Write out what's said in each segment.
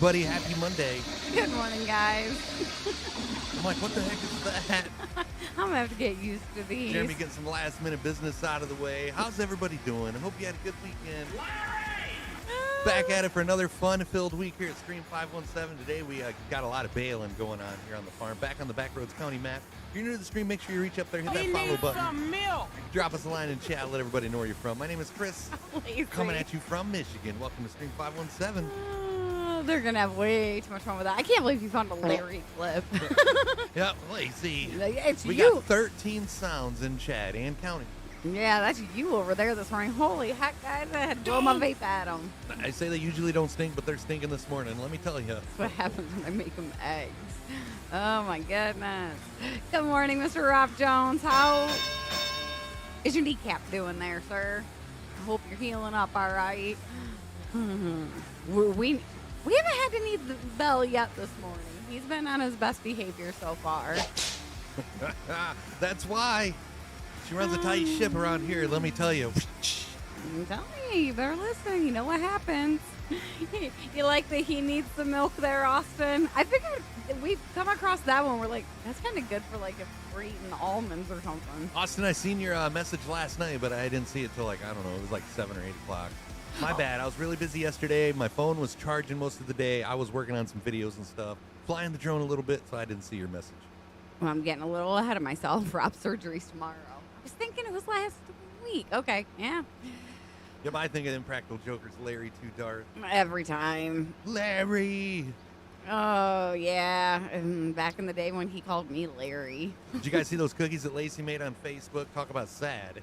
Buddy, happy Monday. Good morning, guys. I'm like, what the heck is that? I'm gonna have to get used to these. Jeremy getting some last minute business out of the way. How's everybody doing? I hope you had a good weekend. Back at it for another fun-filled week here at Stream 517. Today we got a lot of bailing going on here on the farm. Back on the Backroads County map. If you're new to the stream, make sure you reach up there, hit that follow button. Some milk. Drop us a line in chat, let everybody know where you're from. My name is Chris, Lazy. coming at you from Michigan. Welcome to Stream 517. They're gonna have way too much fun with that. I can't believe you found a Larry clip. Yep, Lazy. It's We you. got 13 sounds in chat and counting. Yeah, that's you over there this morning. Holy heck, guys! I had to blow my vape at them. I say they usually don't stink, but they're stinking this morning. Let me tell you. That's what happens when I make them eggs. Oh my goodness. Good morning, Mr. Rob Jones. How is your kneecap doing there, sir? I hope you're healing up all right. We haven't had to need the bell yet this morning. He's been on his best behavior so far. That's why. She runs a tight ship around here, let me tell you. Tell me, you better listen. You know what happens. You like that he needs the milk there, Austin? I figured we've come across that one. We're like, that's kind of good for like if we're eating almonds or something. Austin, I seen your message last night, but I didn't see it till like, I don't know, it was like 7 or 8 o'clock. My bad. I was really busy yesterday. My phone was charging most of the day. I was working on some videos and stuff, flying the drone a little bit, so I didn't see your message. Well, I'm getting a little ahead of myself. Rob surgery's tomorrow. I was thinking it was last week. Okay, yeah. Yep, I think of Impractical Joker's Larry Too Darth. Every time. Larry! Oh, yeah. And back in the day when he called me Larry. Did you guys see those cookies that Lacey made on Facebook? Talk about sad.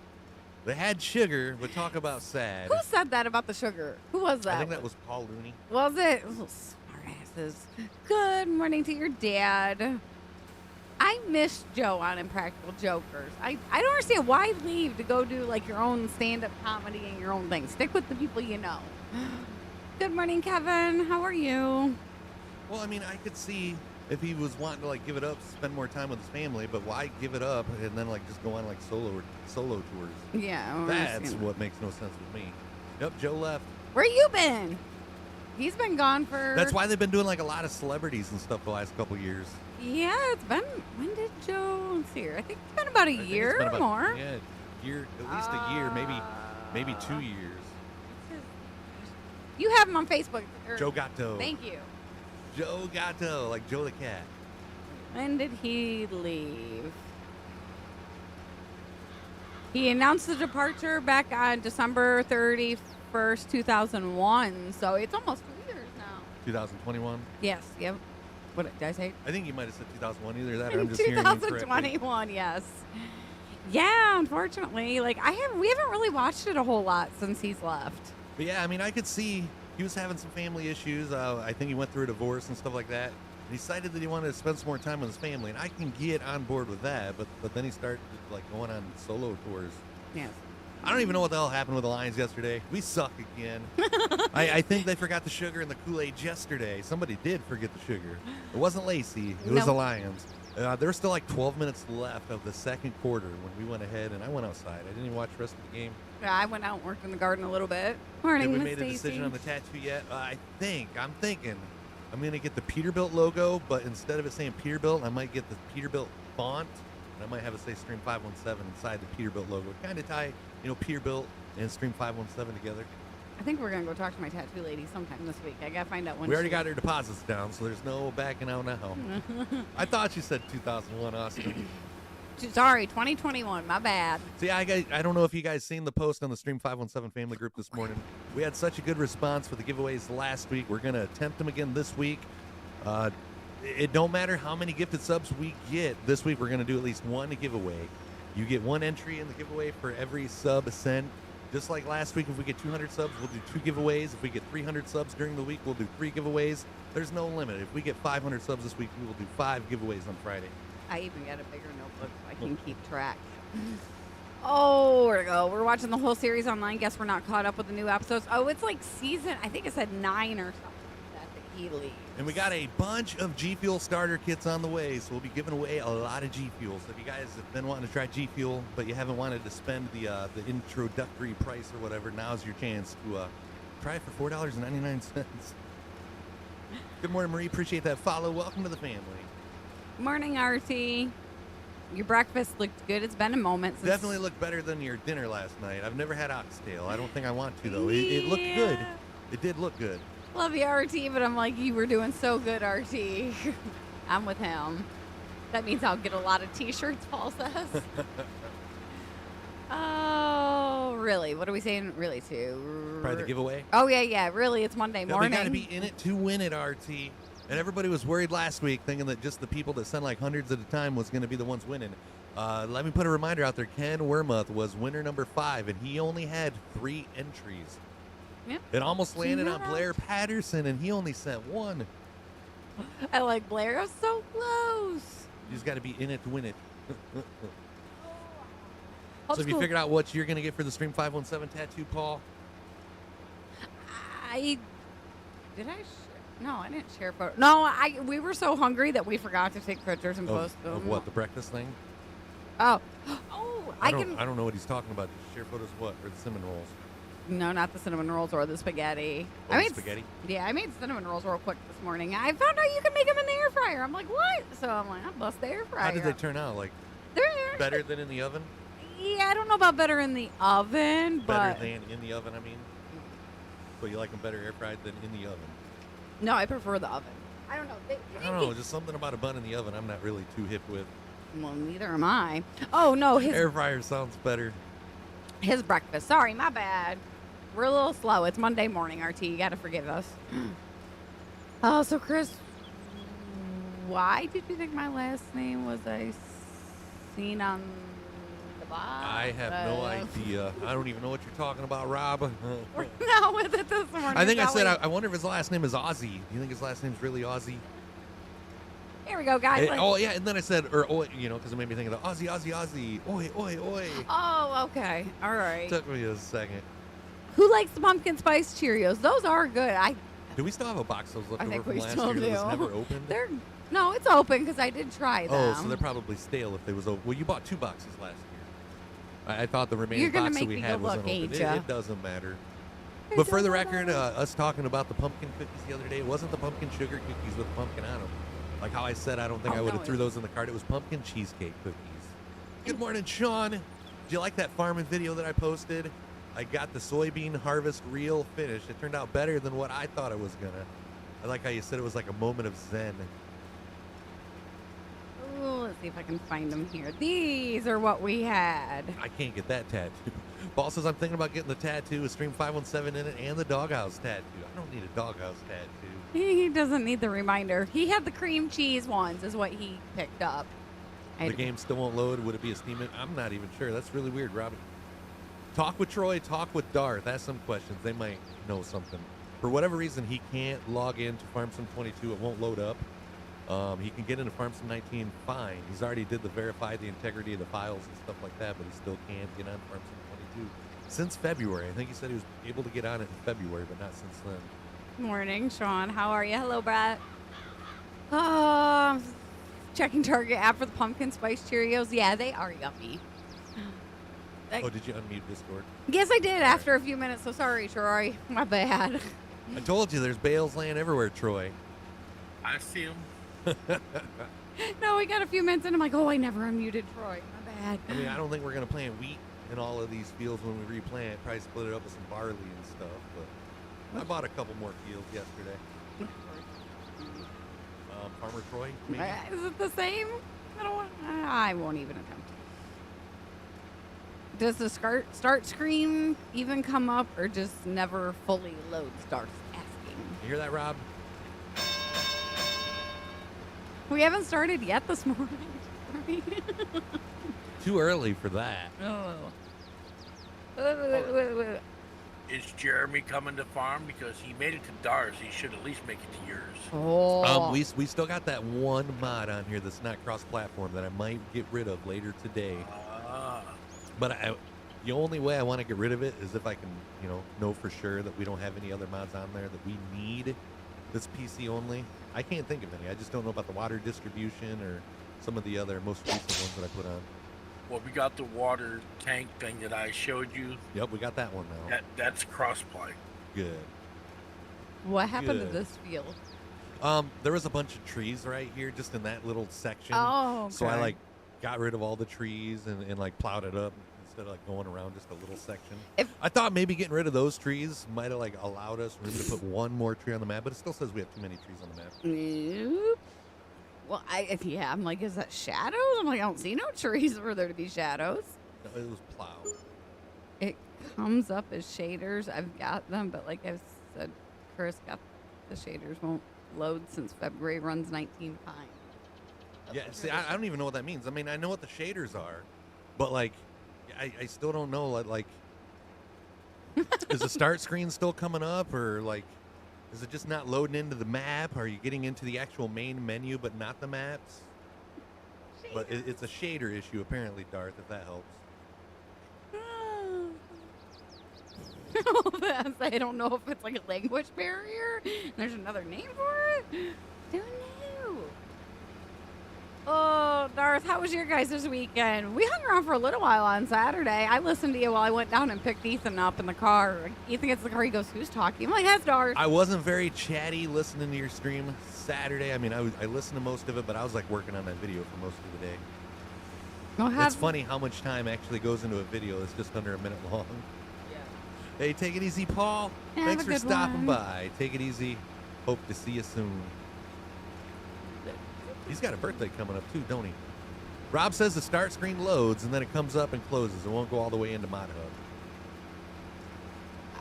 They had sugar, but talk about sad. Who said that about the sugar? Who was that? I think that was Paul Looney. Was it? Little smart asses. Good morning to your dad. I miss Joe on Impractical Jokers. I don't understand why leave to go do like your own stand-up comedy and your own thing. Stick with the people you know. Good morning, Kevin. How are you? Well, I mean, I could see if he was wanting to like give it up, spend more time with his family, but why give it up and then like just go on like solo tours? Yeah. well, That's what makes no sense with me. Yep, Joe left. Where you been? He's been gone for... That's why they've been doing like a lot of celebrities and stuff the last couple years. Yeah, it's been... When did Joe... Let's see here. I think it's been about a year or more. Yeah, year, at least a year, maybe 2 years. You have him on Facebook. Joe Gatto. Thank you. Joe Gatto, like Joe the Cat. When did he leave? He announced the departure back on December 31st, 2001. So it's almost 2 years now. 2021? Yes. Yep. What did I say? I think you might have said 2001. Either that or I'm just hearing you correctly. 2021. Yes. Yeah. Unfortunately, like we haven't really watched it a whole lot since he's left. But yeah, I mean, I could see he was having some family issues. I think he went through a divorce and stuff like that. And he decided that he wanted to spend some more time with his family, and I can get on board with that. But then he started like going on solo tours. Yes. I don't even know what the hell happened with the Lions yesterday. We suck again. I think they forgot the sugar in the Kool-Aid yesterday. Somebody did forget the sugar. It wasn't Lacey. It was the Lions. There were still like 12 minutes left of the second quarter when we went ahead, and I went outside. I didn't even watch the rest of the game. Yeah, I went out and worked in the garden a little bit. Morning, Have we Miss made a decision Stacy. on the tattoo yet? I'm thinking I'm going to get the Peterbilt logo, but instead of it saying Peterbilt, I might get the Peterbilt font, and I might have it say Stream 517 inside the Peterbilt logo. Kind of tie, Peterbilt and Stream 517 together. I think we're going to go talk to my tattoo lady sometime this week. I got to find out when We already got her deposits down, so there's no backing out now. I thought you said 2001, Austin. Sorry, 2021. My bad. See, I don't know if you guys seen the post on the Stream 517 family group this morning. We had such a good response for the giveaways last week. We're going to attempt them again this week. It don't matter how many gifted subs we get. This week, we're going to do at least one giveaway. You get one entry in the giveaway for every sub sent. Just like last week, if we get 200 subs, we'll do 2 giveaways. If we get 300 subs during the week, we'll do 3 giveaways. There's no limit. If we get 500 subs this week, we will do 5 giveaways on Friday. I even got a bigger notebook so I can keep track. Oh, where to go? We're watching the whole series online. Guess we're not caught up with the new episodes. Oh, it's like season, I think it said 9 or something like that he leaves. And we got a bunch of G Fuel starter kits on the way, so we'll be giving away a lot of G Fuel. So if you guys have been wanting to try G Fuel, but you haven't wanted to spend the introductory price or whatever, now's your chance to try it for $4.99. Good morning, Marie. Appreciate that follow. Welcome to the family. Morning, RT. Your breakfast looked good. It's been a moment since... Definitely looked better than your dinner last night. I've never had oxtail. I don't think I want to, though. It looked good. It did look good. Love you, RT, but I'm like, you were doing so good, RT. I'm with him. That means I'll get a lot of T-shirts, Paul says. Oh, really? What are we saying really to? Probably the giveaway. Oh, yeah. Really, it's Monday morning. We got to be in it to win it, RT. And everybody was worried last week thinking that just the people that send like hundreds at a time was going to be the ones winning. Let me put a reminder out there. Ken Wormuth was winner number 5, and he only had 3 entries. Yep. It almost landed on Blair Patterson, and he only sent 1. I like Blair. I'm so close. You just got to be in it to win it. Old So have you school. figured out what you're going to get for the Stream 517 tattoo, Paul? Did I share? No, I didn't share photos. No, we were so hungry that we forgot to take pictures and post them. Of what, the breakfast thing? Oh, I don't know what he's talking about. Did you share photos of what? Or the cinnamon rolls? No, not the cinnamon rolls or the spaghetti. Oh, the spaghetti? Yeah, I made cinnamon rolls real quick this morning. I found out you can make them in the air fryer. I'm like, what? So I'm like, I'll bust the air fryer. How did they turn out? Like, They're better than in the oven? Yeah, I don't know about better in the oven, but... Better than in the oven, I mean? But you like them better air fried than in the oven? No, I prefer the oven. I don't know. I don't know. Just something about a bun in the oven I'm not really too hip with. Well, neither am I. Oh, no. Air fryer sounds better. His breakfast. Sorry, my bad. We're a little slow. It's Monday morning, RT. You got to forgive us. Oh, so Chris, why did you think my last name was I seen on the box? I have no idea. I don't even know what you're talking about, Rob. We're not with it this morning. I think I said, I wonder if his last name is Ozzy. Do you think his last name's really Ozzy? Here we go, guys. Oh, yeah, and then I said, because it made me think of the Ozzy, Ozzy, Ozzy. Oi, oi, oi. Oh, okay. All right. Took me a second. Who likes the pumpkin spice Cheerios? Those are good. Do we still have a box of those left I over think from we last still year do. that was never opened? No, it's open because I did try them. Oh, so they're probably stale if they was open. Well, you bought 2 boxes last year. I thought the remaining You're gonna box that make we me had go wasn't look, open. ain't ya? It doesn't matter. But for the record, us talking about the pumpkin cookies the other day, it wasn't the pumpkin sugar cookies with pumpkin on them. Like how I said, I don't think I would have threw those in the cart. It was pumpkin cheesecake cookies. Good morning, Sean. Did you like that farming video that I posted? I got the soybean harvest reel finished. It turned out better than what I thought it was gonna. I like how you said it was like a moment of zen. Ooh, let's see if I can find them here. These are what we had. I can't get that tattoo. Paul says I'm thinking about getting the tattoo with Stream 517 in it and the doghouse tattoo. I don't need a doghouse tattoo. He doesn't need the reminder. He had the cream cheese ones is what he picked up. The game still won't load. Would it be a Steam? I'm not even sure. That's really weird, Robin. Talk with Troy. Talk with Darth. Ask some questions. They might know something. For whatever reason, he can't log into FarmSim 22. It won't load up. He can get into FarmSim 19 fine. He's already did verify the integrity of the files and stuff like that, but he still can't get on FarmSim 22 since February. I think he said he was able to get on it in February, but not since then. Morning, Sean. How are you? Hello, Brett. Checking Target app for the pumpkin spice Cheerios. Yeah, they are yummy. Oh, did you unmute Discord? Yes, I did after a few minutes. So sorry, Troy. My bad. I told you there's Bales laying everywhere, Troy. I see him. No, we got a few minutes and I'm like, oh, I never unmuted Troy. My bad. I mean, I don't think we're going to plant wheat in all of these fields when we replant. Probably split it up with some barley and stuff. But I bought a couple more fields yesterday. Farmer Troy, maybe? Is it the same? I won't even attempt. Does the start screen even come up or just never fully load? Starts asking. You hear that, Rob? We haven't started yet this morning. Too early for that. Is Jeremy coming to farm? Because he made it to Dar's. He should at least make it to yours. Oh. We still got that one mod on here that's not cross-platform that I might get rid of later today. But the only way I want to get rid of it is if I can, know for sure that we don't have any other mods on there that we need that's PC only. I can't think of any. I just don't know about the water distribution or some of the other most recent ones that I put on. Well, we got the water tank thing that I showed you. Yep, we got that one now. That's cross-play. Good. What happened Good. to this field? There was a bunch of trees right here, just in that little section. Oh, So I okay. like got rid of all the trees and like plowed it up instead of like going around just a little section. If- I thought maybe getting rid of those trees might have like allowed us room to put one more tree on the map, but it still says we have too many trees on the map. Nope. Well, I'm like, is that shadows? I'm like, I don't see no trees for there to be shadows. No, it was plowed. It comes up as shaders. I've got them, but like I've said, Chris got the shaders won't load since February runs 19 pine. Yeah, see, I don't even know what that means. I mean, I know what the shaders are, but like, I still don't know. Like, is the start screen still coming up, or like, is it just not loading into the map? Are you getting into the actual main menu but not the maps? But it's a shader issue apparently, Darth. If that helps. I don't know if it's like a language barrier. There's another name for it. Don't know. Oh, Darth, how was your guys this weekend? We hung around for a little while on Saturday. I listened to you while I went down and picked Ethan up in the car. Ethan gets in the car. He goes, "Who's talking?" I'm like, "That's Darth." I wasn't very chatty listening to your stream Saturday. I mean, I listened to most of it, but I was like working on that video for most of the day. Well, It's funny how much time actually goes into a video that's just under a minute long. Hey, take it easy, Paul. Have Thanks a for good stopping one. by. Take it easy. Hope to see you soon. He's got a birthday coming up too, don't he? Rob says the start screen loads and then it comes up and closes. It won't go all the way into Mod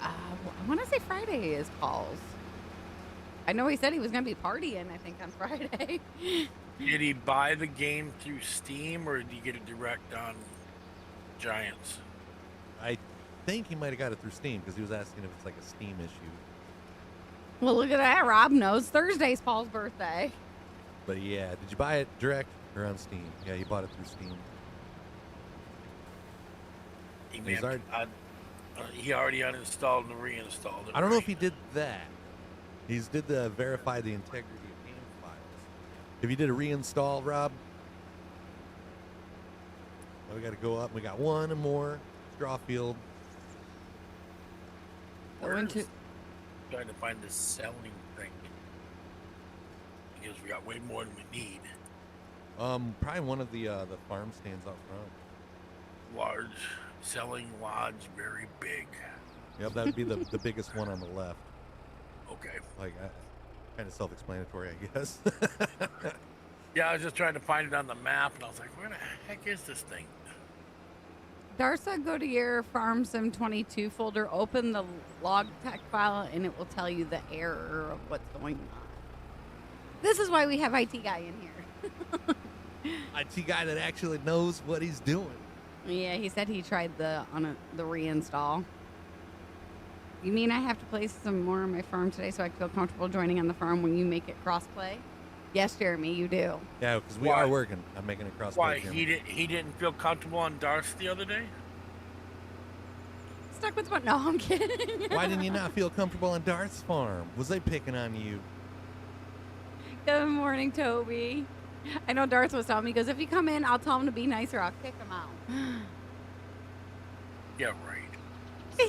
Hub. I want to say Friday is Paul's. I know he said he was going to be partying, I think, on Friday. Did he buy the game through Steam or did he get it direct on Giants? I think he might have got it through Steam because he was asking if it's like a Steam issue. Well, look at that. Rob knows Thursday's Paul's birthday. But yeah, did you buy it direct or on Steam? Yeah, he bought it through Steam. He's already- He already uninstalled and reinstalled it. I don't know if he did that. He's did the verify the integrity of game files. If you did a reinstall, Rob, we got to go up. We got one more straw field. Trying to find the selling thing because we got way more than we need. Probably one of the farm stands out front. Large selling lodge, very big. Yep, that'd be the biggest one on the left. Okay. Like, kind of self-explanatory, I guess. Yeah, I was just trying to find it on the map, and I was like, where the heck is this thing? Darsa, go to your Farm Sim 22 folder, open the log tech file, and it will tell you the error of what's going on. This is why we have IT guy in here. IT guy that actually knows what he's doing. Yeah, he said he tried the reinstall. You mean I have to place some more on my farm today so I feel comfortable joining on the farm when you make it crossplay? Yes, Jeremy, you do. Yeah, because we Why? are working on making it cross. Why, he didn't feel comfortable on Darth the other day? Stuck with what? No, I'm kidding. Why didn't you not feel comfortable on Darth's farm? Was they picking on you? Good morning, Toby. I know Darth was telling me, he goes, if you come in, I'll tell him to be nicer. I'll kick him out. Yeah, right.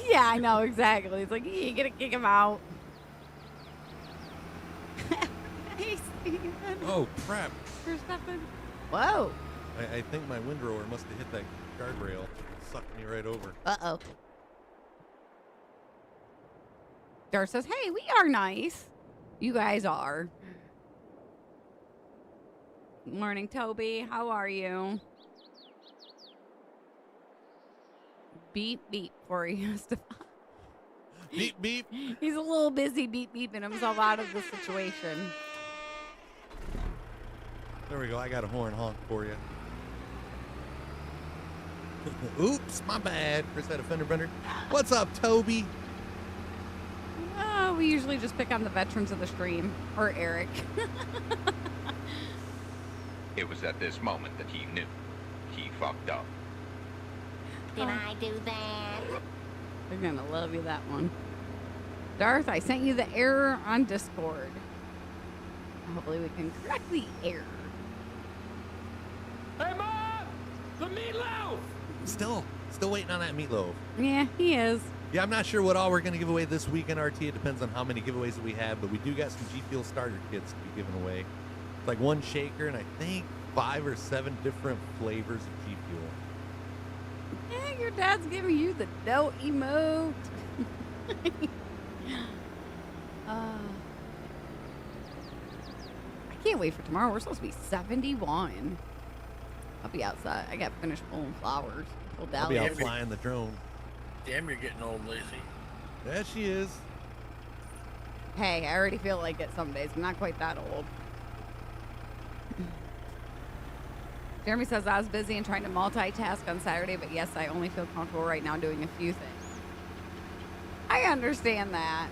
Yeah, I know, exactly. It's like, you gotta kick him out. Hey, Steven. Oh, crap. For stepping. Whoa. I think my windrower must have hit that guardrail. It sucked me right over. Uh-oh. Darth says, hey, we are nice. You guys are. Morning, Toby. How are you? Beep, beep for you, Stefan. Beep, beep. He's a little busy beep, beeping himself out of the situation. There we go. I got a horn honk for you. Oops, my bad. Chris had a fender bender. What's up, Toby? We usually just pick on the veterans of the stream. Or Eric. It was at this moment that he knew. He fucked up. Did I do that? They're gonna love you, that one. Darth, I sent you the error on Discord. Hopefully we can correct the error. Hey, Mom! The meatloaf! Still waiting on that meatloaf. Yeah, he is. Yeah, I'm not sure what all we're going to give away this week in RT. It depends on how many giveaways that we have, but we do got some G Fuel starter kits to be given away. It's like one shaker and I think 5 or 7 different flavors of G Fuel. Yeah, your dad's giving you the no emote. I can't wait for tomorrow. We're supposed to be 71. I'll be outside. I got finished pulling flowers. I'll be out flying the drone. Damn, you're getting old, Lacey. Yeah, she is. Hey, I already feel like it some days. I'm not quite that old. Jeremy says I was busy and trying to multitask on Saturday, but yes, I only feel comfortable right now doing a few things. I understand that.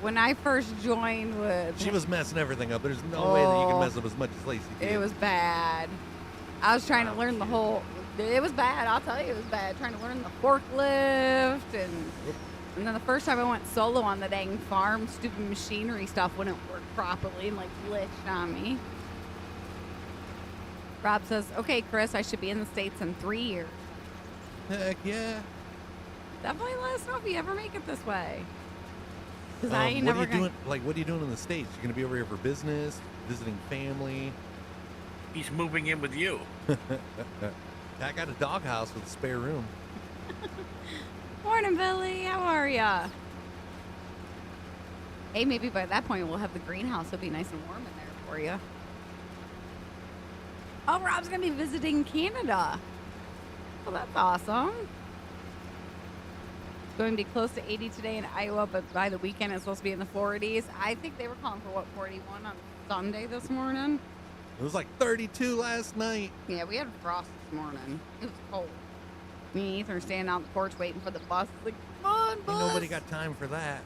When I first joined with... She was messing everything up. There's no way that you can mess up as much as Lacey did. It was bad. I was trying to learn the whole... It was bad. I'll tell you, it was bad. Trying to learn the forklift and then the first time I went solo on the dang farm, stupid machinery stuff wouldn't work properly and like glitched on me. Rob says, okay, Chris, I should be in the States in 3 years. Heck yeah. Definitely let us know if you ever make it this way. Because I ain't what never are you gonna... doing? Like, what are you doing in the States? You're going to be over here for business, visiting family? He's moving in with you. I got a doghouse with a spare room. Morning, Billy. How are ya? Hey, maybe by that point we'll have the greenhouse. It'll be nice and warm in there for you. Oh, Rob's going to be visiting Canada. Well, that's awesome. It's going to be close to 80 today in Iowa, but by the weekend it's supposed to be in the 40s. I think they were calling for, 41 on Sunday this morning? It was like 32 last night. Yeah, we had frost this morning. It was cold. Me and Ethan are standing out on the porch waiting for the bus. It's like, come on, bus. Ain't nobody got time for that.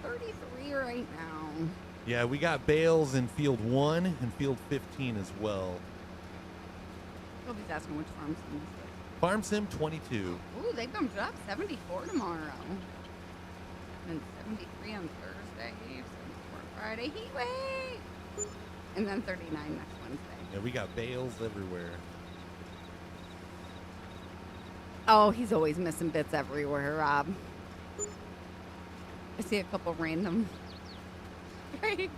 33 right now. Yeah, we got Bales in field 1 and field 15 as well. Toby's asking which farm sim this is. Farm Sim 22. Ooh, they bumped it up. 74 tomorrow. And 73 on Thursday. 74 Friday. Heat wave. And then 39 next Wednesday. Yeah, we got Bales everywhere. Oh, he's always missing bits everywhere, Rob. I see a couple random pieces,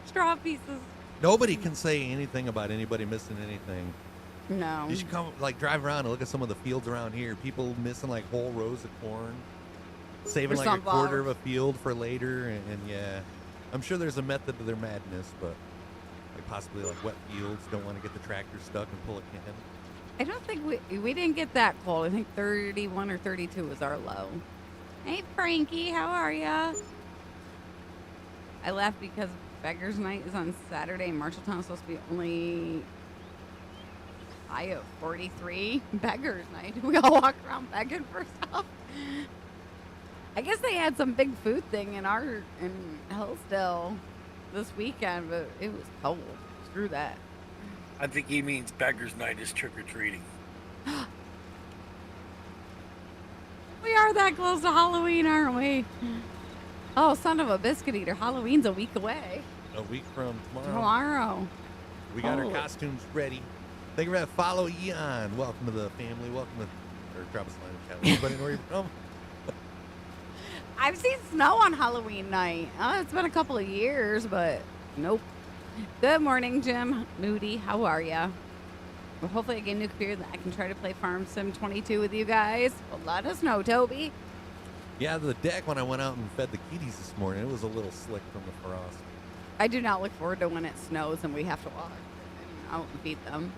straw pieces. Nobody can say anything about anybody missing anything. No. You should come, like, drive around and look at some of the fields around here. People missing, like, whole rows of corn. Saving, like, a quarter of a field for later. And yeah, I'm sure there's a method to their madness, but, like, possibly, like, wet fields. Don't want to get the tractor stuck and pull a can. I don't think we didn't get that cold. I think 31 or 32 was our low. Hey, Frankie, how are ya? I left because Beggars Night is on Saturday and Marshalltown is supposed to be only high of 43. Beggars Night. We all walk around begging for stuff. I guess they had some big food thing in Hillsdale this weekend, but it was cold. Screw that. I think he means Beggar's Night is trick-or-treating. We are that close to Halloween, aren't we? Oh, son of a biscuit eater. Halloween's a week away. A week from tomorrow. Tomorrow. We got our costumes ready. Thank you for that. Follow Eon. Welcome to the family. Welcome to, or drop us a line of chat. Anybody know where you're from? I've seen snow on Halloween night. It's been a couple of years, but nope. Good morning, Jim. Moody, how are ya? Well, hopefully I get a new computer that I can try to play Farm Sim 22 with you guys. Well, let us know, Toby. Yeah, the deck when I went out and fed the kitties this morning, it was a little slick from the frost. I do not look forward to when it snows and we have to walk out and feed them.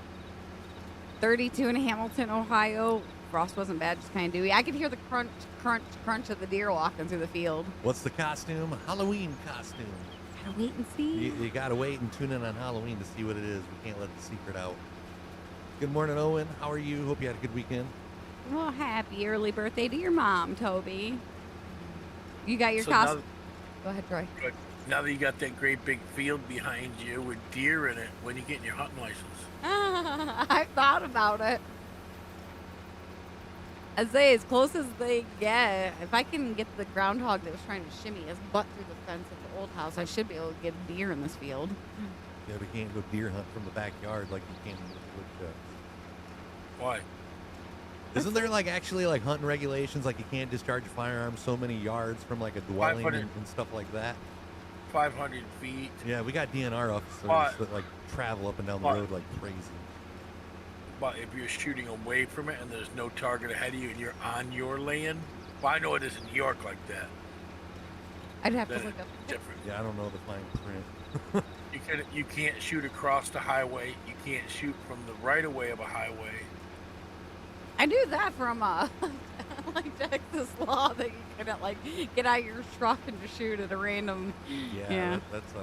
32 in Hamilton, Ohio. Frost wasn't bad, just kind of dewy. I could hear the crunch, crunch, crunch of the deer walking through the field. What's the costume? Halloween costume. Gotta wait and see. You gotta wait and tune in on Halloween to see what it is. We can't let the secret out. Good morning, Owen. How are you? Hope you had a good weekend. Well, happy early birthday to your mom, Toby. You got your So costume. Go ahead, Troy. Good. Now that you got that great big field behind you with deer in it, when you getting your hunting license? I thought about it. I say as close as they get. If I can get the groundhog that was trying to shimmy his butt through the fence at the old house, I should be able to get a deer in this field. Yeah, we can't go deer hunt from the backyard like you can with woodchucks. Why? Isn't there like actually like hunting regulations, like you can't discharge a firearm so many yards from like a dwelling 500. and stuff like that? 500 feet. Yeah, we got DNR officers But- that like travel up and down the but- road like crazy. But if you're shooting away from it and there's no target ahead of you and you're on your land, well, I know it is in New York like that. I'd have Then to look it's up. different. Yeah, I don't know the fine print. You can't shoot across the highway. You can't shoot from the right of way of a highway. I do that from like Texas law that you couldn't like get out of your truck and just shoot at a random. Yeah, Yeah. that's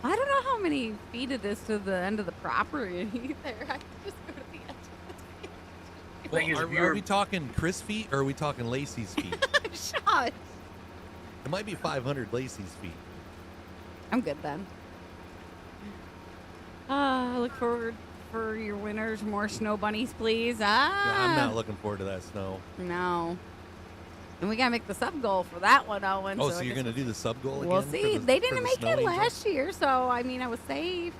I don't know how many feet it is to the end of the property either. I could just go to the edge Thing is, if are you're- we talking Chris feet or are we talking Lacey's feet? of the shot. It might be 500 Lacey's feet. I'm good then. I look forward for your winners. More snow bunnies, please. I'm not looking forward to that snow. No. And we gotta make the sub goal for that one, Owen. Oh, I so you're guess gonna do the sub goal again? we'll for see. the- They for didn't the make snow it angel? last year, so I mean I was safe.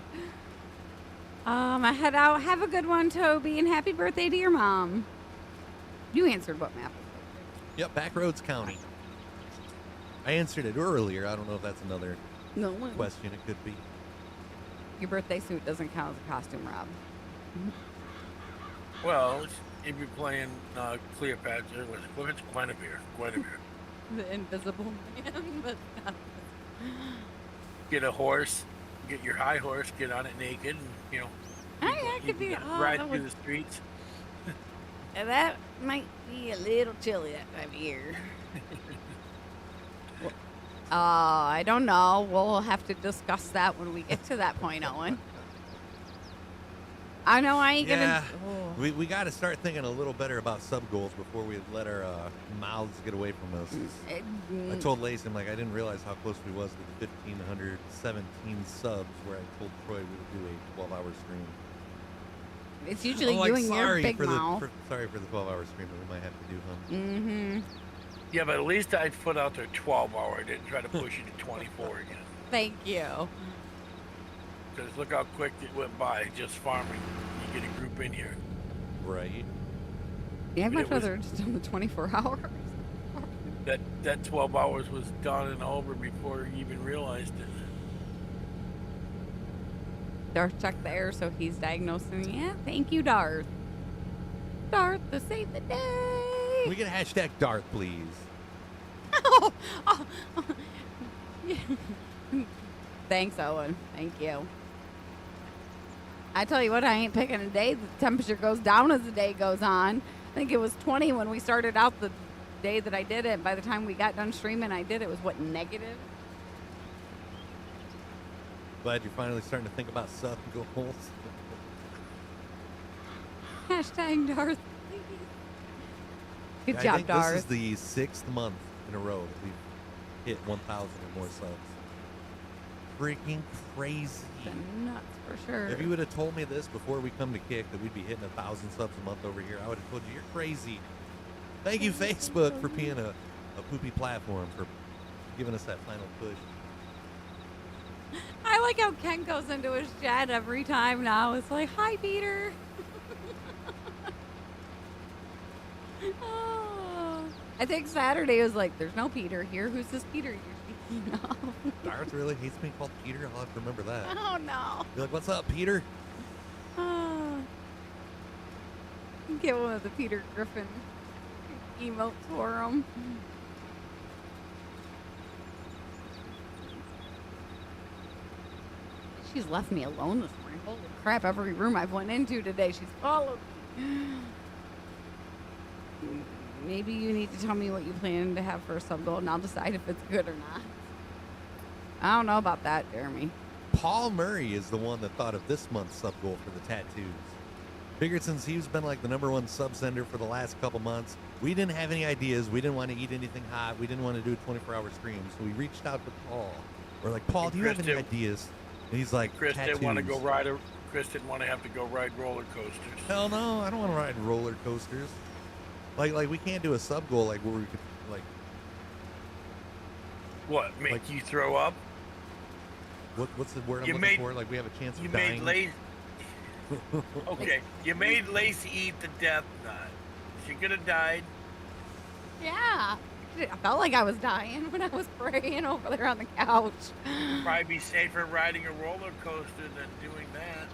I head out. Have a good one, Toby, and happy birthday to your mom. You answered what map? Yep, Backroads County. I answered it earlier. I don't know if that's another No. question. It could be. Your birthday suit doesn't count as a costume, Rob. Well, if you're playing Cleopatra, look at Guinevere. The invisible man. But Get a horse, get your high horse, get on it naked, and I could be. ride through the streets. That might be a little chilly that time of year. I don't know. We'll have to discuss that when we get to that point, Owen. I know I ain't Yeah. gonna. We got to start thinking a little better about sub goals before we let our mouths get away from us. I told Lacey, I'm like, I didn't realize how close we was to the 1,517 subs where I told Troy we would do a 12-hour stream. It's usually I'm like, you and your sorry big for mouth. sorry for the 12-hour stream that we might have to do, huh? Mm-hmm. Yeah, but at least I put out there 12-hour. I didn't try to push it to 24 again. Thank you. Because look how quick it went by just farming. You get a group in here. Right. Yeah, I'd But much it was- rather just done the 24 hours. That 12 hours was done and over before you even realized it. Darth checked the air, so he's diagnosing. Yeah, thank you, Darth. Darth to save the day. We can hashtag Darth, please. Oh, oh, oh. Yeah. Thanks, Owen. Thank you. I tell you what, I ain't picking a day. The temperature goes down as the day goes on. I think it was 20 when we started out the day that I did it. By the time we got done streaming, it was what, negative? Glad you're finally starting to think about sub goals. Hashtag Darth, please. Good Yeah, I job, think Darth. This is the 6th month in a row that we've hit 1,000 or more subs. Freaking crazy. Been nuts for sure. If you would have told me this before we come to kick that we'd be hitting 1,000 subs a month over here, I would have told you you're crazy. Thank you, Facebook, for being a poopy platform, for giving us that final push. I like how Ken goes into his chat every time now. It's like, hi, Peter. Oh. I think Saturday was like, there's no Peter here. Who's this Peter you're speaking of? Darth really hates being called Peter. I'll have to remember that. Oh, no. Be like, what's up, Peter? Oh. Get one of the Peter Griffin emotes for him. She's left me alone this morning. Holy crap, every room I've went into today, she's followed me. Maybe you need to tell me what you plan to have for a sub goal, and I'll decide if it's good or not. I don't know about that, Jeremy. Paul Murray is the one that thought of this month's sub goal for the tattoos. Figured since he's been like the #1 sub sender for the last couple months, we didn't have any ideas. We didn't want to eat anything hot. We didn't want to do a 24-hour stream. So we reached out to Paul. We're like, Paul, do you have any ideas? And he's like, Chris tattoos. didn't want to Chris didn't want to have to go ride roller coasters. Hell no, I don't want to ride roller coasters. Like we can't do a sub goal like where we could like. What, make Like- you throw up? What's the word I'm You looking made- for? Like we have a chance You of made dying. Okay, you made Lacey eat the death nut. She could have died. Yeah. I felt like I was dying when I was praying over there on the couch. Probably be safer riding a roller coaster than doing that.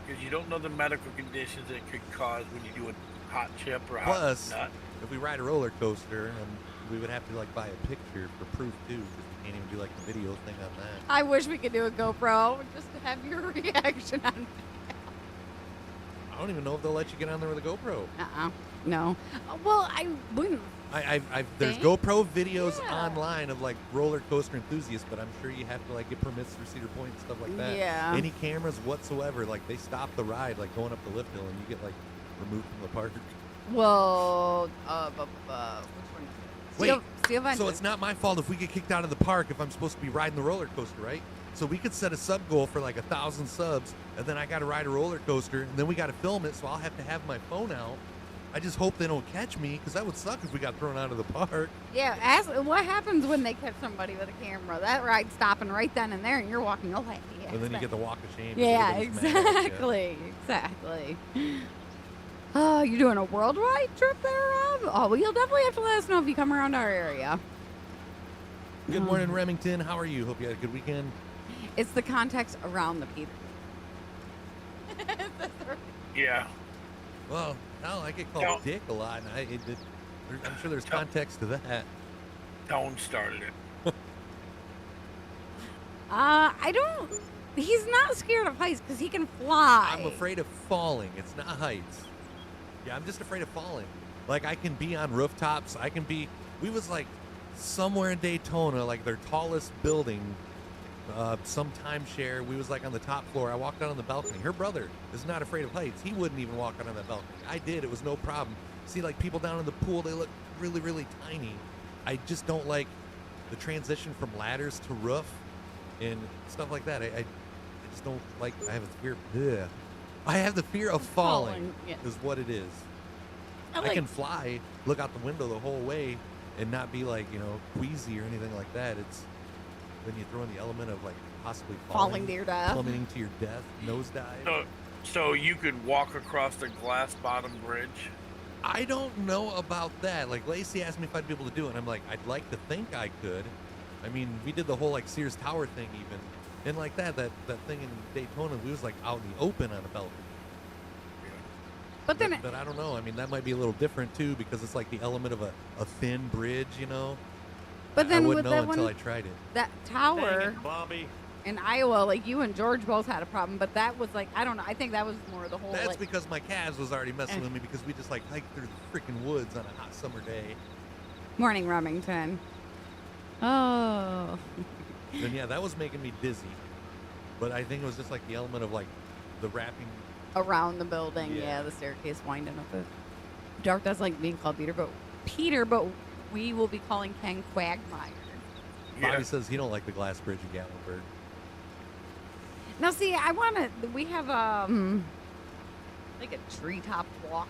Because you don't know the medical conditions it could cause when you do a hot chip or a Plus, hot nut. if we ride a roller coaster, we would have to like buy a picture for proof too. 'Cause we can't even do like the video thing on that. I wish we could do a GoPro just to have your reaction on. I don't even know if they'll let you get on there with a GoPro. No. Well, I wouldn't. There's Think? GoPro videos Yeah. online of like roller coaster enthusiasts, but I'm sure you have to like get permits through Cedar Point and stuff like that. Yeah. Any cameras whatsoever, like they stop the ride, like going up the lift hill, and you get like removed from the park. Well, which one? Wait, Steel so it's not my fault if we get kicked out of the park if I'm supposed to be riding the roller coaster, right? So we could set a sub goal for like 1,000 subs, and then I got to ride a roller coaster, and then we got to film it, so I'll have to have my phone out. I just hope they don't catch me, because that would suck if we got thrown out of the park. Yeah, ask what happens when they catch somebody with a camera. That ride's stopping right then and there, and you're walking away. Yeah, And then you get the walk of shame. 'cause Yeah, everybody's mad at you. exactly. Oh, you're doing a worldwide trip there, Rob? Oh, well, you'll definitely have to let us know if you come around our area. Good morning, Remington. How are you? Hope you had a good weekend. It's the context around the Peter. Yeah. Well, no, I get called No. Dick a lot, and I'm sure there's context to that. Tone started it. I don't. He's not scared of heights because he can fly. I'm afraid of falling. It's not heights. Yeah, I'm just afraid of falling. Like, I can be on rooftops. We was like somewhere in Daytona, like their tallest building, some timeshare. We was like on the top floor. I walked out on the balcony. Her brother is not afraid of heights. He wouldn't even walk out on that balcony. I did. It was no problem. See, like people down in the pool, they look really, really tiny. I just don't like the transition from ladders to roof and stuff like that. I just don't like. I have a fear. Ugh. I have the fear of falling. Yeah. Is what it is. I I like- can fly, look out the window the whole way, and not be like queasy or anything like that. It's when you throw in the element of like possibly Falling to your death. plummeting to your death, nosedive. So you could walk across the glass bottom bridge. I don't know about that. Like Lacey asked me if I'd be able to do it, and I'm like, I'd like to think I could. I mean, we did the whole like Sears Tower thing even, and like that thing in Daytona, we was like out in the open on a balcony. But then, But I don't know. I mean, that might be a little different too because it's like the element of a thin bridge, but then I with wouldn't know that until one, I tried it. that tower Bobby. in Iowa, like you and George both had a problem, but that was like, I don't know. I think that was more the whole That's like, because my calves was already messing Eh. with me because we just like hiked through the freaking woods on a hot summer day. morning Remington. Oh. And yeah, that was making me dizzy. But I think it was just like the element of like the wrapping. Around the building, Yeah. yeah, the staircase winding up it. Dark does like being called Peter, but we will be calling Ken Quagmire. Bobby says he don't like the glass bridge in Gatlinburg. Now, see, we have like a treetop walk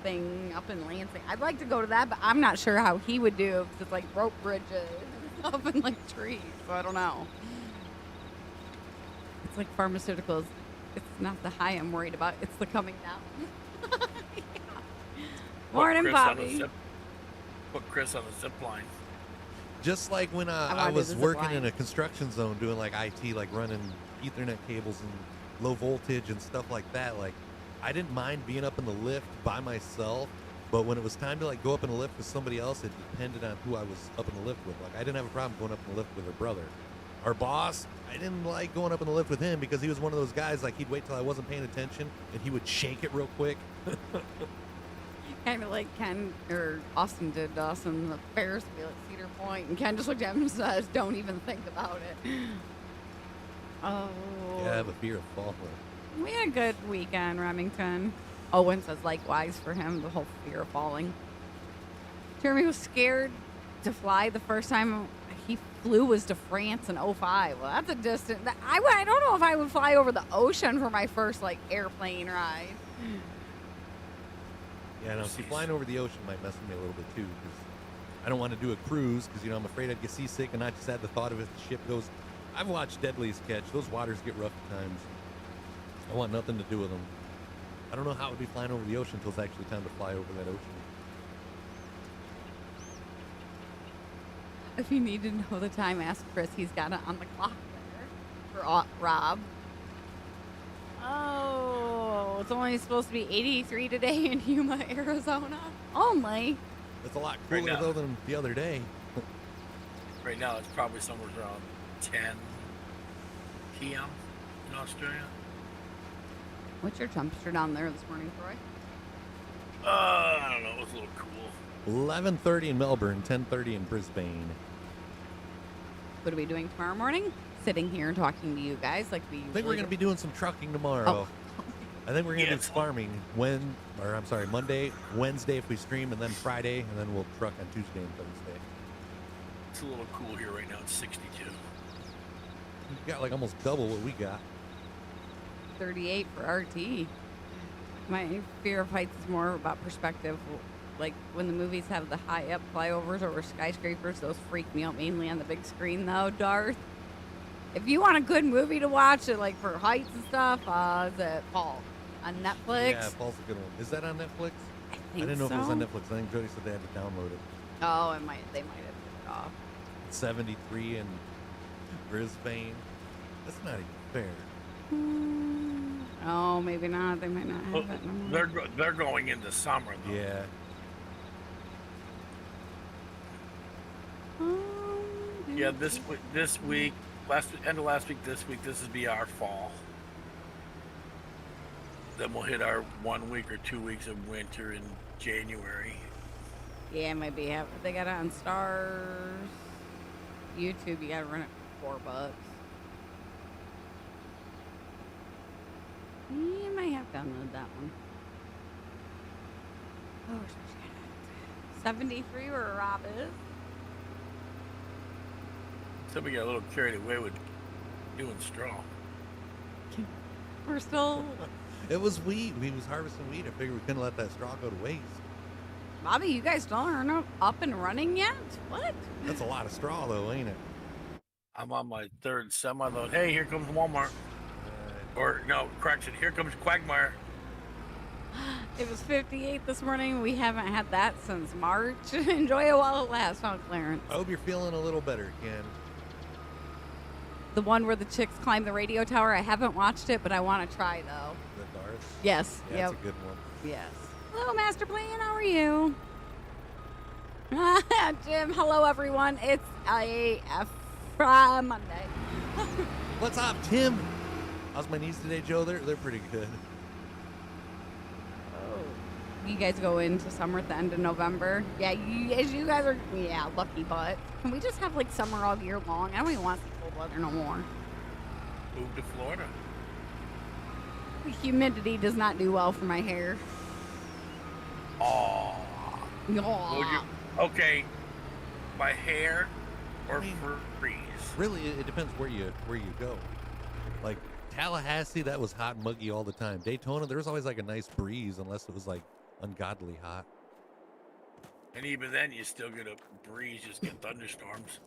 thing up in Lansing. I'd like to go to that, but I'm not sure how he would do if it's like rope bridges and stuff and like trees. So I don't know. It's like pharmaceuticals. It's not the high I'm worried about. It's the coming down. Yeah. Morning, Bobby. Put Chris on the zip line. Just like when I wanna do was the zip working line. in a construction zone doing like IT, like running Ethernet cables and low voltage and stuff like that. Like I didn't mind being up in the lift by myself, but when it was time to like go up in the lift with somebody else, it depended on who I was up in the lift with. Like I didn't have a problem going up in the lift with her brother. Our boss, I didn't like going up in the lift with him because he was one of those guys like he'd wait till I wasn't paying attention and he would shake it real quick. Kind of like Ken or Austin did Dawson the Ferris wheel at Cedar Point, and Ken just looked at him and says, "Don't even think about it." Oh. Yeah, I have a fear of falling. We had a good weekend, Remington. Owen says likewise for him, the whole fear of falling. Jeremy was scared to fly the first time he flew was to France in 05. Well, that's a distance. I don't know if I would fly over the ocean for my first like airplane ride. Yeah, no, see, flying over the ocean might mess with me a little bit too, because I don't want to do a cruise, because I'm afraid I'd get seasick, and I just had the thought of if the ship goes. I've watched Deadliest Catch; those waters get rough at times. I want nothing to do with them. I don't know how it would be flying over the ocean until it's actually time to fly over that ocean. If you need to know the time, ask Chris. He's got it on the clock there. For Rob. Oh, it's only supposed to be 83 today in Yuma, Arizona. Only. It's a lot cooler, though, than the other day. Right now, it's probably somewhere around 10 p.m. in Australia. What's your temperature down there this morning, Troy? I don't know. It was a little cool. 11:30 in Melbourne, 10:30 in Brisbane. What are we doing tomorrow morning? Sitting here and talking to you guys like we usually I think we're going to be doing some trucking tomorrow. Oh. I think we're going to do farming Monday, Wednesday if we stream, and then Friday, and then we'll truck on Tuesday and Thursday. It's a little cool here right now. It's 62. You got like almost double what we got. 38 for RT. My fear of heights is more about perspective. Like when the movies have the high up flyovers over skyscrapers, those freak me out mainly on the big screen though, Darth. If you want a good movie to watch, it like for heights and stuff, is it Paul on Netflix? Yeah, Paul's a good one. Is that on Netflix? I I didn't know if it was on Netflix. I think Jody said they had to download it. Oh, they might have took it off. 73 in Brisbane. That's not even fair. Oh, maybe not. They might not have it no more. They're going into summer though. Yeah. Yeah, this week, end of last week, this week, this will be our fall. Then we'll hit our 1 week or 2 weeks of winter in January. Yeah, it might be. They got it on Stars. YouTube, you gotta run it for $4. You might have downloaded that one. Oh, 73 where Rob is. So we got a little carried away with doing straw. We're still. It was wheat. We was harvesting wheat. I figured we couldn't let that straw go to waste. Bobby, you guys still aren't up and running yet? What? That's a lot of straw, though, ain't it? I'm on my third semi load. Hey, here comes Walmart. Or, no, correction, here comes Quagmire. It was 58 this morning. We haven't had that since March. Enjoy it while it lasts, huh, Clarence? I hope you're feeling a little better, Ken. The one where the chicks climb the radio tower. I haven't watched it, but I want to try, though. The Darth? Yes. Yeah, yep. that's a good one. Yes. Hello, Master Plan. How are you? Jim, hello, everyone. It's AF Monday. What's up, Tim? How's my knees today, Joe? They're pretty good. Oh. You guys go into summer at the end of November. Yeah, you guys are, lucky butt. Can we just have, like, summer all year long? I don't even want the cold weather no more. Move to Florida. The humidity does not do well for my hair. Oh. Aw. Okay. My hair or freeze? Really, it depends where you go. Like Tallahassee, that was hot and muggy all the time. Daytona, there was always like a nice breeze, unless it was like ungodly hot. And even then, you still get a breeze, just get thunderstorms.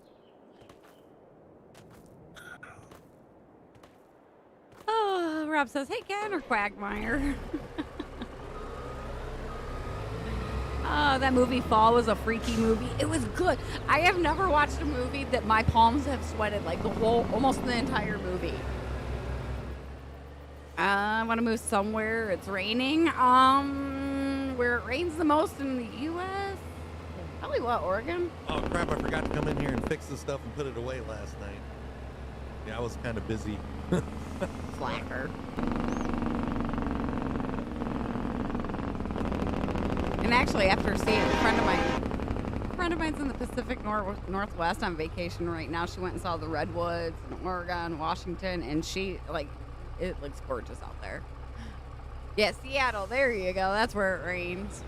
Oh, Rob says, hey, Ken or Quagmire. Oh, that movie Fall was a freaky movie. It was good. I have never watched a movie that my palms have sweated like almost the entire movie. I want to move somewhere. It's raining. Where it rains the most in the U.S. Probably what, Oregon? Oh crap! I forgot to come in here and fix the stuff and put it away last night. Yeah, I was kind of busy. Slacker. And actually, after seeing a friend of mine's in the Pacific Northwest on vacation right now. She went and saw the redwoods in Oregon, Washington, and it looks gorgeous out there. Yeah, Seattle. There you go. That's where it rains.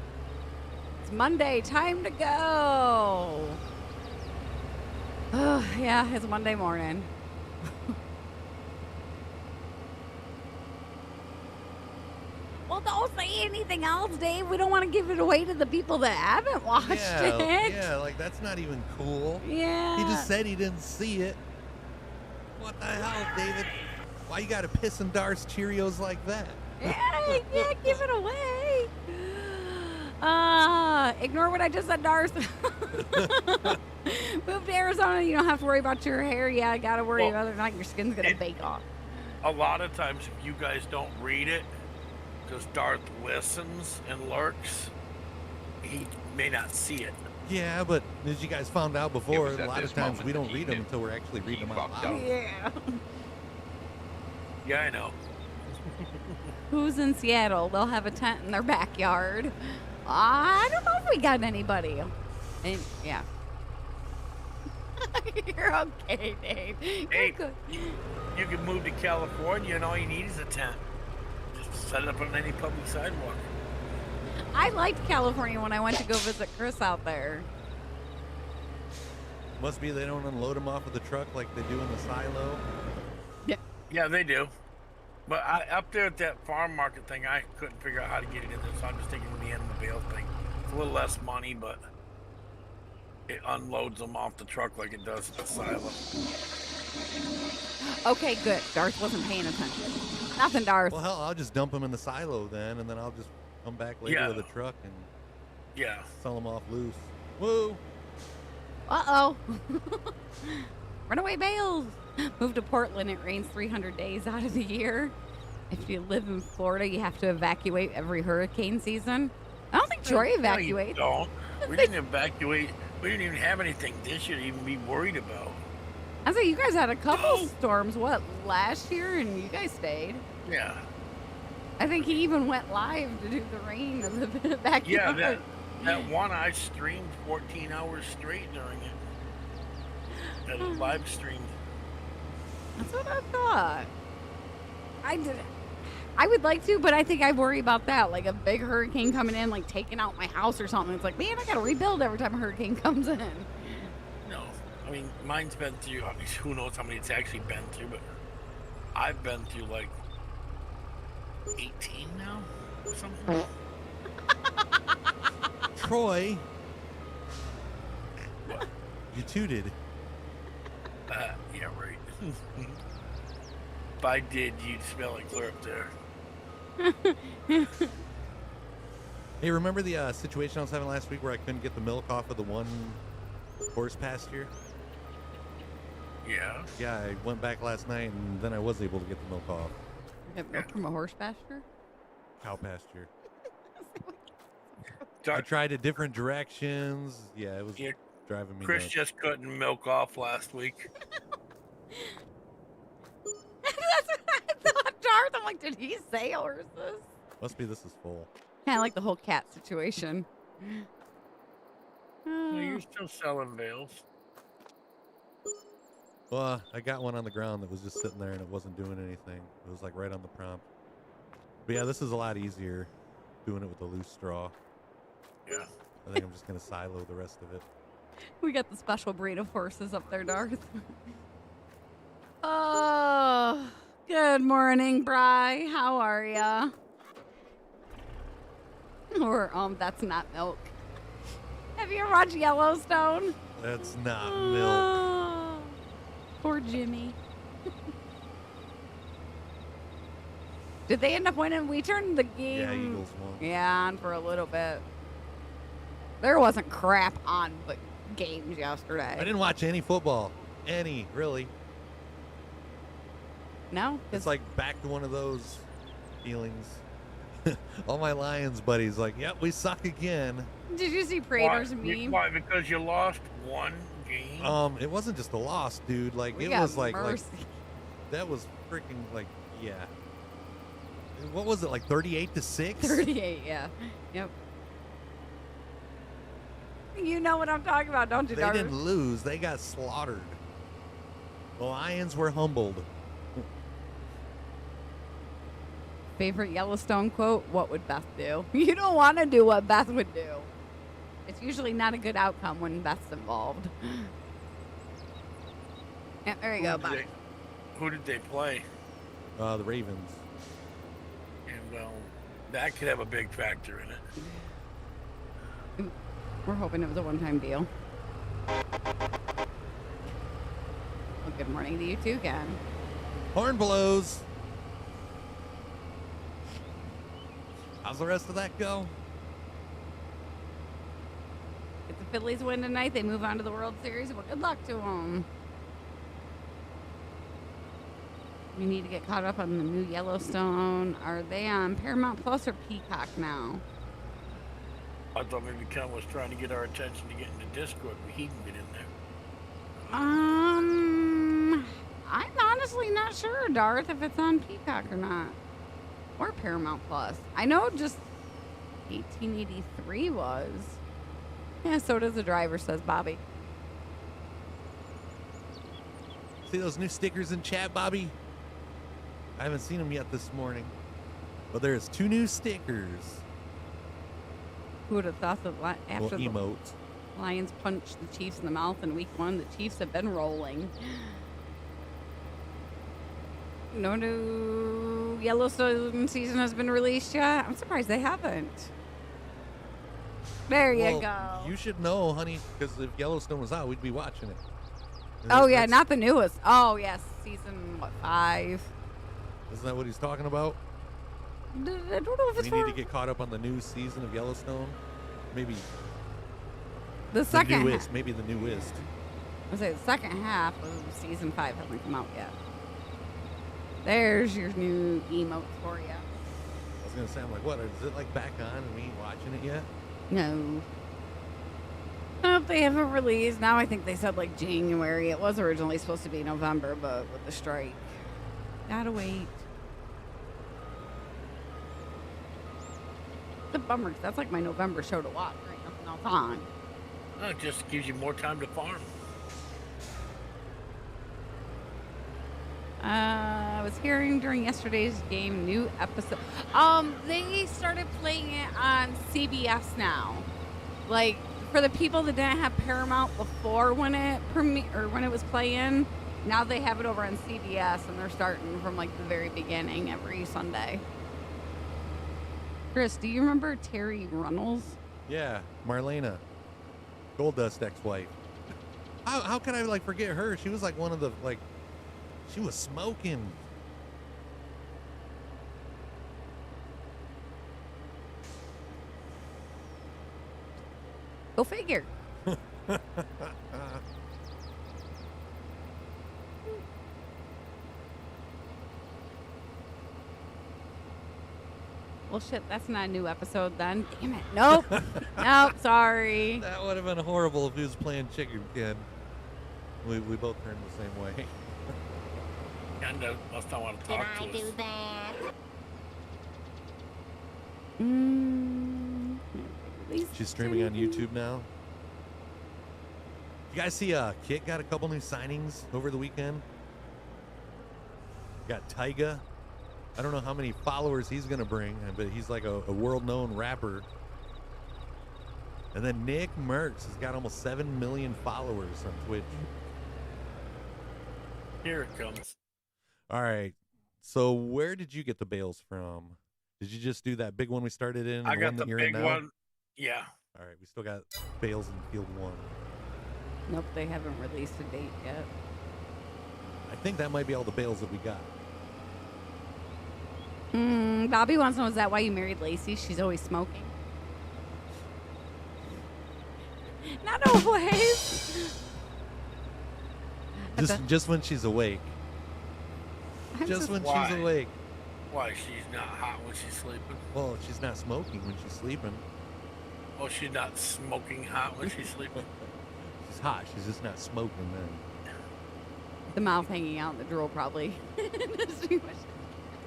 It's Monday. Time to go. Oh, yeah, it's Monday morning. Well, don't say anything else, Dave. We don't want to give it away to the people that haven't watched it. Yeah, like that's not even cool. Yeah. He just said he didn't see it. What the hell, David? Why you gotta piss in Darth's Cheerios like that? Yeah, give it away. Ignore what I just said, Darth. Move to Arizona, you don't have to worry about your hair. Yeah, I gotta worry about whether or not your skin's gonna bake off. A lot of times, if you guys don't read it, because Darth listens and lurks, he may not see it. Yeah, but as you guys found out before, was a at lot this of times moment we that don't he read them knew. until we're actually reading He them out fucked loud. up. Yeah. Yeah, I know. Who's in Seattle? They'll have a tent in their backyard. I don't know if we got anybody. And, yeah. You're okay, Dave. You're Hey, good. you can move to California and all you need is a tent. Just set it up on any public sidewalk. I liked California when I went to go visit Chris out there. Must be they don't unload them off of the truck like they do in the silo. Yeah, they do. But up there at that farm market thing, I couldn't figure out how to get it in there, so I'm just taking the end of the Bale thing. It's a little less money, but it unloads them off the truck like it does at the silo. Okay, good. Darth wasn't paying attention. Nothing, Darth. Well, hell, I'll just dump them in the silo then, and then I'll just come back later Yeah. with a truck and Yeah. sell them off loose. Woo! Uh-oh. Runaway Bales. Move to Portland. It rains 300 days out of the year. If you live in Florida, you have to evacuate every hurricane season. I don't think Troy evacuates. No, you don't. We didn't evacuate. We didn't even have anything this year to even be worried about. I say you guys had a couple storms, last year, and you guys stayed. Yeah. I think he even went live to do the rain of the backyard. Yeah, that one I streamed 14 hours straight during it. That live streamed. That's what I thought. I would like to, but I think I worry about that. Like a big hurricane coming in, like taking out my house or something. It's like, man, I got to rebuild every time a hurricane comes in. No. I mean, mine's been through, I mean, who knows how many it's actually been through, but I've been through like 18 now or something. Troy, What? you tooted. Yeah, right. If I did, you'd smell it clear up there. Hey, remember the situation I was having last week where I couldn't get the milk off of the one horse pasture? Yeah. Yeah, I went back last night and then I was able to get the milk off. You have milk from a horse pasture? Cow pasture. I Dar- tried it different directions. Yeah, it was Yeah, driving me Chris nuts. just couldn't milk off last week. That's what I thought, Darth. I'm like, did he say horses? Must be this is full. Kind of like the whole cat situation. No, you're still selling Bales. Well, I got one on the ground that was just sitting there and it wasn't doing anything. It was like right on the prompt. But yeah, this is a lot easier doing it with a loose straw. Yeah. I think I'm just going to silo the rest of it. We got the special breed of horses up there, Darth. Oh, good morning, Bri. How are ya? Or, that's not milk. Have you ever watched Yellowstone? That's not milk. Oh, poor Jimmy. Did they end up winning? We turned the game. Yeah, Eagles won. Yeah, on for a little bit. There wasn't crap on but games yesterday. I didn't watch any football. Any, really. No? It's like back to one of those feelings. All my Lions buddies like, yep, we suck again. Did you see Prater's Why? meme? Why? Because you lost one game? It wasn't just a loss, dude. Like We it got was like mercy. that was freaking like yeah. What was it, like 38-6? 38, yeah. Yep. You know what I'm talking about, don't you, They Darth? didn't lose, they got slaughtered. The Lions were humbled. Favorite Yellowstone quote? What would Beth do? You don't want to do what Beth would do. It's usually not a good outcome when Beth's involved. Yeah, there you go, bud. Who did they play? The Ravens. And well, that could have a big factor in it. We're hoping it was a one-time deal. Well, good morning to you too, Ken. Horn blows. How's the rest of that go? If the Phillies win tonight, they move on to the World Series. Well, good luck to them. We need to get caught up on the new Yellowstone. Are they on Paramount Plus or Peacock now? I thought maybe Ken was trying to get our attention to get into Discord, but he can get in there. I'm honestly not sure, Darth, if it's on Peacock or not. Or Paramount Plus. I know just 1883 was. Yeah, so does the driver, says Bobby. See those new stickers in chat, Bobby? I haven't seen them yet this morning. But there's 2 new stickers. Who would have thought that after the emotes. Lions punched the Chiefs in the mouth in week 1, the Chiefs have been rolling. No new Yellowstone season has been released yet. I'm surprised they haven't. There you go. You should know, honey, because if Yellowstone was out, we'd be watching it. Oh, yeah, not the newest. Oh, yes, season, 5? Isn't that what he's talking about? I don't know if it's We need to get caught up on the new season of Yellowstone. Maybe the second newest. Maybe the newest. I was say the second half of season 5 hasn't come out yet. There's your new emote for you. I was gonna say, I'm like, what? Is it like back on and we ain't watching it yet? No. Nope, they haven't released. Now I think they said like January. It was originally supposed to be November, but with the strike, gotta wait. It's a bummer 'cause that's like my November show to watch. There ain't nothing else on. No, it just gives you more time to farm. I was hearing during yesterday's game, new episode. They started playing it on CBS now. Like for the people that didn't have Paramount before when it when it was playing, now they have it over on CBS and they're starting from like the very beginning every Sunday. Chris, do you remember Terry Runnels? Yeah, Marlena, Goldust ex-wife. How can I like forget her? She was like one of the like. She was smoking. Go figure. Well, shit, that's not a new episode then. Damn it. Nope. Nope, sorry. That would have been horrible if he was playing chicken kid. We both turned the same way. And must not want to Did talk I to do us. that? She's streaming on YouTube now. You guys see Kit got a couple new signings over the weekend? Got Tyga. I don't know how many followers he's gonna bring, but he's like a world-known rapper. And then Nick Merckx has got almost 7 million followers on Twitch. Here it comes. All right. So where did you get the bales from? Did you just do that big one we started in? I the got one the that you're in big now? one. Yeah. All right. We still got bales in field 1. Nope, they haven't released a date yet. I think that might be all the bales that we got. Bobby wants to know, is that why you married Lacey? She's always smoking. Not always. Just when she's awake. Just when Why? she's awake. Why, she's not hot when she's sleeping? Well, she's not smoking when she's sleeping. Oh, she's not smoking hot when she's sleeping? She's hot. She's just not smoking then. The mouth hanging out in the drool, probably.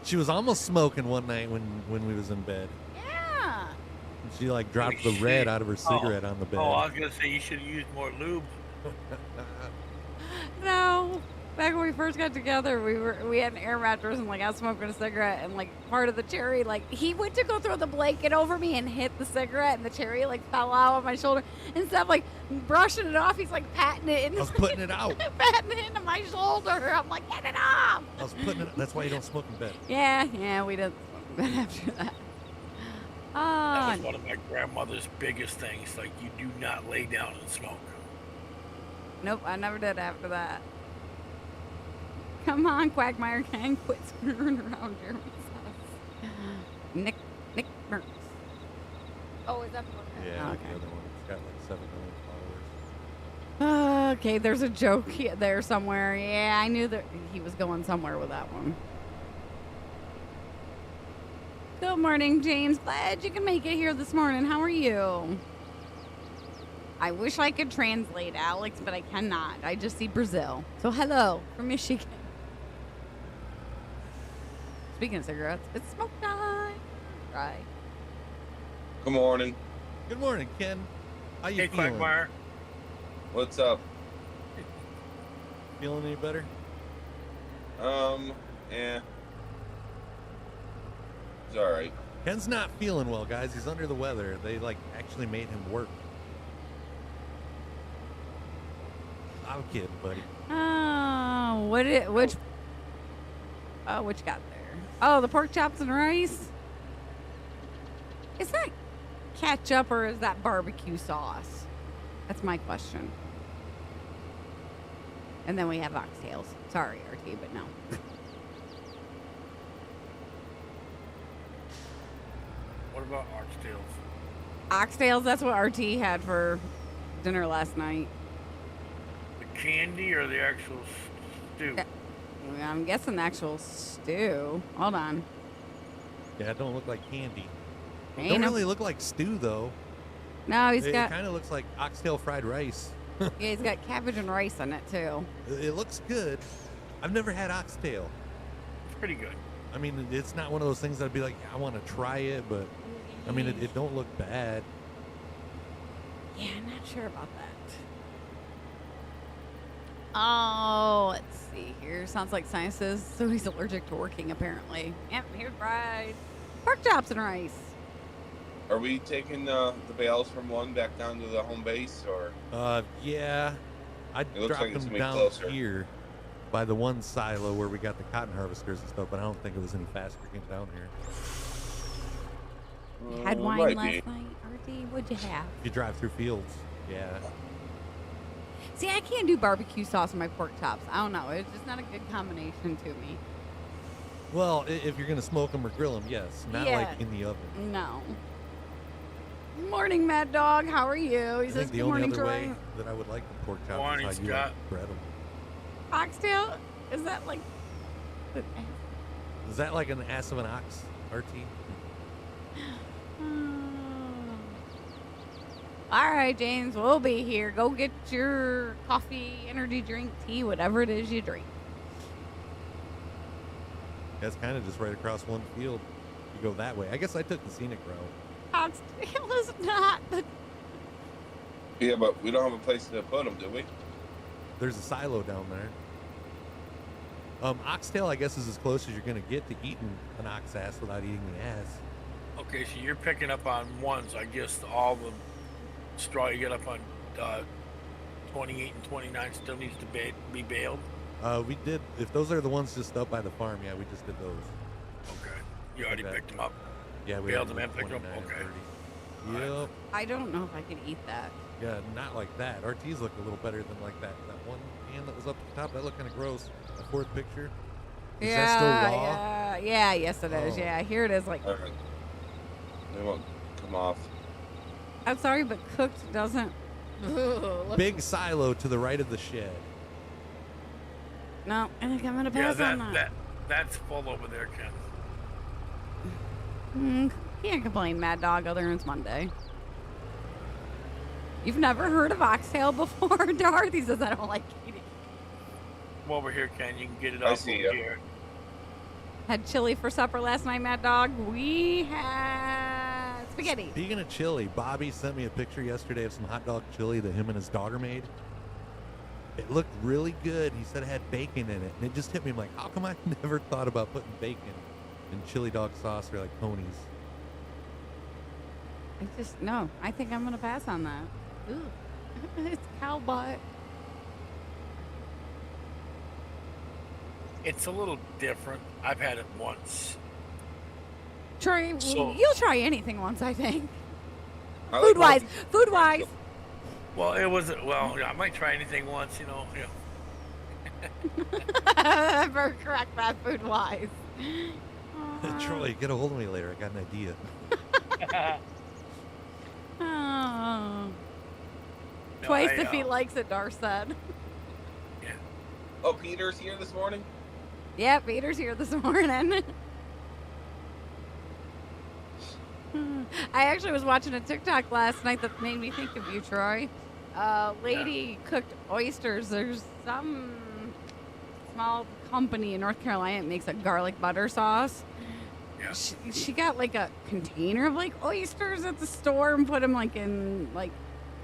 She was almost smoking one night when we was in bed. Yeah. She like dropped Holy the red shit. out of her cigarette on the bed. Oh, I was going to say you should have used more lube. No. Back when we first got together, we had an air mattress and like I was smoking a cigarette and like part of the cherry, like he went to go throw the blanket over me and hit the cigarette and the cherry like fell out on my shoulder. Instead of like brushing it off, he's like patting it. I was putting it out. Patting it into my shoulder. I'm like, get it off. I was putting it. That's why you don't smoke in bed. Yeah, we didn't smoke in bed after that. That was one of my grandmother's biggest things. Like, you do not lay down and smoke. Nope, I never did after that. Come on, Quagmire King, quit screwing around Jeremy's house. Nick Mertz. Oh, is that the one? Yeah, Oh, like okay. the other one. It's got like 7 million followers. Okay, there's a joke there somewhere. Yeah, I knew that he was going somewhere with that one. Good morning, James. Glad you can make it here this morning. How are you? I wish I could translate, Alex, but I cannot. I just see Brazil. So hello from Michigan. Speaking of cigarettes, it's smoke time. Right. Good morning. Good morning, Ken. How you Hey, feeling? Quagmire. What's up? Feeling any better? Yeah. It's alright. Ken's not feeling well, guys. He's under the weather. They like actually made him work. I'm kidding, buddy. Oh, which got there? Oh, the pork chops and rice. Is that ketchup or is that barbecue sauce? That's my question. And then we have oxtails. Sorry, RT, but no. What about oxtails? Oxtails, that's what RT had for dinner last night. The candy or the actual stew? I'm guessing the actual stew. Hold on. Yeah, it don't look like candy. Ain't Don't no- really look like stew though. No, he's It got kind of looks like oxtail fried rice. yeah, he's got cabbage and rice on it too. It looks good. I've never had oxtail. It's pretty good. I mean, it's not one of those things that'd be like, I want to try it, but I mean, it don't look bad. Yeah, I'm not sure about that. Oh, let's see here. Sounds like sciences. So he's allergic to working, apparently. Yep, here's fried pork chops and rice. Are we taking the bales from one back down to the home base, or? Yeah, I looks dropped like it's them gonna be down closer. here by the one silo where we got the cotton harvesters and stuff, but I don't think it was any faster getting down here. You had wine might last be. night, RD? What'd you have? If you drive through fields, yeah. See, I can't do barbecue sauce on my pork chops. I don't know. It's just not a good combination to me. Well, if you're gonna smoke them or grill them, yes, not Yeah. like in the oven. No. Morning, Mad Dog. How are you? I He says, think the good only morning, other way Troy. that I would like the pork chops Morning, is how you Scott. like bread them. Oxtail? Is that like... Is that like an ass of an ox, RT? All right, James, we'll be here. Go get your coffee, energy drink, tea, whatever it is you drink. That's kind of just right across one field. You go that way. I guess I took the scenic route. Oxtail is not the... Yeah, but we don't have a place to put them, do we? There's a silo down there. Oxtail, I guess, is as close as you're gonna get to eating an ox ass without eating the ass. Okay, so you're picking up on one, so I guess all the straw you get up on 28 and 29 still needs to be baled. We did. If those are the ones just up by the farm, yeah, we just did those. Okay. You already Okay. picked them up. Yeah, we Baled had them and picked 'em? 29 and Okay. 30. All Yep. I don't know if I could eat that. Yeah, not like that. RT's looked a little better than like that. That one can that was up at the top, that looked kind of gross. The fourth picture. Is that still raw? Yeah, yes it is. Oh. Yeah, here it is. Like, All right. They won't come off. I'm sorry, but cooked doesn't. Ugh, look- Big silo to the right of the shed. No, I think I'm gonna Yeah, pass on that. that's full over there, Ken. Can't complain, Mad Dog, other than it's Monday. You've never heard of oxtail before? Dorothy says I don't like eating. Come over here, Ken. You can get it I off see over ya. here. Had chili for supper last night, Mad Dog. We had spaghetti. Speaking of chili, Bobby sent me a picture yesterday of some hot dog chili that him and his daughter made. It looked really good. He said it had bacon in it. And it just hit me. I'm like, how come I never thought about putting bacon in chili dog sauce or like ponies? No, I think I'm gonna pass on that. Ooh, it's cow butt. It's a little different. I've had it once. Troy, So- you'll try anything once, I think. I like Food-wise, barbecue. food-wise. Well, it was I might try anything once, you know. For correct bad food wise. Troy, get a hold of me later. I got an idea. Oh. No, Twice I, if he likes it, Dar said. Yeah. Oh, Peter's here this morning? Yeah, Peter's here this morning. I actually was watching a TikTok last night that made me think of you, Troy. Lady cooked oysters. There's some small company in North Carolina that makes a garlic butter sauce. Yeah. She got like a container of like oysters at the store and put them like in like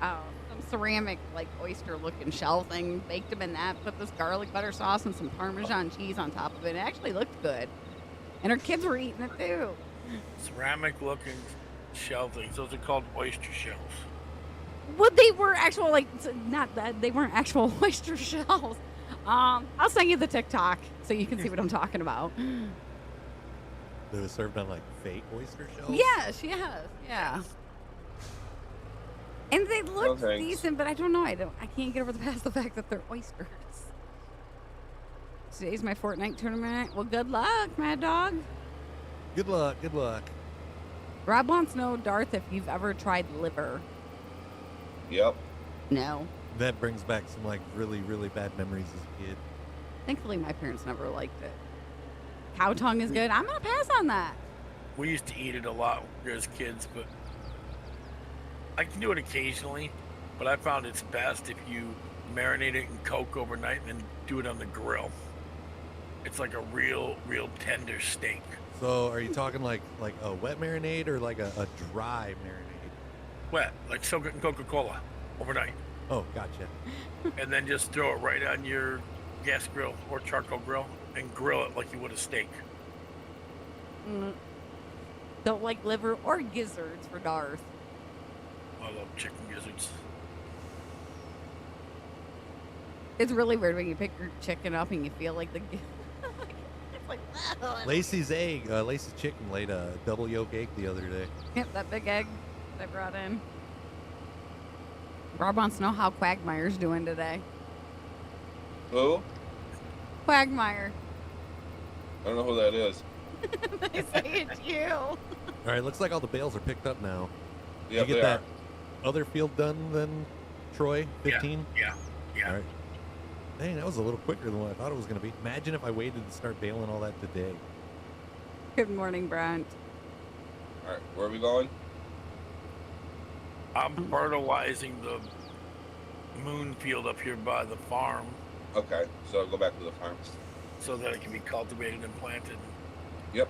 some ceramic like oyster looking shell thing, baked them in that, put this garlic butter sauce and some Parmesan cheese on top of it. It actually looked good. And her kids were eating it too. Ceramic looking shell things. Those are called oyster shells. Well, they were actual like not that they weren't actual oyster shells. I'll send you the TikTok so you can see what I'm talking about. They were served on like fake oyster shells. Yes, yeah. And they look thanks. decent, but I don't know. I can't get over past the fact that they're oysters. Today's my Fortnite tournament. Well, good luck, Mad Dog. Good luck. Good luck. Rob wants to know, Darth, if you've ever tried liver. Yep. No. That brings back some like really, really bad memories as a kid. Thankfully, my parents never liked it. Cow tongue is good. I'm gonna pass on that. We used to eat it a lot as kids, but I can do it occasionally. But I found it's best if you marinate it in Coke overnight and then do it on the grill. It's like a real tender steak. So, are you talking like a wet marinade or like a dry marinade? Wet, like soak it in Coca-Cola overnight. Oh, gotcha. And then just throw it right on your gas grill or charcoal grill and grill it like you would a steak. Don't like liver or gizzards for Darth. I love chicken gizzards. It's really weird when you pick your chicken up and you feel like the. It's like, oh, Lacey's chicken laid a double yolk egg the other day. Yep, that big egg I brought in. Rob wants to know how Quagmire's doing today. Who? Quagmire. I don't know who that is. They say it's you. All right, looks like all the bales are picked up now. Yeah, Did you they get that are. other field done then, Troy? 15? Yeah. All right. Dang, that was a little quicker than what I thought it was going to be. Imagine if I waited to start baling all that today. Good morning, Brent. All right, where are we going? I'm fertilizing the moon field up here by the farm Okay, so I'll go back to the farm. so that it can be cultivated and planted. Yep.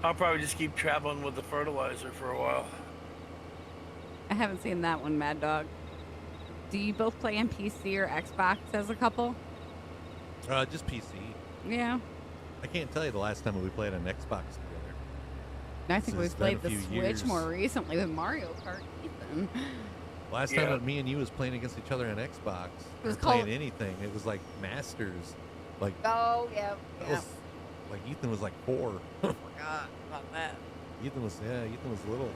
I'll probably just keep traveling with the fertilizer for a while. I haven't seen that one, Mad Dog. Do you both play on PC or Xbox as a couple? Just PC. Yeah. I can't tell you the last time we played on Xbox together. I think It's we've been a played the few Switch years. more recently with Mario Kart, Ethan. Last Yeah. time that me and you was playing against each other on Xbox, It was or playing called- anything, it was like Masters. Like, Oh, yeah. that was, like Ethan was like 4. Forgot about that. Ethan was little.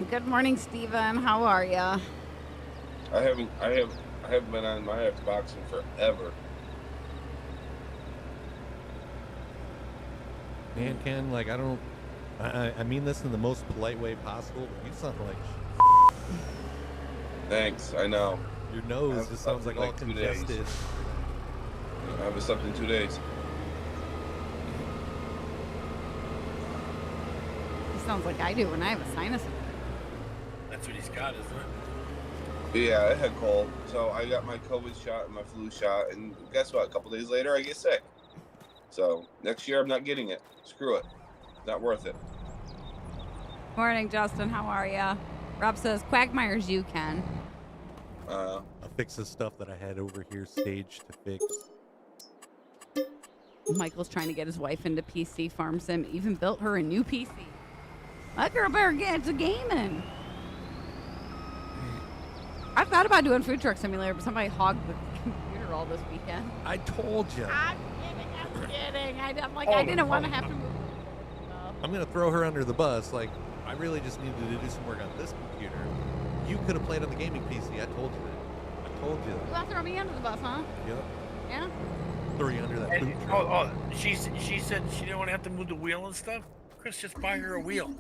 Good morning, Steven. How are ya? I haven't been on my Xbox in forever. Man, Ken, like I mean this in the most polite way possible, but you sound like Thanks, I know. your nose I've just sounds like all like 2 days. congested. I haven't slept in 2 days. It sounds like I do when I have a sinus infection. That's what he's got, isn't it? But yeah, I had cold, so I got my COVID shot and my flu shot, and guess what? A couple days later, I get sick. So next year, I'm not getting it. Screw it. Not worth it. Morning, Justin. How are ya? Rob says, Quagmire's you, Ken. I'll fix the stuff that I had over here staged to fix. Michael's trying to get his wife into PC Farm Sim. Even built her a new PC. That girl better get to gaming. I thought about doing Food Truck Simulator, but somebody hogged the computer all this weekend. I told you. I'm kidding. I'm like, I didn't want to have to move. I'm gonna throw her under the bus. Like, I really just needed to do some work on this computer. You could have played on the gaming PC. I told you that. I told you You that. want to throw me under the bus, huh? Yep. Yeah? Throw you under that And, food truck. she said she didn't want to have to move the wheel and stuff. Chris, just buy her a wheel.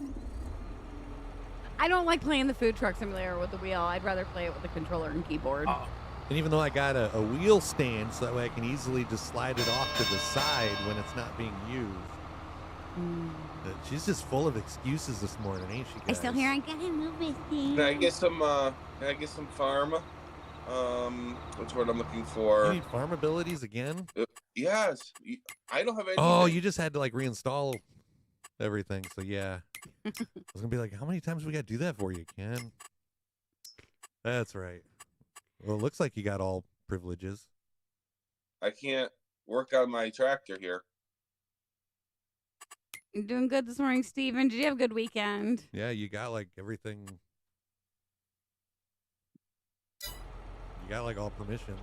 I don't like playing the food truck simulator with the wheel. I'd rather play it with the controller and keyboard. And even though I got a wheel stand so that way I can easily just slide it off to the side when it's not being used. She's just full of excuses this morning, ain't she, guys? I still hear I gotta move with you. Can I get some farm? What's the word I'm looking for? You need farm abilities again? Yes. I don't have anything. Oh, you just had to like reinstall everything. So yeah. I was gonna be like, how many times we gotta do that for you, Ken? That's right. Well, it looks like you got all privileges. I can't work on my tractor here. You're doing good this morning, Steven. Did you have a good weekend? Yeah, you got like everything. You got like all permissions.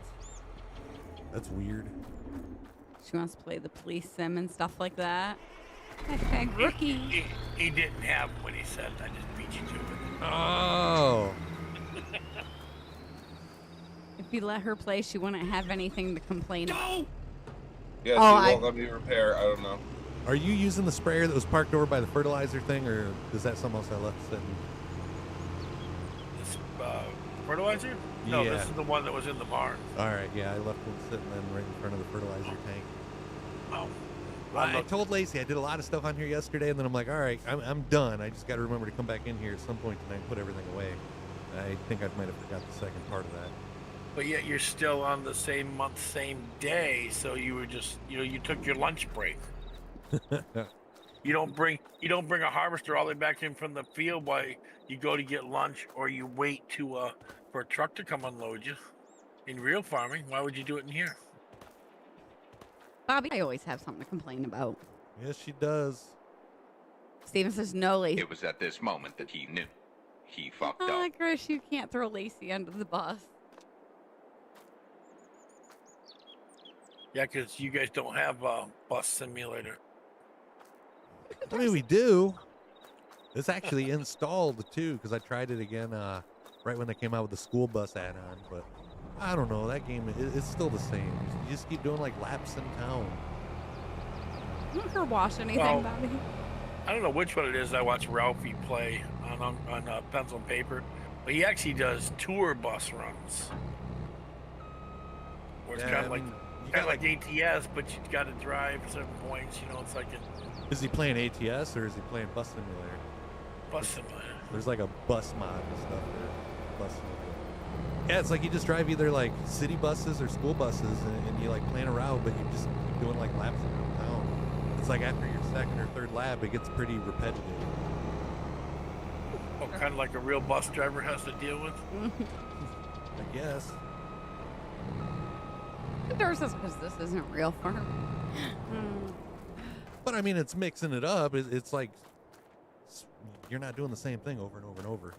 That's weird. She wants to play the police sim and stuff like that. Hashtag rookie. He didn't have what he said. I just beat you to it. Oh. If you let her play, she wouldn't have anything to complain about. Yeah, Oh, she won't let me repair. I don't know. Are you using the sprayer that was parked over by the fertilizer thing, or is that something else I left sitting? This fertilizer? No, Yeah. this is the one that was in the barn. All right, yeah, I left one sitting then right in front of the fertilizer tank. Oh. I told Lacey I did a lot of stuff on here yesterday, and then I'm like, all right, I'm done. I just got to remember to come back in here at some point tonight and put everything away. I think I might have forgot the second part of that. But yet you're still on the same month, same day, so you were just, you took your lunch break. You don't bring a harvester all the way back in from the field while you go to get lunch, or you wait for a truck to come unload you. In real farming, why would you do it in here? Bobby, I always have something to complain about. Yes, she does. Steven says no, Lacey. It was at this moment that he knew. He fucked Ah, up. Chris, you can't throw Lacey under the bus. Yeah, because you guys don't have a bus simulator. I mean, we do. It's actually installed too, because I tried it again right when they came out with the school bus add-on. But I don't know, that game it's still the same. You just keep doing like laps in town. You don't ever wash anything, Well, Bobby? I don't know which one it is. I watch Ralphie play on pencil and paper, but he actually does tour bus runs. Where it's Yeah, kind of I like mean, you kind got of like ATS, but you got to drive certain points. It's like a Is he playing ATS or is he playing Bus Simulator? bus simulator. There's like a bus mod and stuff for Bus Simulator. Yeah, it's like you just drive either like city buses or school buses, and you like plan a route, but you just keep doing like laps around town. It's like after your second or third lap, it gets pretty repetitive. Oh, kind of like a real bus driver has to deal with. I guess. Doris says, because this isn't real farm. But I mean, it's mixing it up. It's like you're not doing the same thing over and over and over.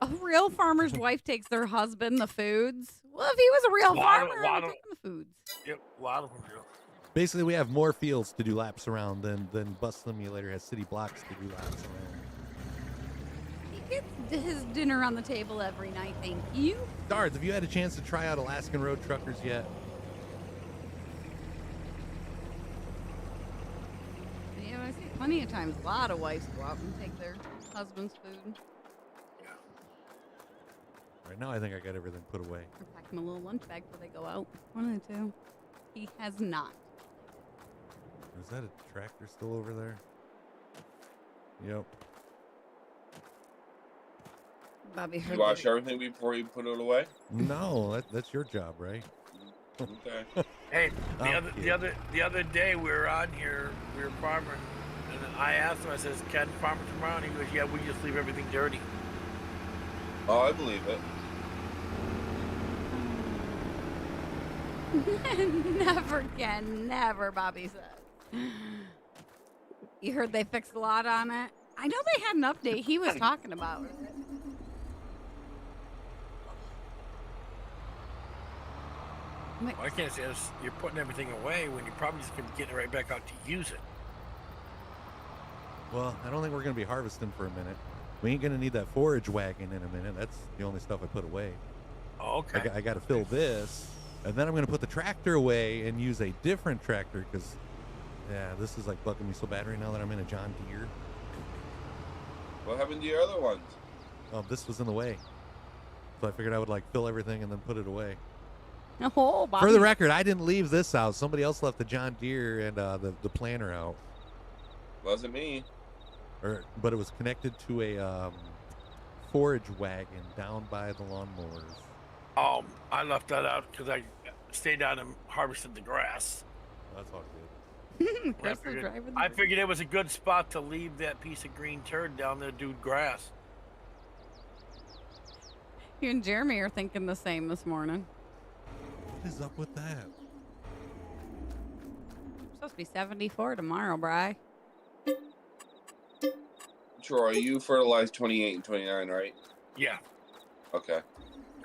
A real farmer's wife takes their husband the foods. Well, if he was a real farmer, I would take him the foods. Yep, a lot of them do. Basically, we have more fields to do laps around than Bus Simulator has city blocks to do laps around. He gets his dinner on the table every night, thank you. Dards, have you had a chance to try out Alaskan Road Truckers yet? Yeah, I see plenty of times a lot of wives go out and take their husband's food. Right now, I think I got everything put away. Or pack him a little lunch bag before they go out. One of the two. He has not. Is that a tractor still over there? Yep. Bobby You heard wash that. everything before you put it away? No, that's your job, right? Okay. Hey, I'm the other day we were on here, we were farming, and then I asked him. I says, "Can farmers tomorrow?" And he goes, "Yeah, we just leave everything dirty." Oh, I believe it. Never again, never, Bobby said. You heard they fixed a lot on it? I know they had an update he was talking about. Well, I can't say this. You're putting everything away when you're probably just going to be getting it right back out to use it. Well, I don't think we're going to be harvesting for a minute. We ain't going to need that forage wagon in a minute. That's the only stuff I put away. Oh, okay. I got to fill this, And then I'm going to put the tractor away and use a different tractor because, yeah, this is like bugging me so bad right now that I'm in a John Deere. What happened to your other ones? This was in the way. So I figured I would like fill everything and then put it away. Oh, Bobby. For the record, I didn't leave this out. Somebody else left the John Deere and the planter out. Wasn't me. But it was connected to a forage wagon down by the lawnmowers. I left that out because I stayed down and harvested the grass. That's all good. Chris was driving I figured it was a good spot to leave that piece of green turd down there, dude. Grass. You and Jeremy are thinking the same this morning. What is up with that? It's supposed to be 74 tomorrow, Bri. Troy, you fertilized 28 and 29, right? Yeah. Okay.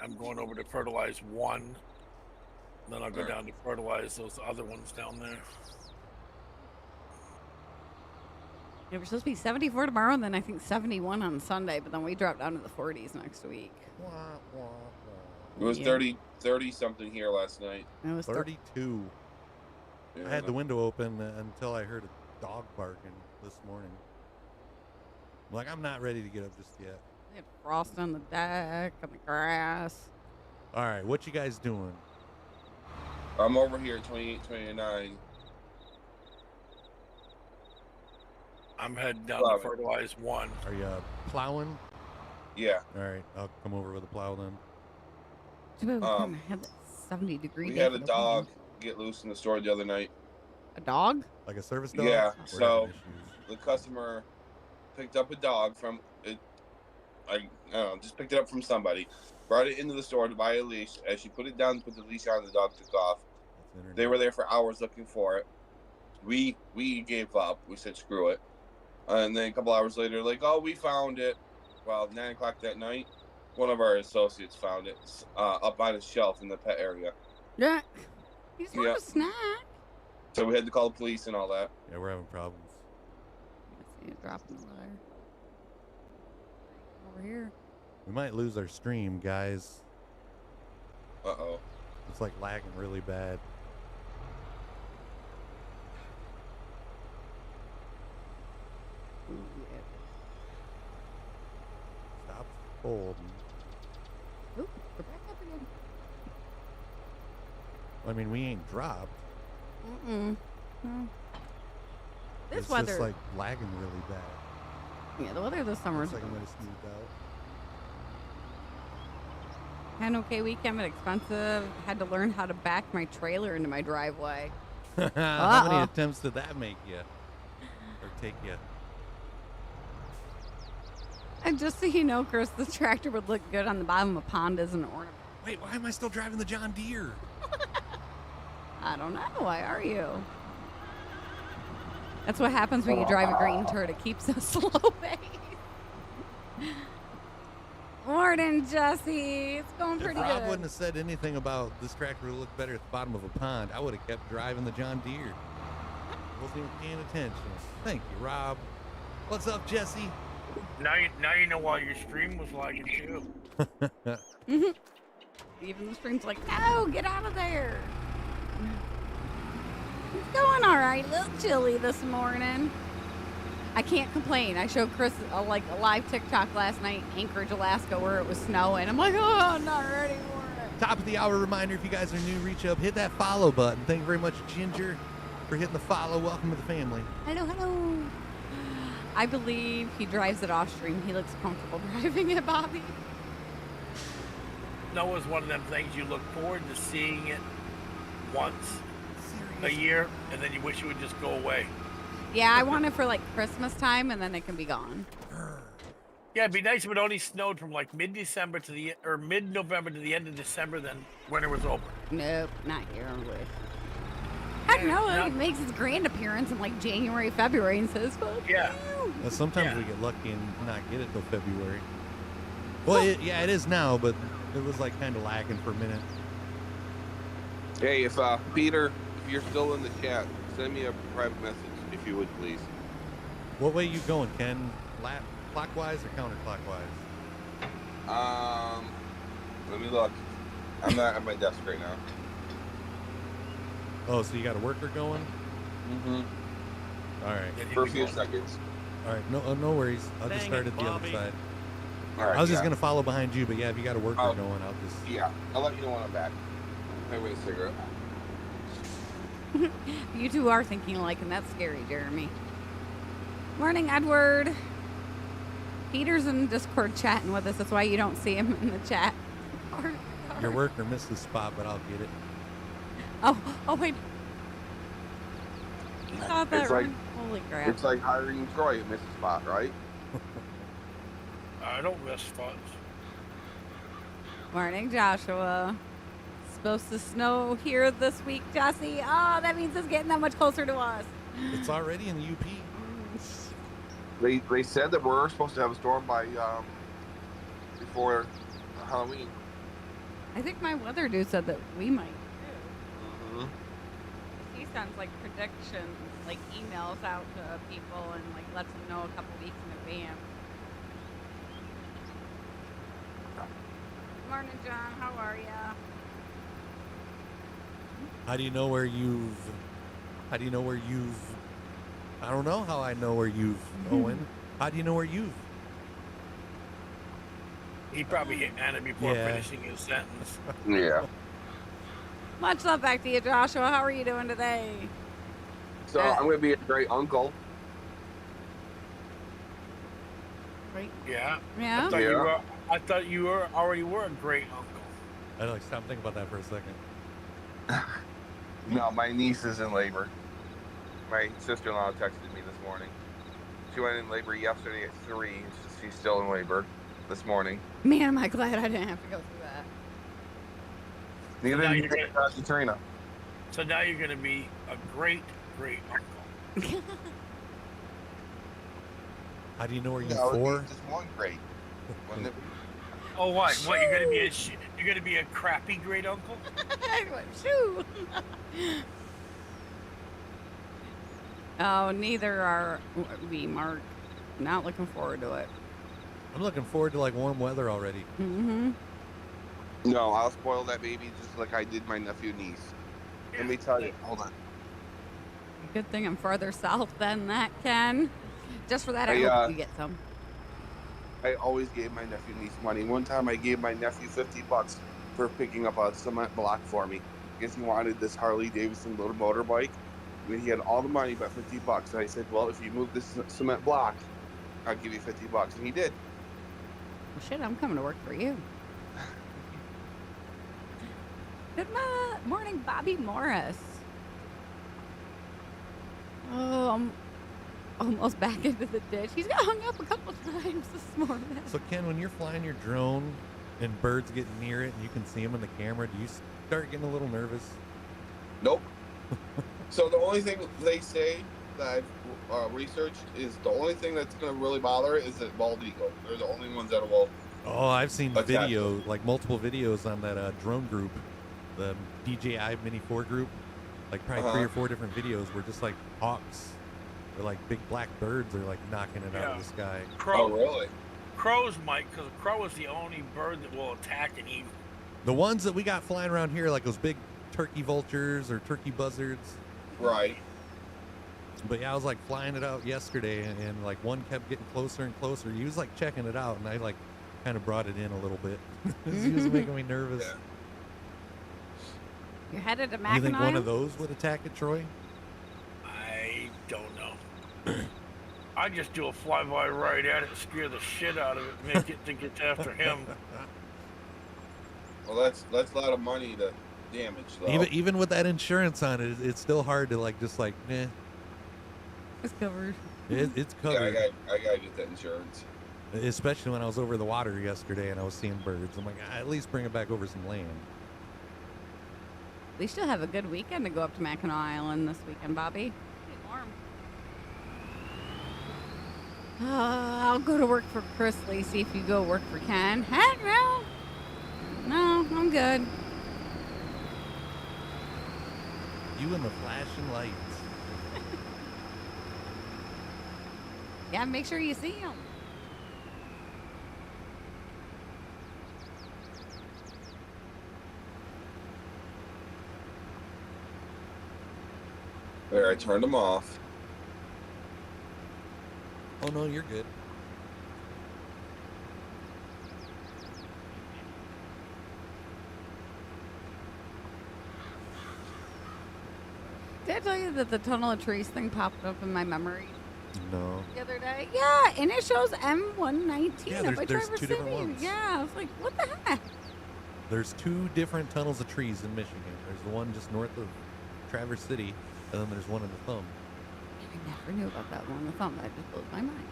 I'm going over to fertilize one. Then I'll go Alright. down to fertilize those other ones down there. It was supposed to be 74 tomorrow, and then I think 71 on Sunday, but then we drop down to the 40s next week. It was Yeah. 30 something here last night. It was 32. Yeah. I had the window open until I heard a dog barking this morning. I'm like, I'm not ready to get up just yet. We had frost on the deck, on the grass. All right, what you guys doing? I'm over here at 28, 29. I'm heading down Plowing. to fertilize one. Are you plowing? Yeah. All right, I'll come over with a plow then. Too bad we couldn't have that 70-degree We day had for a the dog weekend. get loose in the store the other night. A dog? Like a service dog? Yeah, We're so- having issues. The customer picked up a dog from it. I don't know, just picked it up from somebody. Brought it into the store to buy a leash. As she put it down, put the leash on, the dog took off. That's internet. They were there for hours looking for it. We gave up. We said screw it. And then a couple hours later, like, oh, we found it. Well, 9 o'clock that night, one of our associates found it up on a shelf in the pet area. Yeah. You just want Yeah. a snack. So we had to call the police and all that. Yeah, we're having problems. I see it dropping over there. Over here. We might lose our stream, guys. Uh-oh. It's like lagging really bad. Ooh, yeah. Stop folding. Ooh, we're back up again. I mean, we ain't dropped. Mm-mm. No. This It's weather. just like lagging really bad. Yeah, the weather this summer is Looks like I might have sneezed out. had an okay weekend, but expensive. Had to learn how to back my trailer into my driveway. How Uh-oh. many attempts did that make you? Or take you? And just so you know, Chris, the tractor would look good on the bottom of a pond as an ornament. Wait, why am I still driving the John Deere? I don't know. Why are you? That's what happens when you drive a green turd. It keeps a slow pace. Morning, Jesse. It's going pretty If Rob good. wouldn't have said anything about this tractor will look better at the bottom of a pond, I would have kept driving the John Deere. Wasn't even paying attention. Thank you, Rob. What's up, Jesse? Now you know why your stream was lagging too. Mhm. Even the stream's like, no, get out of there. It's going all right. A little chilly this morning. I can't complain. I showed Chris a live TikTok last night, Anchorage, Alaska, where it was snowing. I'm like, oh, I'm not ready for it. Top of the hour reminder, if you guys are new, reach up, hit that follow button. Thank you very much, Ginger, for hitting the follow. Welcome to the family. Hello, hello. I believe he drives it off stream. He looks comfortable driving it, Bobby. That was one of them things you look forward to seeing it once a year, and then you wish it would just go away. Yeah, I want it for like Christmas time, and then it can be gone. Yeah, it'd be nice if it only snowed from like mid-December to the or mid-November to the end of December. Then winter was over. Nope, not here. I wish. Heck no, Yeah. it makes its grand appearance in like January, February, and says, "Fuck Yeah. you." Now, sometimes Yeah. we get lucky and not get it till February. Well, it is now, but it was like kind of lagging for a minute. Hey, if Peter, if you're still in the chat, send me a private message if you would, please. What way you going, Ken? Clockwise or counterclockwise? Let me look. I'm not at my desk right now. Oh, so you got a worker going? Mm-hmm. All right. Yeah, For a he'd be few going. seconds. All right. No worries. I'll just Dang start it, at the other Bobby. side. All right. I was just yeah. gonna follow behind you, but yeah, if you got a worker Oh. going, I'll just. Yeah, I'll let you know when I'm back. I wait a cigarette. You two are thinking alike, and that's scary, Jeremy. Morning, Edward. Peter's in Discord chatting with us. That's why you don't see him in the chat. Your worker missed the spot, but I'll get it. Oh, wait. You thought that It's like- right? Holy crap. It's like hiring Troy at Mrs. Spot, right? I don't miss spots. Morning, Joshua. Supposed to snow here this week, Jesse. Oh, that means it's getting that much closer to us. It's already in the UP. They said that we're supposed to have a storm by before Halloween. I think my weather dude said that we might too. Mm-hmm. He sends like predictions, like emails out to people and like lets them know a couple weeks in advance. Morning, John. How are ya? How do you know where you've? I don't know how I know where you've, Owen. How do you know where you've? He probably hit Anna before Yeah. finishing his sentence. Yeah. Much love back to you, Joshua. How are you doing today? So I'm gonna be a great uncle. Great. Yeah. Yeah. I thought you already were a great uncle. I like stop thinking about that for a second. No, my niece is in labor. My sister-in-law texted me this morning. She went in labor yesterday at 3. She's still in labor this morning. Man, am I glad I didn't have to go through that. Neither Now did you're you, Katrina. So now you're going to be a great, great uncle. How do you know where you've No, for? just one great. Wouldn't it be? Oh, what? What? You're going to be you're going to be a crappy great uncle? Shoo. Oh, neither are we, Mark. Not looking forward to it. I'm looking forward to like warm weather already. Mm-hmm. No, I'll spoil that baby just like I did my nephew and niece. Let me tell you. Hold on. Good thing I'm farther south than that, Ken. Just for that, I Hey, hope you get some. I always gave my nephew and niece money. One time I gave my nephew $50 for picking up a cement block for me because he wanted this Harley Davidson little motorbike. And he had all the money but $50. And I said, well, if you move this cement block, I'll give you $50. And he did. Well, shit, I'm coming to work for you. Good morning, Bobby Morris. Oh, I'm almost back into the ditch. He's got hung up a couple times this morning. So Ken, when you're flying your drone and birds get near it and you can see them in the camera, do you start getting a little nervous? Nope. So the only thing they say that I've researched is the only thing that's going to really bother is the bald eagle. They're the only ones that will. Oh, I've seen Attack video, like multiple videos on that drone group, the DJI Mini 4 group, like probably 3 or 4 different videos where just like hawks or like big black birds are like knocking it out of the sky. Crow. Oh, really? Crows might, because crow is the only bird that will attack and eat. The ones that we got flying around here, like those big turkey vultures or turkey buzzards. Right. But yeah, I was like flying it out yesterday, and like one kept getting closer and closer. He was like checking it out, and I like kind of brought it in a little bit. He was making me nervous. Yeah. You're headed to You Mackinac? think one of those would attack it, Troy? I don't know. I just do a flyby right at it, scare the shit out of it, make it think it's after him. Well, that's a lot of money to damage, though. Even with that insurance on it, it's still hard to like just like, It's covered. it's Yeah, covered. I gotta get that insurance. Especially when I was over the water yesterday and I was seeing birds. I'm like, at least bring it back over some land. At least you'll have a good weekend to go up to Mackinac Island this weekend, Bobby. Pretty warm. I'll go to work for Chris Lacey if you go work for Ken. Heck no. No, I'm good. You and the flashing lights. Yeah, make sure you see him. There, I turned them off. Oh no, you're good. Did I tell you that the tunnel of trees thing popped up in my memory No. the other day? Yeah, and it shows M119 Yeah, up by there's Traverse two different City. ones. Yeah, I was like, what the heck? There's two different tunnels of trees in Michigan. There's the one just north of Traverse City, and then there's one in the Thumb. I never knew about that one in the Thumb. That just blows my mind.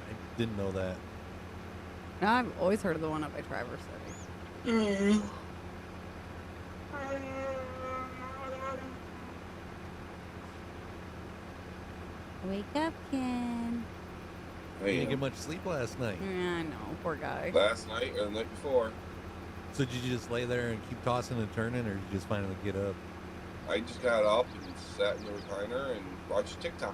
I didn't know that. No, I've always heard of the one up by Traverse City. Wake up, Ken. You didn't get much sleep last night. Yeah, I know. Poor guy. Last night or the night before. So did you just lay there and keep tossing and turning, or did you just finally get up? I just got up and sat in the recliner and watched TikTok.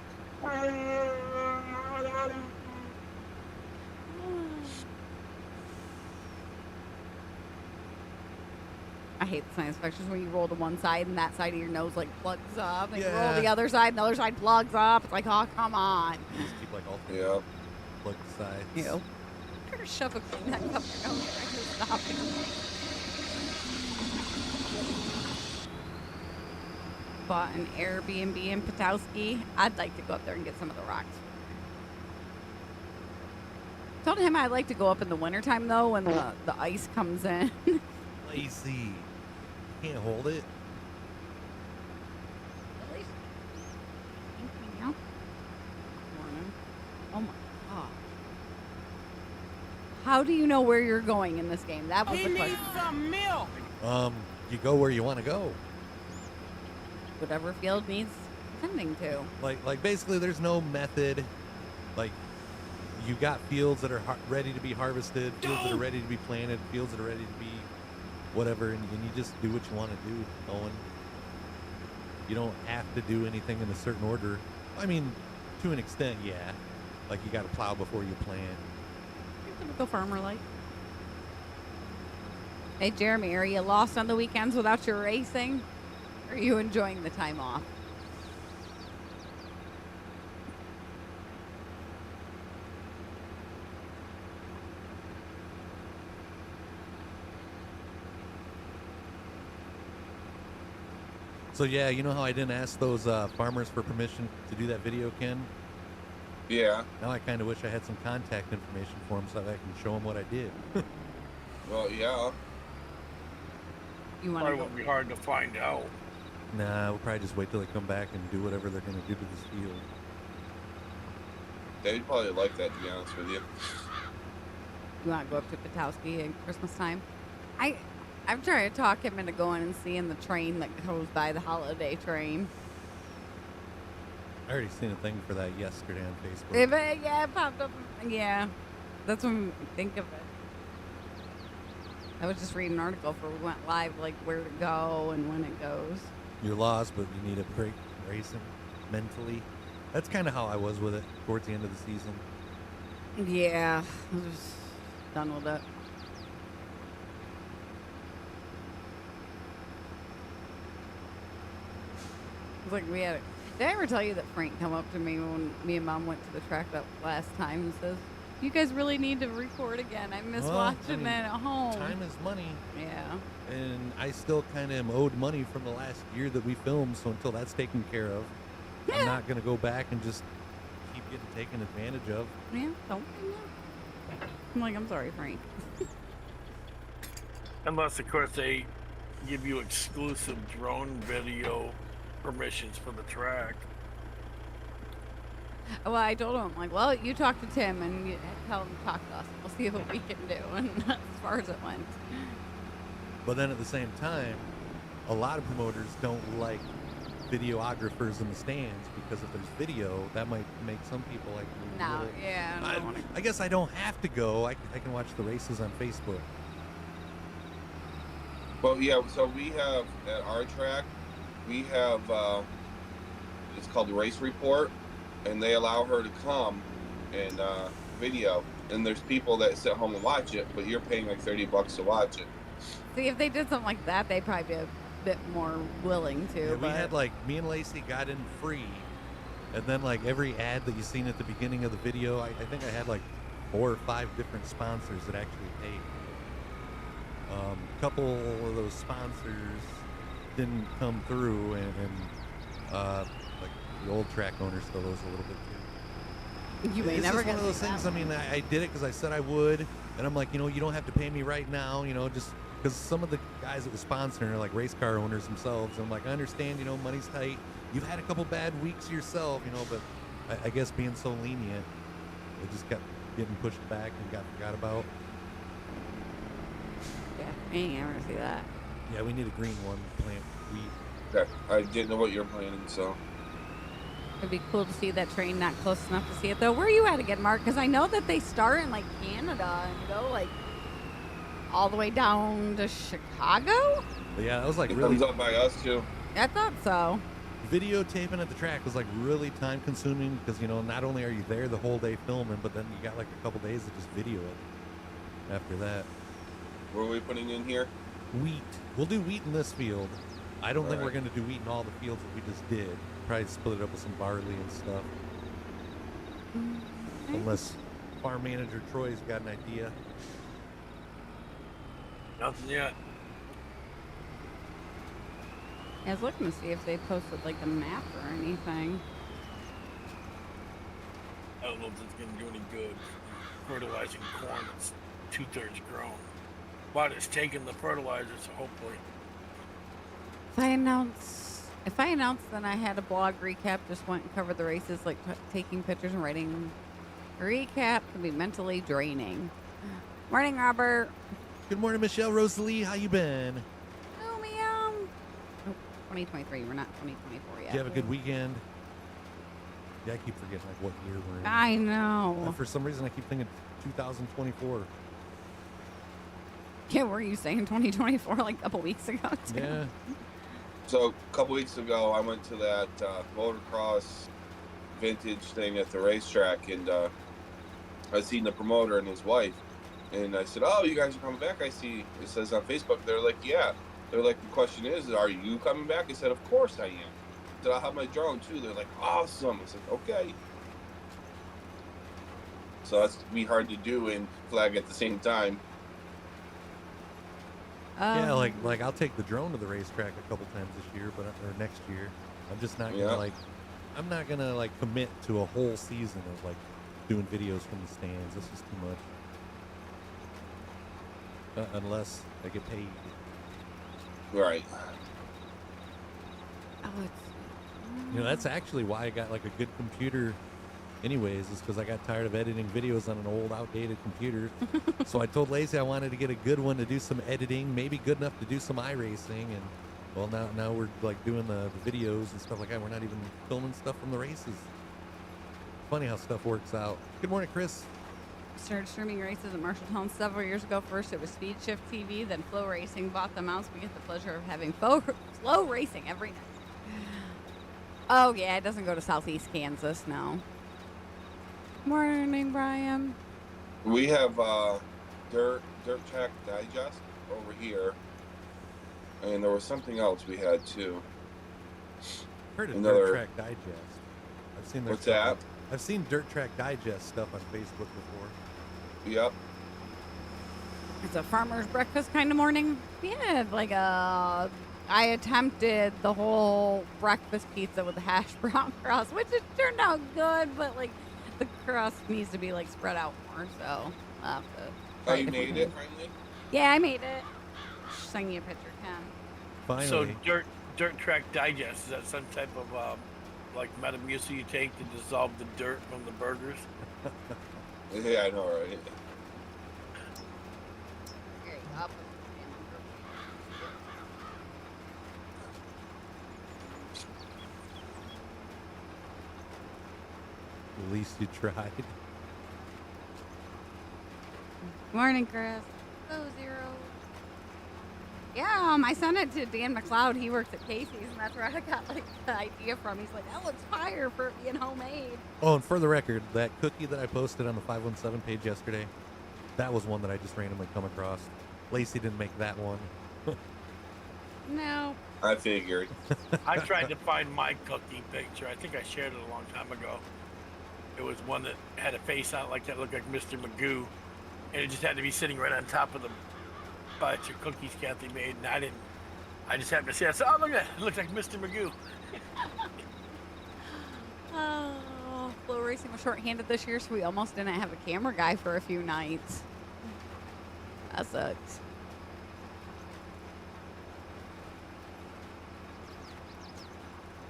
I hate the science fictions when you roll to one side and that side of your nose like plugs up, and you roll Yeah. the other side and the other side plugs up. It's like, oh, come on. You just keep like all three Yeah. plug sides. You better shove a Kleenex up your nose. I can stop it. Bought an Airbnb in Petoskey. I'd like to go up there and get some of the rocks. Told him I'd like to go up in the wintertime though, when the ice comes in. Lazy. Can't hold it. Morning. Oh my god. How do you know where you're going in this game? That was the question. some milk. You go where you want to go. Whatever field needs tending to. Like basically, there's no method. Like, you got fields that are ready to be harvested, fields that are ready to be planted, fields that are ready to be whatever, and you just do what you want to do, Owen. You don't have to do anything in a certain order. I mean, to an extent, yeah. Like, you got to plow before you plant. Typical farmer life. Hey, Jeremy, are you lost on the weekends without your racing? Or are you enjoying the time off? So yeah, you know how I didn't ask those farmers for permission to do that video, Ken? Yeah. Now I kind of wish I had some contact information for them so that I can show them what I did. Well, yeah. You want Probably to go? won't be hard to find out. Nah, we'll probably just wait till they come back and do whatever they're going to do to this field. They'd probably like that, to be honest with you. You want to go up to Petoskey at Christmas time? I'm trying to talk him into going and seeing the train that goes by, the holiday train. I already seen a thing for that yesterday on Facebook. Yeah, it popped up. Yeah, that's when I think of it. I was just reading an article for We Went Live, like where to go and when it goes. You're lost, but you need a break racing mentally. That's kind of how I was with it towards the end of the season. Yeah, I was just done with it. It's like we had. Did I ever tell you that Frank come up to me when me and Mom went to the track that last time and says, "You guys really need to record again. I miss Well, watching I mean, it at home." Time is money, Yeah. and I still kind of am owed money from the last year that we filmed, so until that's taken care of, I'm not going to go back and just keep getting taken advantage of. Yeah. Don't. I'm like, I'm sorry, Frank. Unless, of course, they give you exclusive drone video permissions for the track. Well, I told him, like, well, you talk to Tim and you tell him to talk to us. We'll see what we can do. And that's as far as it went. But then at the same time, a lot of promoters don't like videographers in the stands because if there's video, that might make some people like. No, yeah. I don't wanna... I guess I don't have to go. I can watch the races on Facebook. Well, yeah, so we have, at our track, we have, it's called the Race Report, and they allow her to come and video. And there's people that sit home and watch it, but you're paying like $30 to watch it. See, if they did something like that, they'd probably be bit more willing to. Yeah, we but had me and Lacey got in free, and then every ad that you seen at the beginning of the video, I think I had 4 or 5 different sponsors that actually paid. A couple of those sponsors didn't come through, and the old track owner still owes a little bit too. you may It's never just get one of those things. I mean, I did it because I said I would, and I'm like, you don't have to pay me right now, just because some of the guys that were sponsoring are race car owners themselves. And I'm like, I understand, money's tight. You've had a couple bad weeks yourself, but I guess being so lenient, it just kept getting pushed back and got forgot about. Yeah, I ain't ever see that. Yeah, we need a green one, plant wheat. Okay. I didn't know what you were planning, so. It'd be cool to see that train. Not close enough to see it though. Where are you at again, Mark? Because I know that they start in Canada and go all the way down to Chicago. But yeah, that was It really comes up by us too. I thought so. videotaping at the track was really time consuming because not only are you there the whole day filming, but then you got a couple days to just video it after that. What are we putting in here? Wheat. We'll do wheat in this field. I don't think we're Alright. going to do wheat in all the fields that we just did. Probably split it up with some barley and stuff. Unless farm manager Troy's got an idea. Nothing yet. I was looking to see if they posted a map or anything. I don't know if it's gonna do any good. Fertilizing corn that's 2/3 grown. But it's taking the fertilizer, so hopefully. If I announced then I had a blog recap, just went and covered the races, taking pictures and writing. Recap can be mentally draining. Morning, Robert. Good morning, Michelle Rosalie. How you been? Oh, meow. Oh, 2023. We're not 2024 yet. Did you have a good weekend? Yeah, I keep forgetting what year we're in. I know. For some reason, I keep thinking 2024. Yeah, were you saying 2024 a couple weeks ago too? Yeah. So a couple weeks ago, I went to that motocross vintage thing at the racetrack, and I seen the promoter and his wife, and I said, "Oh, you guys are coming back? I see it says on Facebook." They're like, "Yeah." They're like, "The question is, are you coming back?" I said, "Of course I am." I said, "I'll have my drone too." They're like, "Awesome." I said, "Okay." So that's gonna be hard to do and flag at the same time. Yeah, I'll take the drone to the racetrack a couple times this year, or next year. I'm just not gonna I'm not gonna commit to a whole season of doing videos from the stands. That's just too much. Unless I get paid. Right. Oh, That's actually why I got a good computer. Anyways, is because I got tired of editing videos on an old, outdated computer. So I told Lacey I wanted to get a good one to do some editing, maybe good enough to do some iRacing. And well, now we're doing the videos and stuff like that. We're not even filming stuff from the races. Funny how stuff works out. Good morning, Chris. Started streaming races at Marshalltown several years ago. First, it was Speed Shift TV, then Flow Racing bought them out, so we get the pleasure of having Flow Racing every night. Oh yeah, it doesn't go to Southeast Kansas, no. Morning, Brian. We have Dirt Track Digest over here, and there was something else we had too. Heard of Another- Dirt Track Digest. I've seen their What's stuff that? I've seen Dirt Track Digest stuff on Facebook before. Yep. It's a farmer's breakfast kind of morning. Yeah, I attempted the whole breakfast pizza with the hash brown crust, which it turned out good, but the crust needs to be spread out more, so I'll have to Oh, try a you different made way. it finally? Yeah, I made it. Send you a picture, Ken. Finally. So dirt track digest, is that some type of Metamucil you take to dissolve the dirt from the burgers? Yeah, I know, right? Here you go. At least you tried. Morning, Chris. Oh, 0. Yeah, I sent it to Dan McLeod. He works at Casey's, and that's where I got the idea from. He's like, "That looks fire for it being homemade." Oh, and for the record, that cookie that I posted on the 517 page yesterday, that was one that I just randomly come across. Lacey didn't make that one. No. I figured. I tried to find my cookie picture. I think I shared it a long time ago. It was one that had a face on it like that, looked like Mr. Magoo, and it just had to be sitting right on top of the batch of cookies Kathy made, and I just happened to see it. I said, oh, look at that. It looks like Mr. Magoo. Oh, Flow Racing was short-handed this year, so we almost didn't have a camera guy for a few nights. That sucks.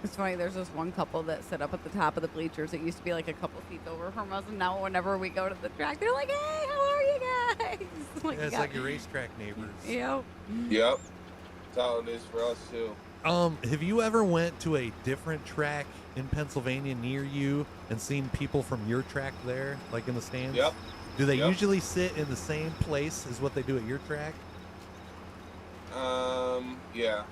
It's funny, there's this one couple that sit up at the top of the bleachers. It used to be like a couple feet over from us, and now whenever we go to the track, they're like, hey, how are you guys? Like, Yeah, it's like your racetrack neighbors. Yep. Yep. That's how it is for us, too. Have you ever went to a different track in Pennsylvania near you and seen people from your track there, like in the stands? Yep. Do they Yep. usually sit in the same place as what they do at your track? Yeah.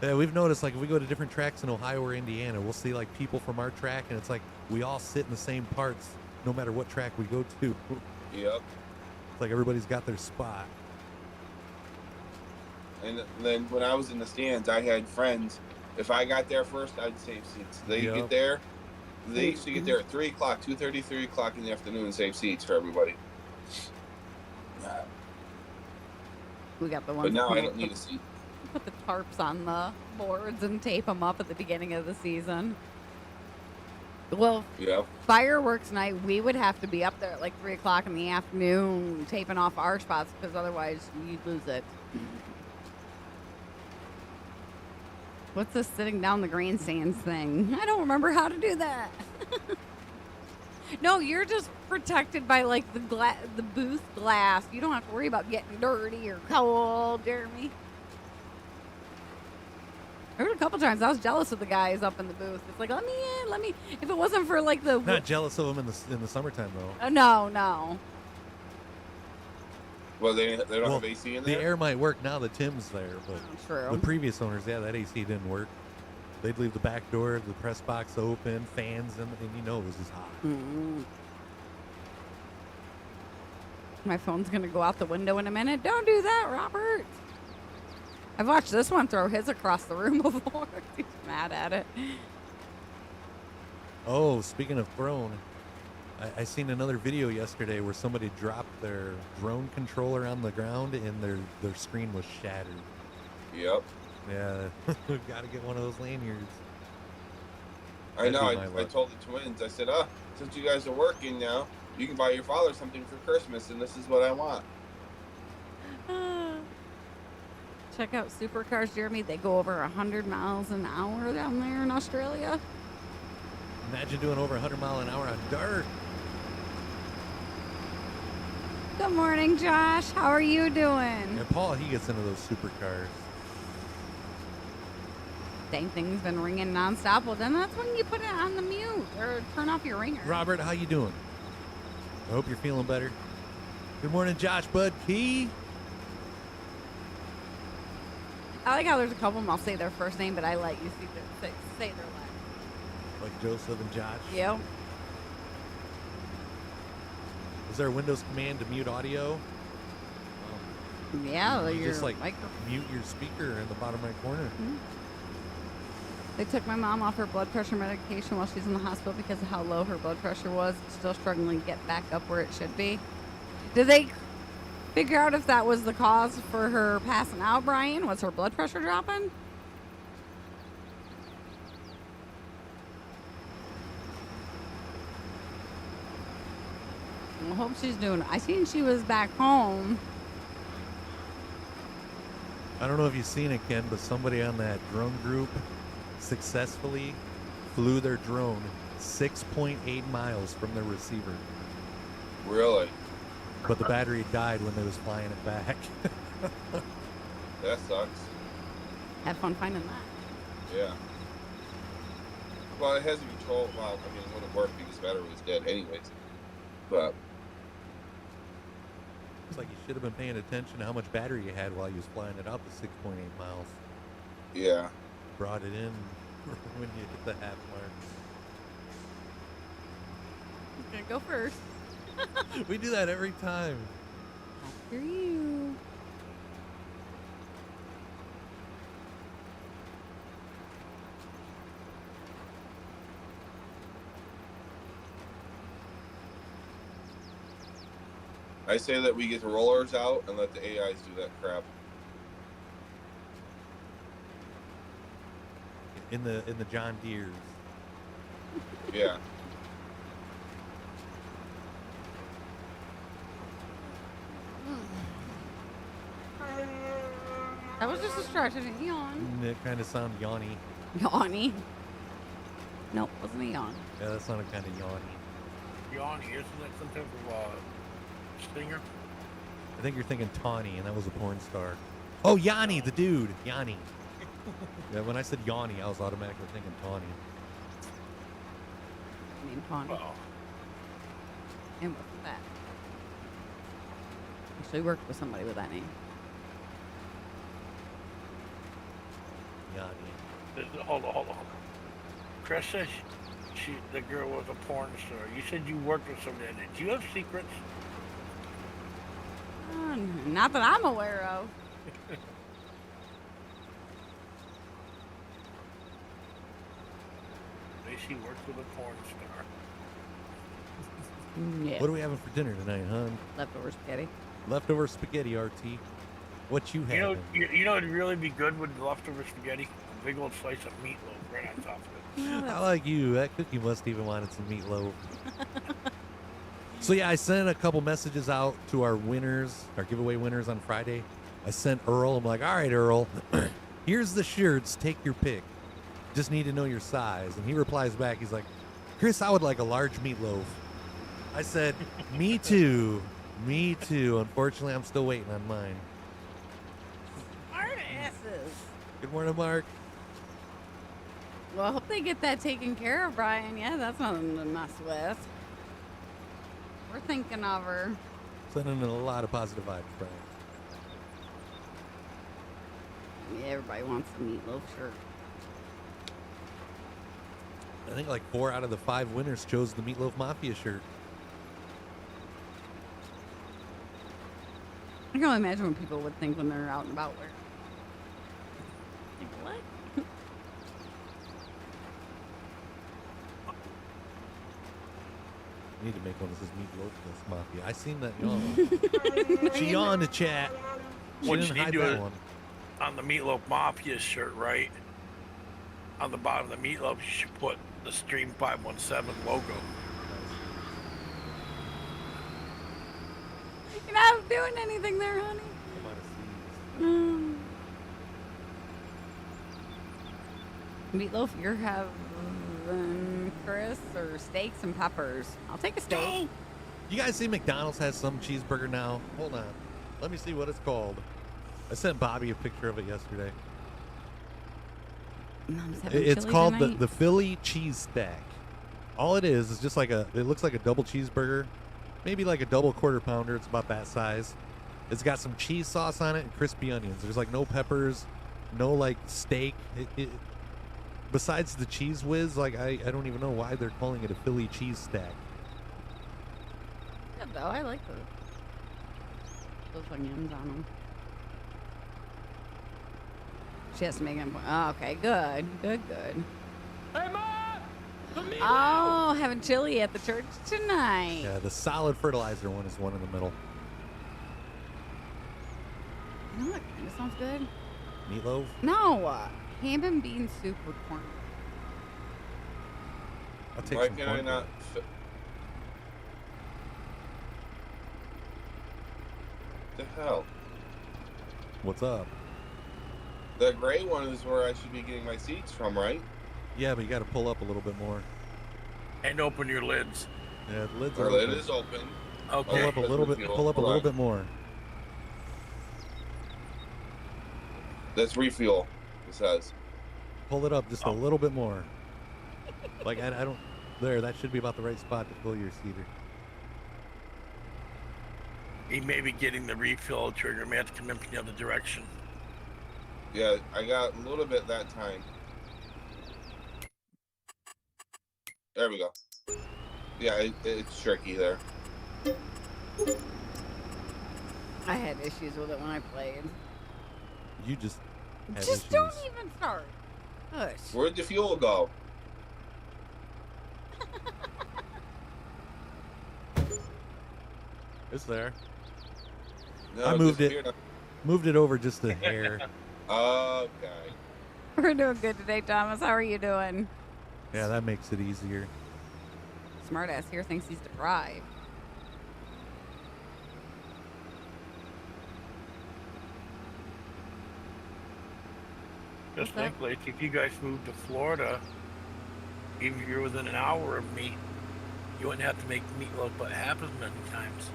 Yeah, we've noticed, like, if we go to different tracks in Ohio or Indiana, we'll see, like, people from our track, and it's like we all sit in the same parts no matter what track we go to. Yep. It's like everybody's got their spot. And then when I was in the stands, I had friends. If I got there first, I'd save seats. They Yep. get there. They used to get there at 3 o'clock, 2:30, 3 o'clock in the afternoon and save seats for everybody. We got the ones But now that I don't need a seat. put the tarps on the boards and tape them up at the beginning of the season. Well, Yep. fireworks night, we would have to be up there at like 3 o'clock in the afternoon taping off our spots because otherwise you'd lose it. What's this sitting down the grandstands thing? I don't remember how to do that. No, you're just protected by like the booth glass. You don't have to worry about getting dirty or cold, Jeremy. There were a couple times I was jealous of the guys up in the booth. It's like, let me in, let me. If it wasn't for like the Not jealous of them in the summertime, though. no. Well, they don't Well, have AC in The there? air might work now that Tim's there, but True. the previous owners, yeah, that AC didn't work. They'd leave the back door, the press box open, fans, and you know it was just hot. Mm. My phone's gonna go out the window in a minute. Don't do that, Robert. I've watched this one throw his across the room before. He's mad at it. Oh, speaking of thrown, I seen another video yesterday where somebody dropped their drone controller on the ground and their screen was shattered. Yep. Yeah, we've got to get one of those lanyards. I know. That'd be my I luck. told the twins, I said, since you guys are working now, you can buy your father something for Christmas, and this is what I want. Check out supercars, Jeremy. They go over 100 miles an hour down there in Australia. Imagine doing over 100 mile an hour on dirt. Good morning, Josh. How are you doing? And Paul, he gets into those supercars. Dang thing's been ringing nonstop. Well, then that's when you put it on the mute or turn off your ringer. Robert, how you doing? I hope you're feeling better. Good morning, Josh Bud Key. I like how there's a couple of them. I'll say their first name, but I let you say their last. Like Joseph and Josh. Yep. Is there a Windows command to mute audio? Yeah, You your just like microphone. mute your speaker in the bottom right corner. They took my mom off her blood pressure medication while she's in the hospital because of how low her blood pressure was. Still struggling to get back up where it should be. Did they figure out if that was the cause for her passing out, Brian? Was her blood pressure dropping? I hope she's doing. I seen she was back home. I don't know if you've seen it, Ken, but somebody on that drone group successfully flew their drone 6.8 miles from their receiver. Really? But the battery died when they was flying it back. That sucks. Have fun finding that. Yeah. Well, it has a control. Well, I mean, it wouldn't work because the battery was dead anyways. But It's like you should have been paying attention to how much battery you had while you was flying it out the 6.8 miles. yeah. Brought it in when you hit the half mark. I'm gonna go first. We do that every time. After you. I say that we get the rollers out and let the AIs do that crap. In the John Deeres. Yeah. That was just a stretch. I didn't yawn. It kind of sounded yawny. Yawny? Nope, wasn't a yawn. Yeah, that sounded kind of yawny. Yanni, isn't that some type of stinger? I think you're thinking Tawny, and that was a porn star. Oh, Yanni, the dude. Yanni. Yeah, when I said Yanni, I was automatically thinking Tawny. I mean, Tawny. Well, And what's that? Actually worked with somebody with that name. Yanni. hold on. Chris says the girl was a porn star. You said you worked with somebody. Do you have secrets? Not that I'm aware of. She worked with a porn star. Yeah. What are we having for dinner tonight, hon? Leftover spaghetti. Leftover spaghetti, RT. What you having? You know, it'd really be good with leftover spaghetti. A big old slice of meatloaf right on top of it. I like you. That cookie must even wanted some meatloaf. So yeah, I sent a couple messages out to our winners, our giveaway winners on Friday. I sent Earl. I'm like, all right, Earl, here's the shirts. Take your pick. Just need to know your size. And he replies back. He's like, Chris, I would like a large meatloaf. I said, me too. Me too. Unfortunately, I'm still waiting on mine. Smart asses. Good morning, Mark. Well, I hope they get that taken care of, Brian. Yeah, that's nothing to mess with. We're thinking of her. Sending in a lot of positive vibes, Brian. Yeah, everybody wants the meatloaf shirt. I think like 4 out of the 5 winners chose the Meatloaf Mafia shirt. I can only imagine what people would think when they're out and about. Like, what? I need to make one that says Meatloaf Mafia. I seen that yawn. She yawned to chat. She What didn't you hide need to that do one. on the Meatloaf Mafia shirt, right? On the bottom of the meatloaf, you should put the Stream 517 logo. You're not doing anything there, honey. Meatloaf, you're having Chris or steaks and peppers. I'll take a steak. You guys see McDonald's has some cheeseburger now? Hold on. Let me see what it's called. I sent Bobby a picture of it yesterday. Mom's having It's chili called tonight. the Philly cheese stack. All it is just like it looks like a double cheeseburger, maybe like a double quarter pounder. It's about that size. It's got some cheese sauce on it and crispy onions. There's like no peppers, no like steak. Besides the cheese whiz, like I don't even know why they're calling it a Philly cheese stack. Good though, I like those onions on them. She has to make them. Oh, okay, good. Hey, Mom! The meatloaf! Oh, having chili at the church tonight. Yeah, the solid fertilizer one is one in the middle. You know what kind of sounds good? Meatloaf. No, ham and bean soup with corn. I'll take Why some can I corn. not? The hell? What's up? The gray one is where I should be getting my seeds from, right? Yeah, but you got to pull up a little bit more. And open your lids. Yeah, the lids are Our lid open. is open. Pull Okay. up a little bit. Pull up a little bit more. That's refuel, it says. Pull it up just a little bit more. Like I don't. There, that should be about the right spot to fill your cedar. He may be getting the refill trigger. May have to come in from the other direction. Yeah, I got a little bit that time. There we go. Yeah, it's tricky there. I had issues with it when I played. You just had Just issues. don't even start. Hush. Where'd the fuel go? It's there. No, I moved it. disappeared. Moved it over just a hair. Okay. We're doing good today, Thomas. How are you doing? Yeah, that makes it easier. Smartass here thinks he's deprived. Just What's think, like, if you guys moved to Florida, even if you're within an hour of me, you wouldn't have to make meatloaf but half as many times.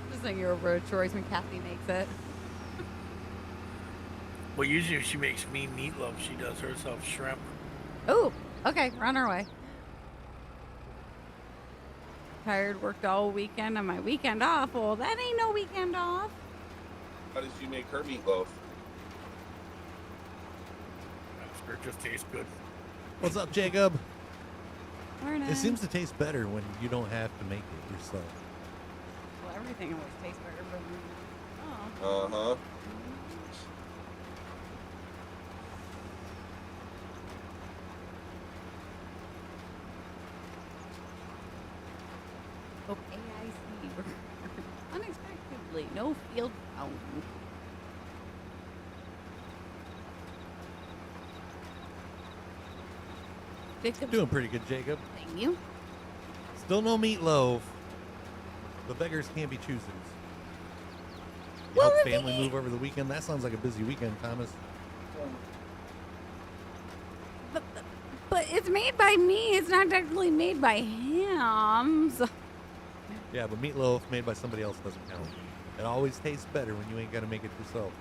Just think you're over at Troy's when Kathy makes it. Well, usually if she makes me meatloaf, she does herself shrimp. Oh, okay. We're on our way. Tired, worked all weekend on my weekend off. Well, that ain't no weekend off. How did you make her meatloaf? It just tastes good. What's up, Jacob? Morning. It seems to taste better when you don't have to make it yourself. Well, everything always tastes better, but oh. Uh-huh. Oh, AIC. Unexpectedly, no field found. Jacob, Doing pretty good, Jacob. thank you. Still no meatloaf. The beggars can't be choosers. You Well, helped the family thing- move over the weekend? That sounds like a busy weekend, Thomas. But it's made by me. It's not technically made by him. So. Yeah, but meatloaf made by somebody else doesn't count. It always tastes better when you ain't got to make it yourself.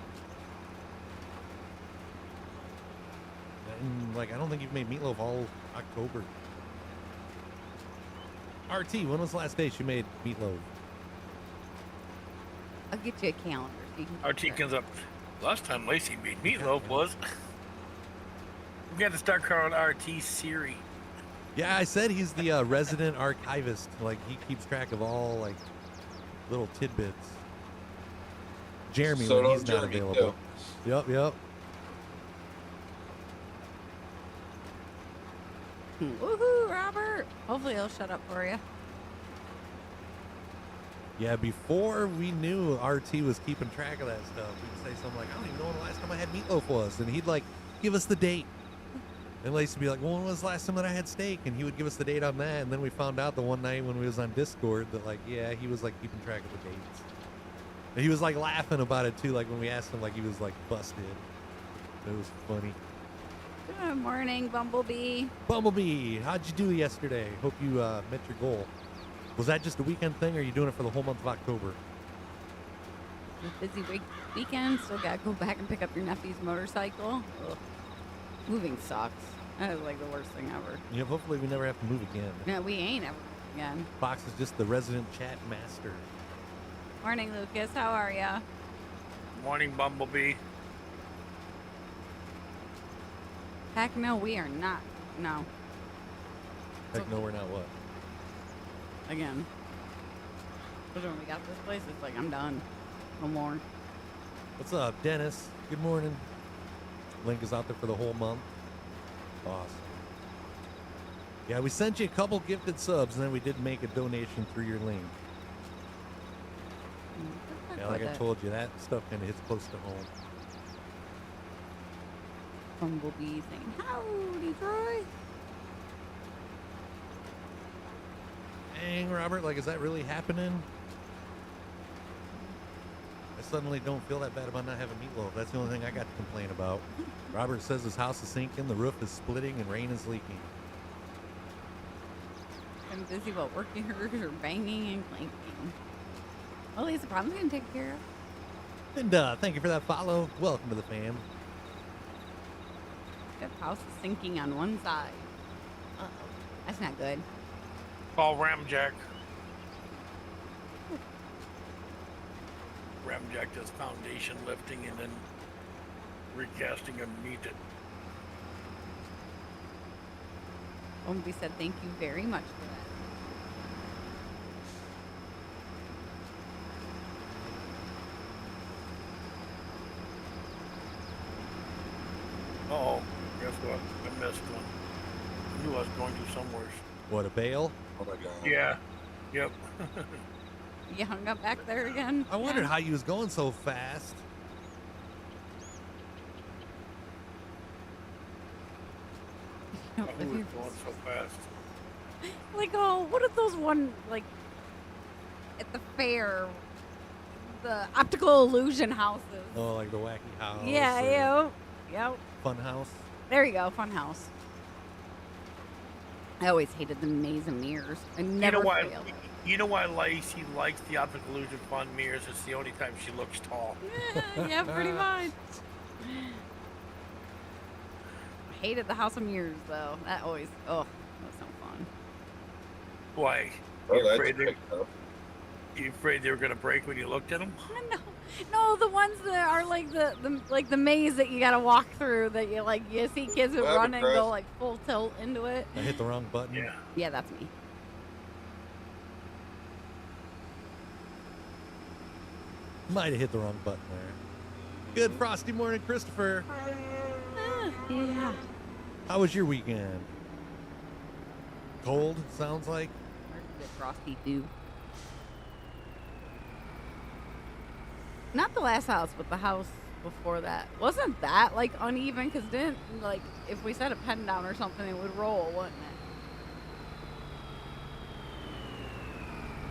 And, like, I don't think you've made meatloaf all October. RT, when was the last day she made meatloaf? I'll get you a calendar so you can. RT comes up. Last time Lacey made meatloaf was. We got to start calling RT Siri. Yeah, I said he's the resident archivist. Like, he keeps track of all, like, little tidbits. Jeremy, So when don't he's not Jeremy, available. Yep. Woohoo, Robert! Hopefully he'll shut up for you. Yeah, before we knew RT was keeping track of that stuff, we'd say something like, I don't even know when the last time I had meatloaf was. And he'd, like, give us the date. And Lacey would be like, well, when was the last time that I had steak? And he would give us the date on that. And then we found out the one night when we was on Discord that, like, yeah, he was, like, keeping track of the dates. And he was, like, laughing about it, too. Like, when we asked him, like, he was, like, busted. It was funny. Good morning, Bumblebee. Bumblebee, how'd you do yesterday? Hope you met your goal. Was that just a weekend thing, or are you doing it for the whole month of October? Busy weekend. Still gotta go back and pick up your nephew's motorcycle. Ugh. Moving sucks. That is like the worst thing ever. Yeah, hopefully we never have to move again. No, we ain't ever again. Fox is just the resident chat master. Morning, Lucas. How are ya? Morning, Bumblebee. Heck no, we are not. No. Heck no, we're not what? Again. Because when we got this place, it's like, I'm done. No more. What's up, Dennis? Good morning. Link is out there for the whole month. Awesome. Yeah, we sent you a couple gifted subs, and then we did make a donation through your link. Yeah, like I told you, that stuff kind of hits close to home. Bumblebee saying, howdy, Troy. Dang, Robert, like, is that really happening? I suddenly don't feel that bad about not having meatloaf. That's the only thing I got to complain about. Robert says his house is sinking, the roof is splitting, and rain is leaking. I'm busy while working hers or banging and clanking. Well, at least the problem's getting taken care of. And thank you for that follow. Welcome to the fam. That house is sinking on one side. Uh-oh. That's not good. Call Ramjack. Ramjack does foundation lifting and then recasting underneath it. Bumblebee said thank you very much for that. Uh-oh. Guess what? I missed one. I knew I was going to somewhere. What, a Bale? Oh my god. Yeah. Yep. You hung up back there again? I wondered how you was going so fast. Who was going so fast? Like, oh, what are those one, like, at the fair, the optical illusion houses? Oh, like the wacky house. Yeah, or yep. Fun house. There you go, fun house. I always hated the maze and mirrors. I never failed. You know why Lacey likes the optical illusion fun mirrors? It's the only time she looks tall. Yeah, pretty much. I hated the House of Mirrors, though. That always, that was no fun. Why? Oh, You that's afraid they- great, though. You afraid they were gonna break when you looked at them? No, the ones that are like the maze that you gotta walk through. That you see kids who What run happened, and go Chris? like full tilt into it. I hit the wrong button. Yeah. Yeah, that's me. Might have hit the wrong button there. Good frosty morning, Christopher. Yeah. How was your weekend? Cold, sounds like. The frosty too. Not the last house, but the house before that. Wasn't that like uneven? Because didn't like if we set a pen down or something, it would roll, wouldn't it?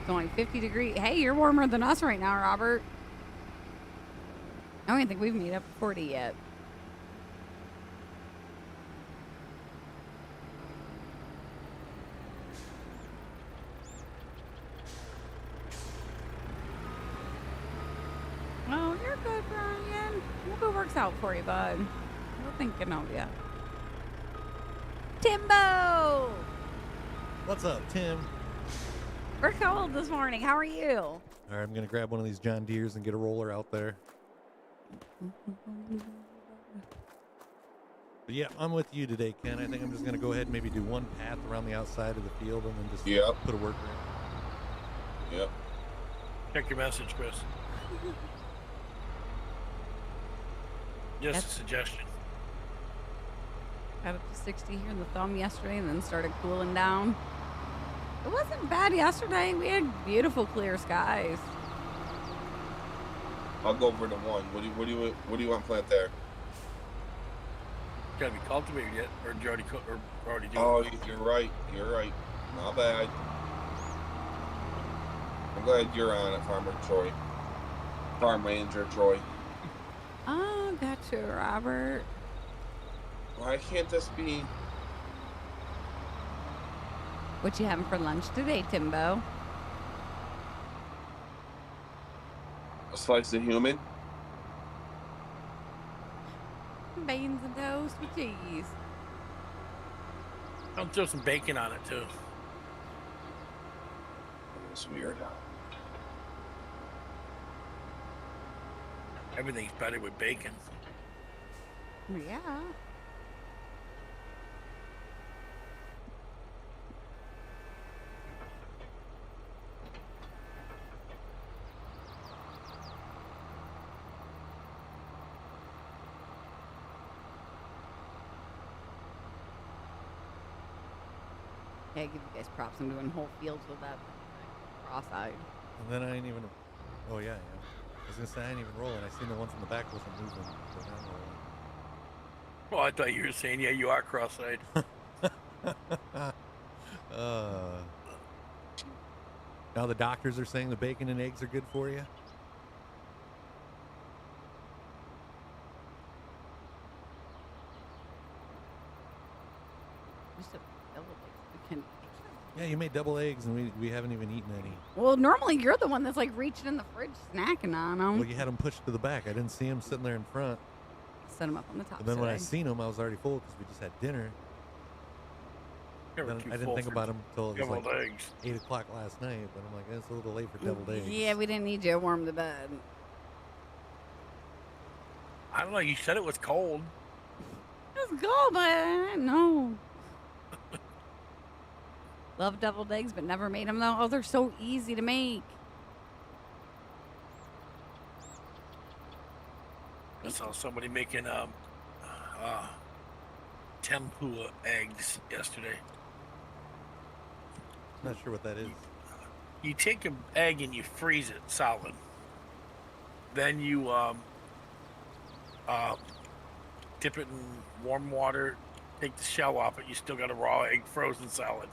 It's only 50 degrees. Hey, you're warmer than us right now, Robert. I don't even think we've made up 40 yet. Oh, you're good, Brian. Hope it works out for you, bud. We're thinking of you. Timbo! What's up, Tim? We're cold this morning. How are you? All right, I'm going to grab one of these John Deeres and get a roller out there. But yeah, I'm with you today, Ken. I think I'm just going to go ahead and maybe do one path around the outside of the field and then just put a worker in. Yep. Check your message, Chris. Just a suggestion. Got up to 60 here in the thumb yesterday and then started cooling down. It wasn't bad yesterday. We had beautiful clear skies. I'll go over to one. What do you want plant there? Gotta be cultivated yet, or did you already cook, or already do? Oh, you're right. You're right. Not bad. I'm glad you're on it, Farmer Troy. Farm Ranger Troy. Oh, gotcha, Robert. Why can't this be? What you having for lunch today, Timbo? A slice of human? Beans and toast with cheese. I'll throw some bacon on it too. That's weird. Everything's better with bacon. Yeah. Yeah, I give you guys props. I'm doing whole fields with that cross-eyed. And then I ain't even. Oh, yeah, yeah. I was going to say I ain't even rolling. I seen the ones in the back wasn't moving. But now I'm rolling. Well, I thought you were saying, yeah, you are cross-eyed. Now the doctors are saying the bacon and eggs are good for you. Just a double eggs. Yeah, you made double eggs and we haven't even eaten any. Well, normally you're the one that's like reaching in the fridge snacking on them. Well, you had them pushed to the back. I didn't see them sitting there in front. Set them up on the top. And then when I today. seen them, I was already full because we just had dinner. Never Then too I didn't full think for about them until it was deviled like eggs. 8 o'clock last night. But I'm like, it's a little late for deviled eggs. Yeah, we didn't need you to warm the bed. I don't know. You said it was cold. It was cold, but I didn't know. Love deviled eggs, but never made them though. Oh, they're so easy to make. I saw somebody making tempura eggs yesterday. Not sure what that is. you take an egg and you freeze it solid. Then you dip it in warm water, take the shell off it. You still got a raw egg frozen solid.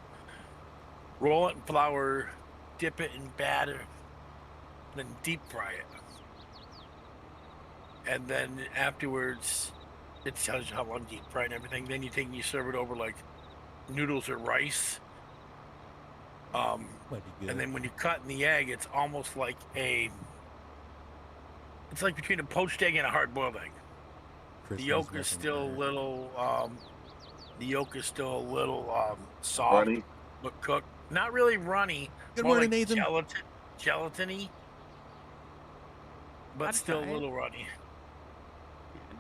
Roll it in flour, dip it in batter, then deep fry it. And then afterwards, it tells you how long deep fry and everything. Then you take and you serve it over like noodles or rice. Might be good. And then when you cut in the egg, it's almost like it's like between a poached egg and a hard-boiled egg. Chris The knows yolk is nothing still a better. little soft, Runny. but cooked. Not really runny. Good more morning, like Nathan. Gelatiny, but I'd still a try it. little runny.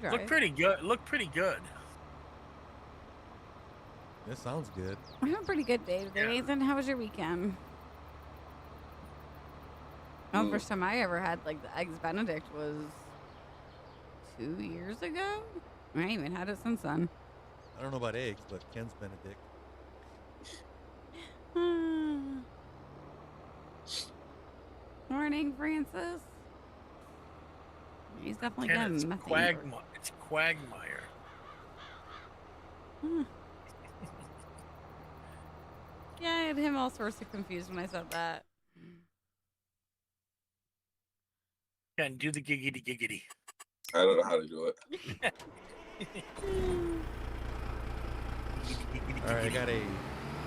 Try Look it. pretty good. Look pretty good. This sounds good. I'm having a pretty good day today, Yeah. Nathan. How was your weekend? Oh, first time I ever had like the eggs Benedict was 2 years ago. I ain't even had it since then. I don't know about eggs, but Ken's Benedict. Morning, Francis. He's definitely And it's getting methane. quagmire. It's quagmire. Yeah, I had him all sorts of confused when I said that. Ken, do the giggity giggity. I don't know how to do it. All right, I got a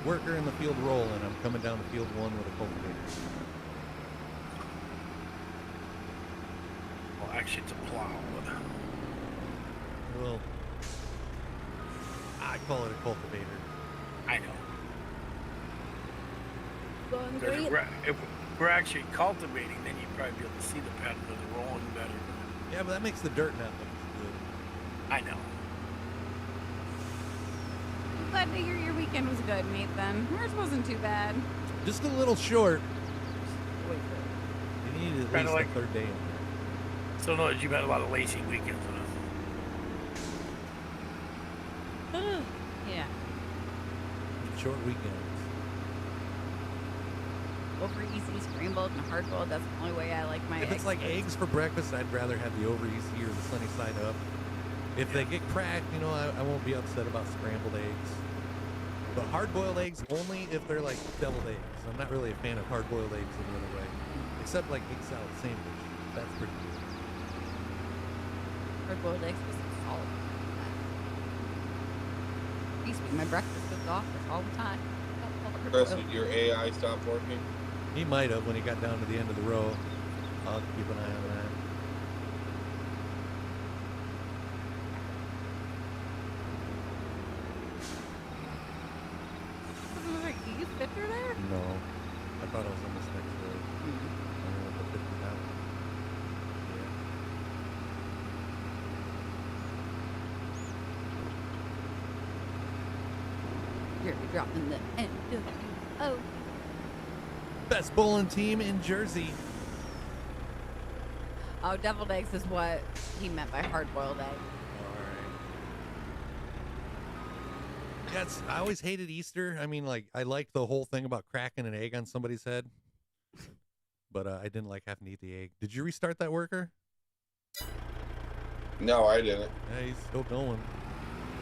worker in the field rolling. I'm coming down to field 1 with a cultivator. Well, actually, it's a plow. But... Well, I call it a cultivator. I know. Going Because great. if we're actually cultivating, then you'd probably be able to see the pattern of the rolling better. Yeah, but that makes the dirt not look as good. I know. I'm glad to hear your weekend was good, Nathan. Ours wasn't too bad. Just a little short. Wait, You need at Kinda least like- a third day in there. So notice you've had a lot of lazy weekends. yeah. Short weekends. Over easy, scrambled, and hard boiled. That's the only way I like my If it's like eggs for breakfast, I'd rather have the over easy or the sunny side up. If they get cracked, I won't be upset about scrambled eggs. But hard-boiled eggs only if they're like deviled eggs. I'm not really a fan of hard-boiled eggs any other way, except like egg salad sandwich. That's pretty good. hard boiled eggs with some salt. I used to be my breakfast with the office all the time. Chris, did your AI stop working? He might have when he got down to the end of the row. I'll keep an eye on that. Do you fit through there? No, I thought I was on this next row. I'm gonna put 50 down. You're dropping the NWO. Best bowling team in Jersey. Oh, deviled eggs is what he meant by hard boiled egg. Yes, I always hated Easter. I mean, like, I liked the whole thing about cracking an egg on somebody's head, but I didn't like having to eat the egg. Did you restart that worker? No, I didn't. Yeah, he's still going.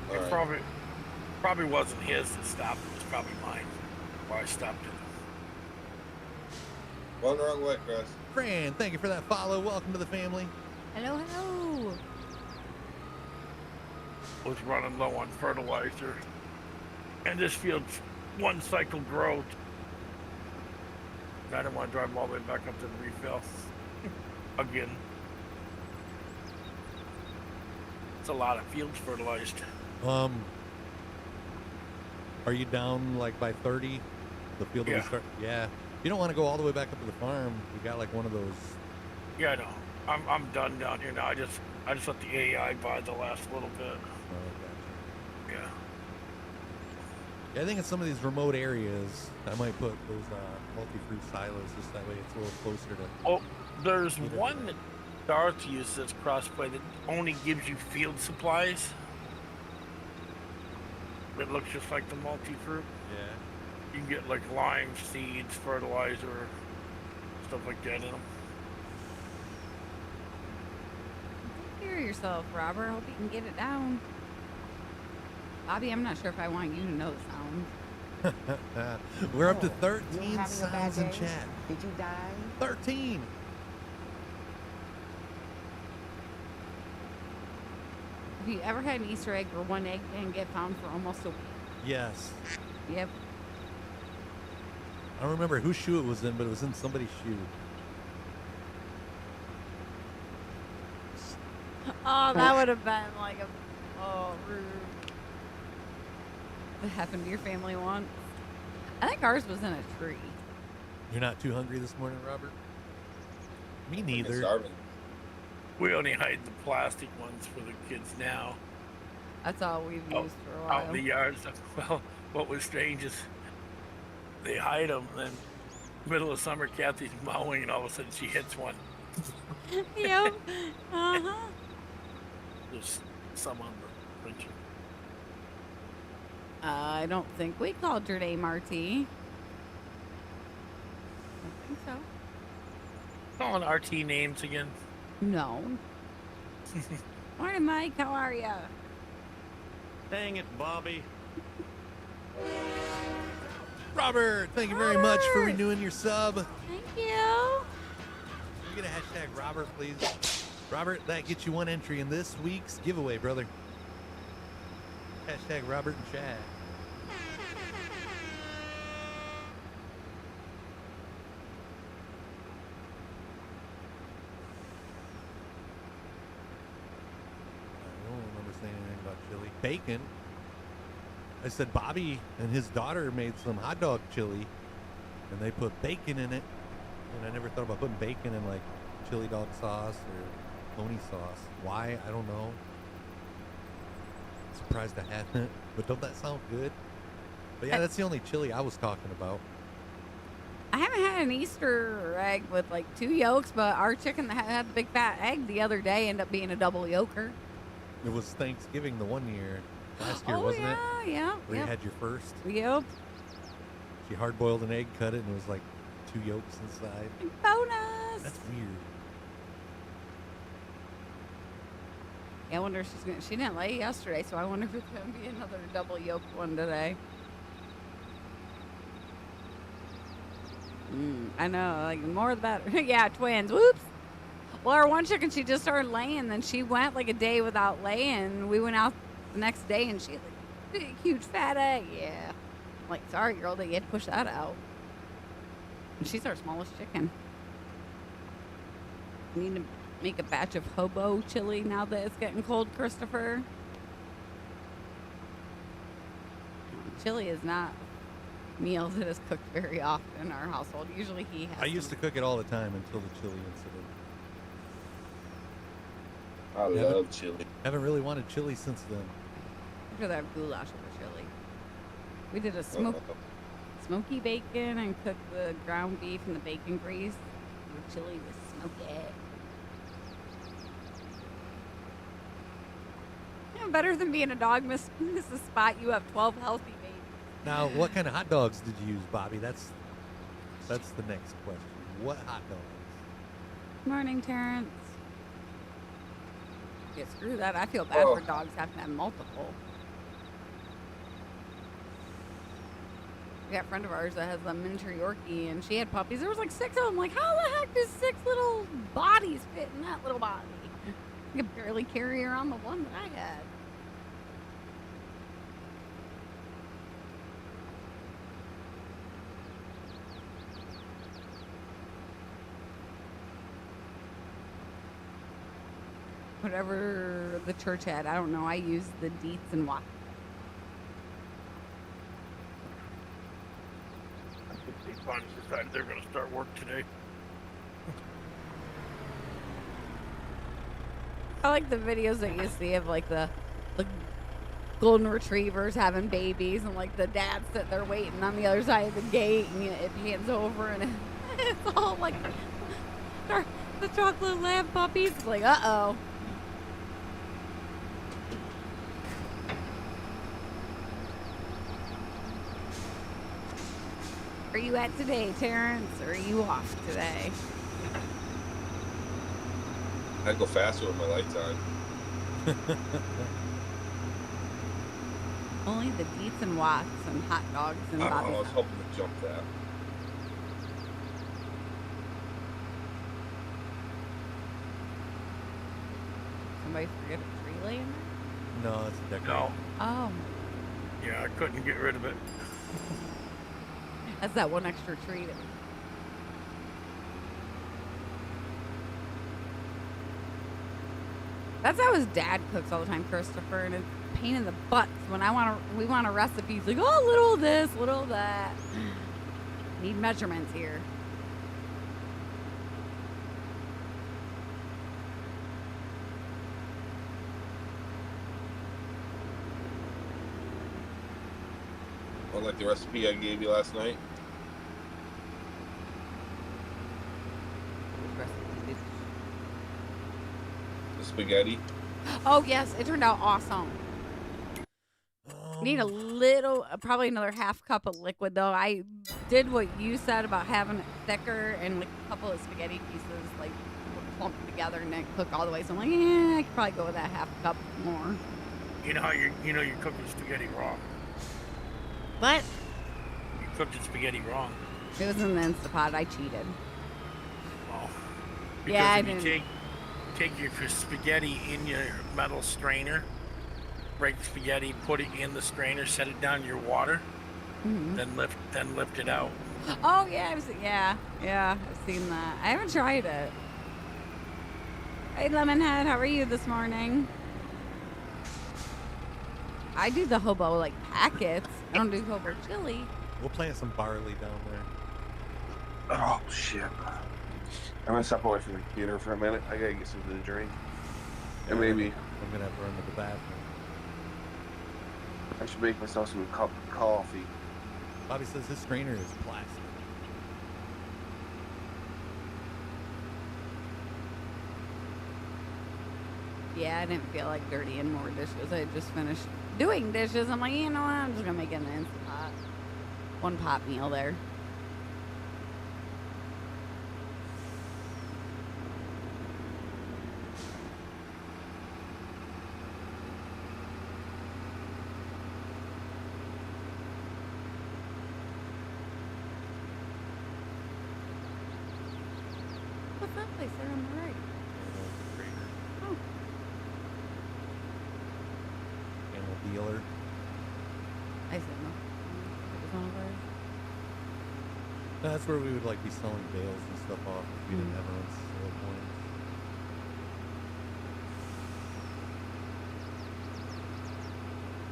All It right. probably wasn't his that stopped. It was probably mine. Why I stopped it. One wrong way, Chris. Fran, thank you for that follow. Welcome to the family. Hello, hello. Was running low on fertilizer, and this field's one cycle growth. I didn't want to drive all the way back up to the refill again. It's a lot of fields fertilized. Are you down like by 30? The field that we Yeah. start. Yeah. You don't want to go all the way back up to the farm. We got like one of those. Yeah, I know. I'm done down here now. I just let the AI buy the last little bit. Oh, Yeah. yeah, I think in some of these remote areas, I might put those multi-fruit silos just that way it's a little closer to. Oh, there's Either one way. that Darth uses that's crossplay that only gives you field supplies. It looks just like the multi-fruit. Yeah. You can get like lime, seeds, fertilizer, stuff like that in them. Take care of yourself, Robert. Hope you can get it down. Bobby, I'm not sure if I want you to know the sound. We're up to You 13 having a bad sounds in day? chat. Did you die? 13. Have you ever had an Easter egg where one egg didn't get found for almost a week? Yes. Yep. I don't remember whose shoe it was in, but it was in somebody's shoe. Oh, that would have been like a rude. That happened to your family once. I think ours was in a tree. You're not too hungry this morning, Robert? Me Freaking neither. starving. We only hide the plastic ones for the kids now. That's all we've Out- used for a Out in while. the yards. Well, what was strange is they hide them, and then middle of summer, Kathy's mowing, and all of a sudden she hits one. Yep. Uh-huh. There's some on the picture. I don't think we called your name, Marty. I think so. Calling RT names again. No. Morning, Mike. How are ya? Dang it, Bobby. Robert, thank you very much for renewing your sub. Thank you. You get a hashtag Robert, please. Robert, that gets you one entry in this week's giveaway, brother. Hashtag Robert and Chad. I don't remember saying anything about chili. Bacon. I said Bobby and his daughter made some hot dog chili, and they put bacon in it. And I never thought about putting bacon in like chili dog sauce or pony sauce. Why? I don't know. Surprised I hadn't. But don't that sound good? But yeah, that's the only chili I was talking about. I haven't had an Easter egg with like 2 yolks, but our chicken that had the big fat egg the other day ended up being a double yolker. It was Thanksgiving the one year. Last year, Oh, wasn't it? yeah, Where yeah. you had your first. Yep. She hard boiled an egg, cut it, and it was like 2 yolks inside. Bonus. That's weird. Yeah, I wonder if she's gonna. She didn't lay yesterday, so I wonder if it's gonna be another double yolk one today. I know, like more the better. Yeah, twins. Whoops. Well, our one chicken, she just started laying, then she went like a day without laying. We went out the next day, and she had like a big, huge fat egg. Yeah. I'm like, sorry, girl, that you had to push that out. And she's our smallest chicken. Need to make a batch of hobo chili now that it's getting cold, Christopher. Chili is not meals that is cooked very often in our household. Usually he has. I used to cook it all the time until the chili incident. I Yeah. love chili. Haven't really wanted chili since then. I'd rather have goulash over chili. We did a smoky bacon and cooked the ground beef in the bacon grease. The chili was smoky. Yeah, better than being a dog, Miss Spot. You have 12 healthy babies. Now, what kind of hot dogs did you use, Bobby? That's the next question. What hot dogs? Morning, Terrence. Yeah, screw that. I feel bad for dogs having to have multiple. We got a friend of ours that has a miniature Yorkie, and she had puppies. There was like 6 of them. Like, how the heck does 6 little bodies fit in that little body? I could barely carry around the one that I had. Whatever the church had, I don't know. I used the Dietz and Watt. I think they finally decided they're going to start work today. I like the videos that you see of like the golden retrievers having babies, and like the dad sitting there waiting on the other side of the gate, and it hands over, and it's all like the chocolate lab puppies. It's like, uh-oh. Are Where you at today, Terrence? Or are you off today? I'd go faster with my lights on. Only the Deets and Watts and hot dogs and I Bobby. was hoping to jump that. Somebody forget a tree laying there? No, it's a decoration. No. Oh, Yeah, I couldn't get rid of it. that's that one extra tree. That's how his dad cooks all the time, Christopher, and it's a pain in the butt. When we want a recipe, he's like, oh, little of this, little of that. Need measurements here. Well, like the recipe I gave you last night. The spaghetti. Oh, yes, it turned out awesome. Need a little, probably another half cup of liquid, though. I did what you said about having it thicker and like a couple of spaghetti pieces, like, clumped together and then cook all the way. So I'm like, I could probably go with that half cup more. You know how you're cooking spaghetti wrong. But You cooked the spaghetti wrong. it was in the Instapot. I cheated. Well, Yeah, I if you didn't. take your spaghetti in your metal strainer, break the spaghetti, put it in the strainer, set it down in your water, then lift it out. Oh, yeah, I've seen that. I haven't tried it. Hey, Lemonhead, how are you this morning? I do the hobo, like, packets. I don't do hobo chili. We'll plant some barley down there. Oh shit! I'm gonna step away from the computer for a minute. I gotta get something to drink. And maybe I'm gonna have to run to the bathroom. I should make myself some cup of coffee. Bobby says his strainer is plastic. Yeah, I didn't feel like dirtying more dishes. I just finished doing dishes. I'm like, you know what? I'm just gonna make it an instant pot. One pot meal there. What's that place there on the right? Oh. Animal dealer. I see no. It was one of ours. That's where we would like be selling bales and stuff off if we didn't have our own sale point.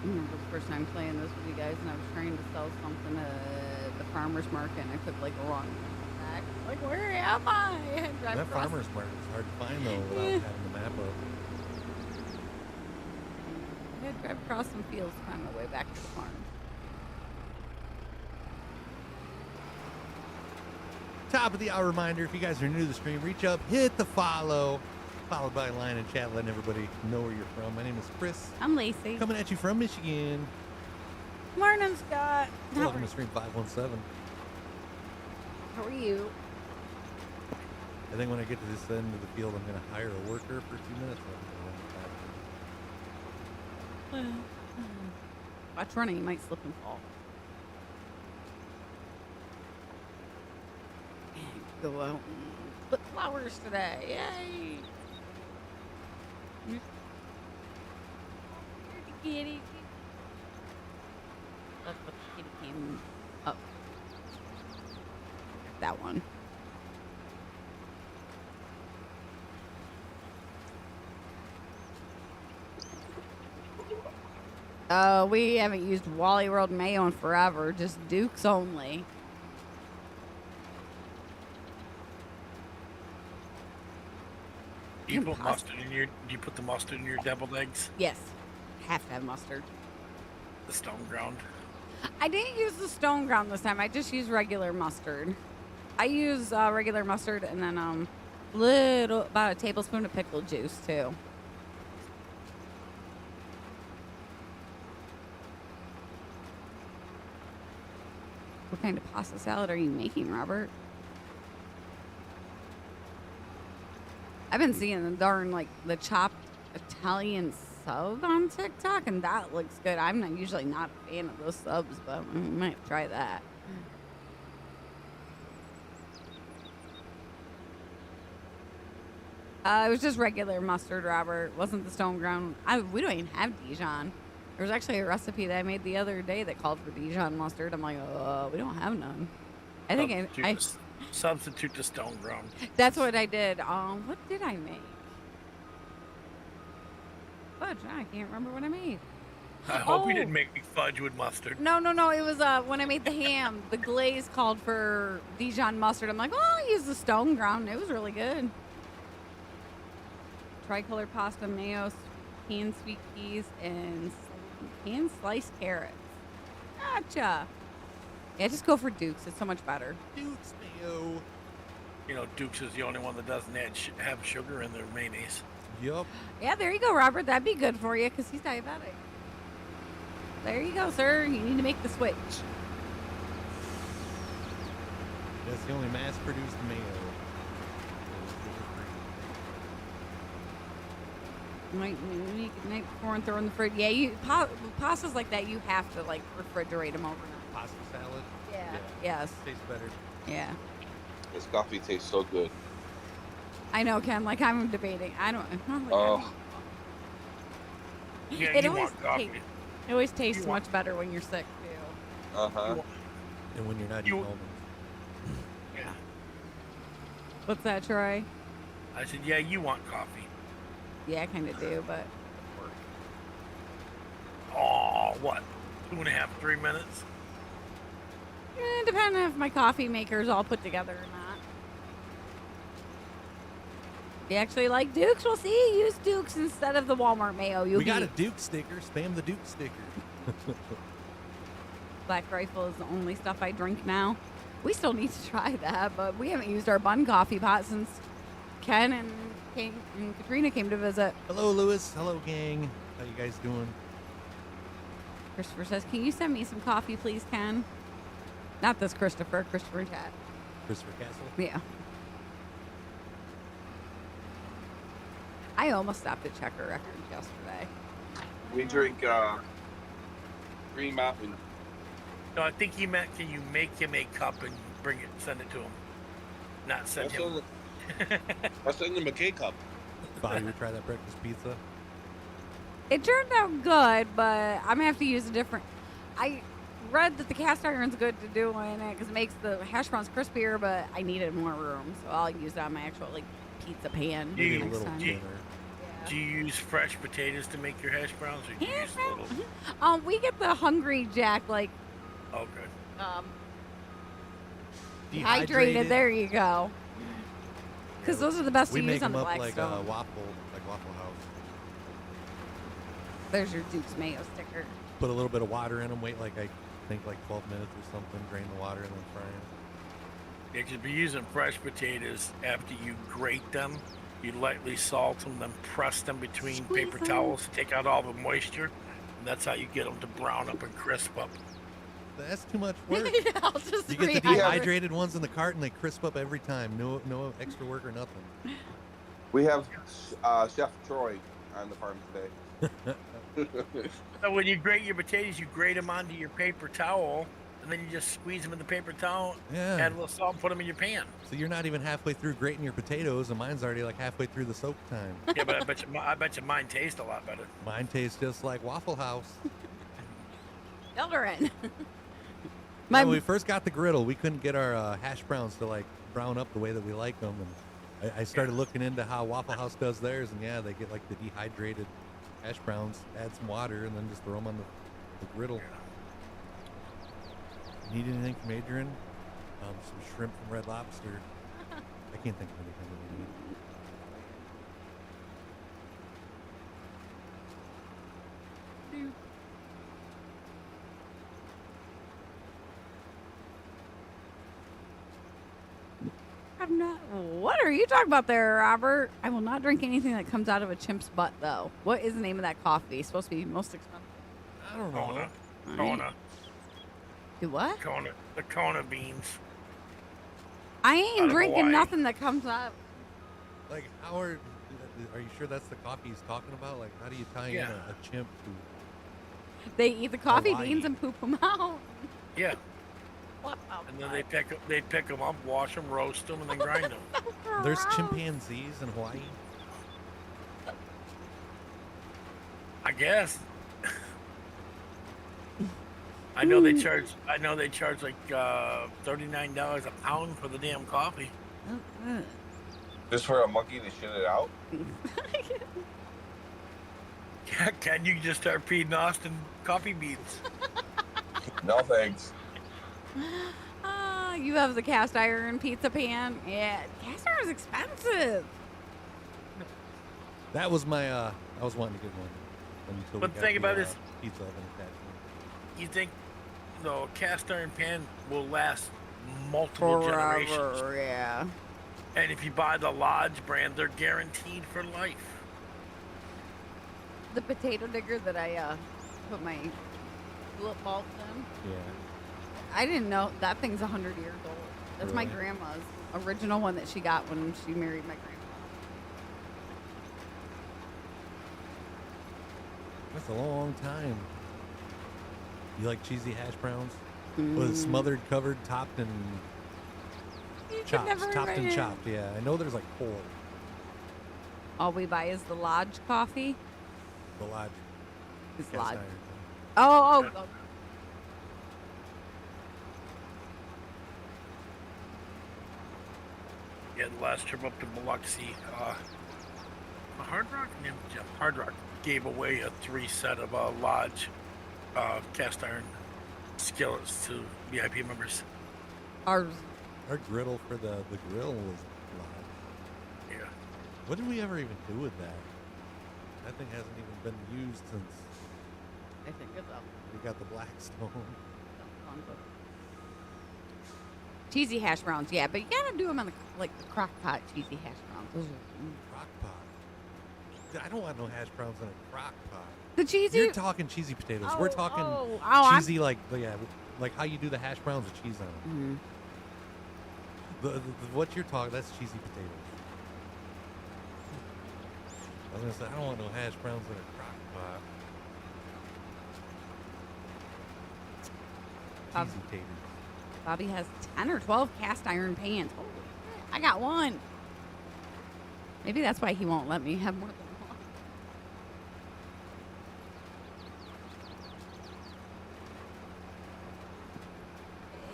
I remember the first time playing this with you guys, and I was trying to sell something at the farmer's market, and I took like a wrong back. Like, where am I? I had to drive That across- farmer's market is hard to find though without Yeah. having the map up. I had to drive across some fields to find my way back to the farm. Top of the hour reminder, if you guys are new to the stream, reach up, hit the follow, followed by a line in chat, letting everybody know where you're from. My name is Chris, I'm Lacey. coming at you from Michigan. Morning, Scott. How Welcome are, to Stream 517. how are you? I think when I get to this end of the field, I'm going to hire a worker for 2 minutes. Watch running, you might slip and fall. Go out and put flowers today. Yay! Here's the kitty. Let's put the kitty cam up. That one. We haven't used Wally World mayo in forever. Just Duke's only. Do you put mustard in your? Do you put the mustard in your deviled eggs? Yes. Have to have mustard. The stone ground. I didn't use the stone ground this time. I just used regular mustard. I use regular mustard and then about a tablespoon of pickle juice too. What kind of pasta salad are you making, Robert? I've been seeing the darn, like, the chopped Italian sub on TikTok, and that looks good. I'm not usually not a fan of those subs, but I might try that. It was just regular mustard, Robert. It wasn't the stone ground. We don't even have Dijon. There was actually a recipe that I made the other day that called for Dijon mustard. I'm like, we don't have none. I think I substitute the stone ground. That's what I did. What did I make? Fudge. I can't remember what I made. I hope you didn't make me fudge with mustard. No. It was when I made the ham. The glaze called for Dijon mustard. I'm like, I'll use the stone ground. It was really good. Tricolor pasta, mayo, canned sweet peas, and canned sliced carrots. Gotcha. Yeah, just go for Duke's. It's so much better. Duke's mayo. You know, Duke's is the only one that doesn't have sugar in their mayonnaise. Yup. Yeah, there you go, Robert. That'd be good for you because he's diabetic. There you go, sir. You need to make the switch. That's the only mass-produced mayo. Might make it night before and throw in the fridge. Yeah, pastas like that, you have to like refrigerate them overnight. Pasta salad? Yeah. Yes. Tastes better. Yeah. This coffee tastes so good. I know, Ken. Like I'm debating. I don't. Oh. Yeah, It you always want coffee. It always tastes much better when you're sick too. Uh-huh. And when you're not eating almonds. Yeah. What's that, Troy? I said, yeah, you want coffee. Yeah, I kind of do, but Oh, what? 2.5, 3 minutes? depending if my coffee maker's all put together or not. If you actually like Duke's, we'll see. Use Duke's instead of the Walmart mayo. We got a Duke sticker. Spam the Duke sticker. Black Rifle is the only stuff I drink now. We still need to try that, but we haven't used our bun coffee pot since Ken and Katrina came to visit. Hello, Lewis. Hello, gang. How you guys doing? Christopher says, can you send me some coffee, please, Ken? Not this Christopher. Christopher in chat. Christopher Castle? Yeah. I almost stopped at Checker Records yesterday. We drink Green Mountain. No, I think he meant, can you make him a cup and bring it, send it to him? Not send him. I send him a K-cup. Bobby would try that breakfast pizza. It turned out good, but I'm going to have to use a different... I read that the cast iron's good to do in it because it makes the hash browns crispier, but I needed more room, so I'll use it on my actual, like, pizza pan. Do you- next time. Do you use fresh potatoes to make your hash browns, or do you use little? We get the Hungry Jack, like, Okay. Dehydrated. There you go. Because those are the best We to make use on them the up like Blackstone. Waffle House. There's your Duke's mayo sticker. Put a little bit of water in them. Wait like 12 minutes or something. Drain the water and then fry them. Yeah, because if you're using fresh potatoes, after you grate them, you lightly salt them, then press them between Squeeze paper them. towels to take out all the moisture. And that's how you get them to brown up and crisp up. That's too much work. Yeah, I'll just You get the rehydrate. dehydrated ones in the cart and they crisp up every time. No extra work or nothing. We have Chef Troy on the farm today. So when you grate your potatoes, you grate them onto your paper towel, and then you just squeeze them in the paper towel, Yeah. add a little salt, and put them in your pan. So you're not even halfway through grating your potatoes, and mine's already like halfway through the soak time. Yeah, but I bet you mine tastes a lot better. Mine tastes just like Waffle House. Children. When we first got the griddle, we couldn't get our hash browns to like brown up the way that we like them, and I started looking into how Waffle House does theirs, and yeah, they get like the dehydrated hash browns, add some water, and then just throw them on the griddle. Need anything from Adrian? Some shrimp from Red Lobster. I can't think of anything that we need. I'm not. What are you talking about there, Robert? I will not drink anything that comes out of a chimp's butt, though. What is the name of that coffee? It's supposed to be most expensive. I don't know. Kona. Do what? The Kona beans. I Out ain't of drinking Hawaii. nothing that comes up. Like, how are you sure that's the coffee he's talking about? Like, how do you tie in Yeah. a chimp to? They eat the coffee Hawaii. beans and poop them out. Yeah. What And then they pick them up, wash them, roast them, and then grind them. There's chimpanzees in Hawaii. I guess. I know they charge like $39 a pound for the damn coffee. Just for a monkey to shit it out? Can you just start feeding Austin coffee beans? No thanks. You have the cast iron pizza pan. Yeah, cast iron is expensive. That was my. I was wanting to get one until But we got think the, about this. pizza oven attachment. You think the cast iron pan will last multiple generations? Forever, yeah. And if you buy the Lodge brand, they're guaranteed for life. The potato digger that I put my tulip bulbs in. Yeah. I didn't know that thing's 100 years old. That's my Really? grandma's original one that she got when she married my grandpa. That's a long time. You like cheesy hash browns? With smothered, covered, topped, and You could chopped. never Topped and imagine. chopped, yeah. I know there's like 4. All we buy is the Lodge coffee. The Lodge. It's cast Lodge. iron thing. Oh. Yeah, the last trip up to Biloxi, Hard Rock? Yeah, Hard Rock gave away a 3 set of Lodge cast iron skillets to VIP members. Ours. Our griddle for the grill was Lodge. Yeah. What did we ever even do with that? That thing hasn't even been used since I think it's up. we got the Blackstone. Cheesy hash browns, yeah, but you gotta do them in the crock pot cheesy hash browns. Those are, Crock pot. I don't want no hash browns in a crock pot. The cheesy. You're talking cheesy potatoes. We're talking I'm- cheesy, like how you do the hash browns with cheese on them. What you're talking, that's cheesy potatoes. I was gonna say I don't want no hash browns in a crock pot. Cheesy taters. Bobby has 10 or 12 cast iron pans. Holy shit, I got one. Maybe that's why he won't let me have more than one.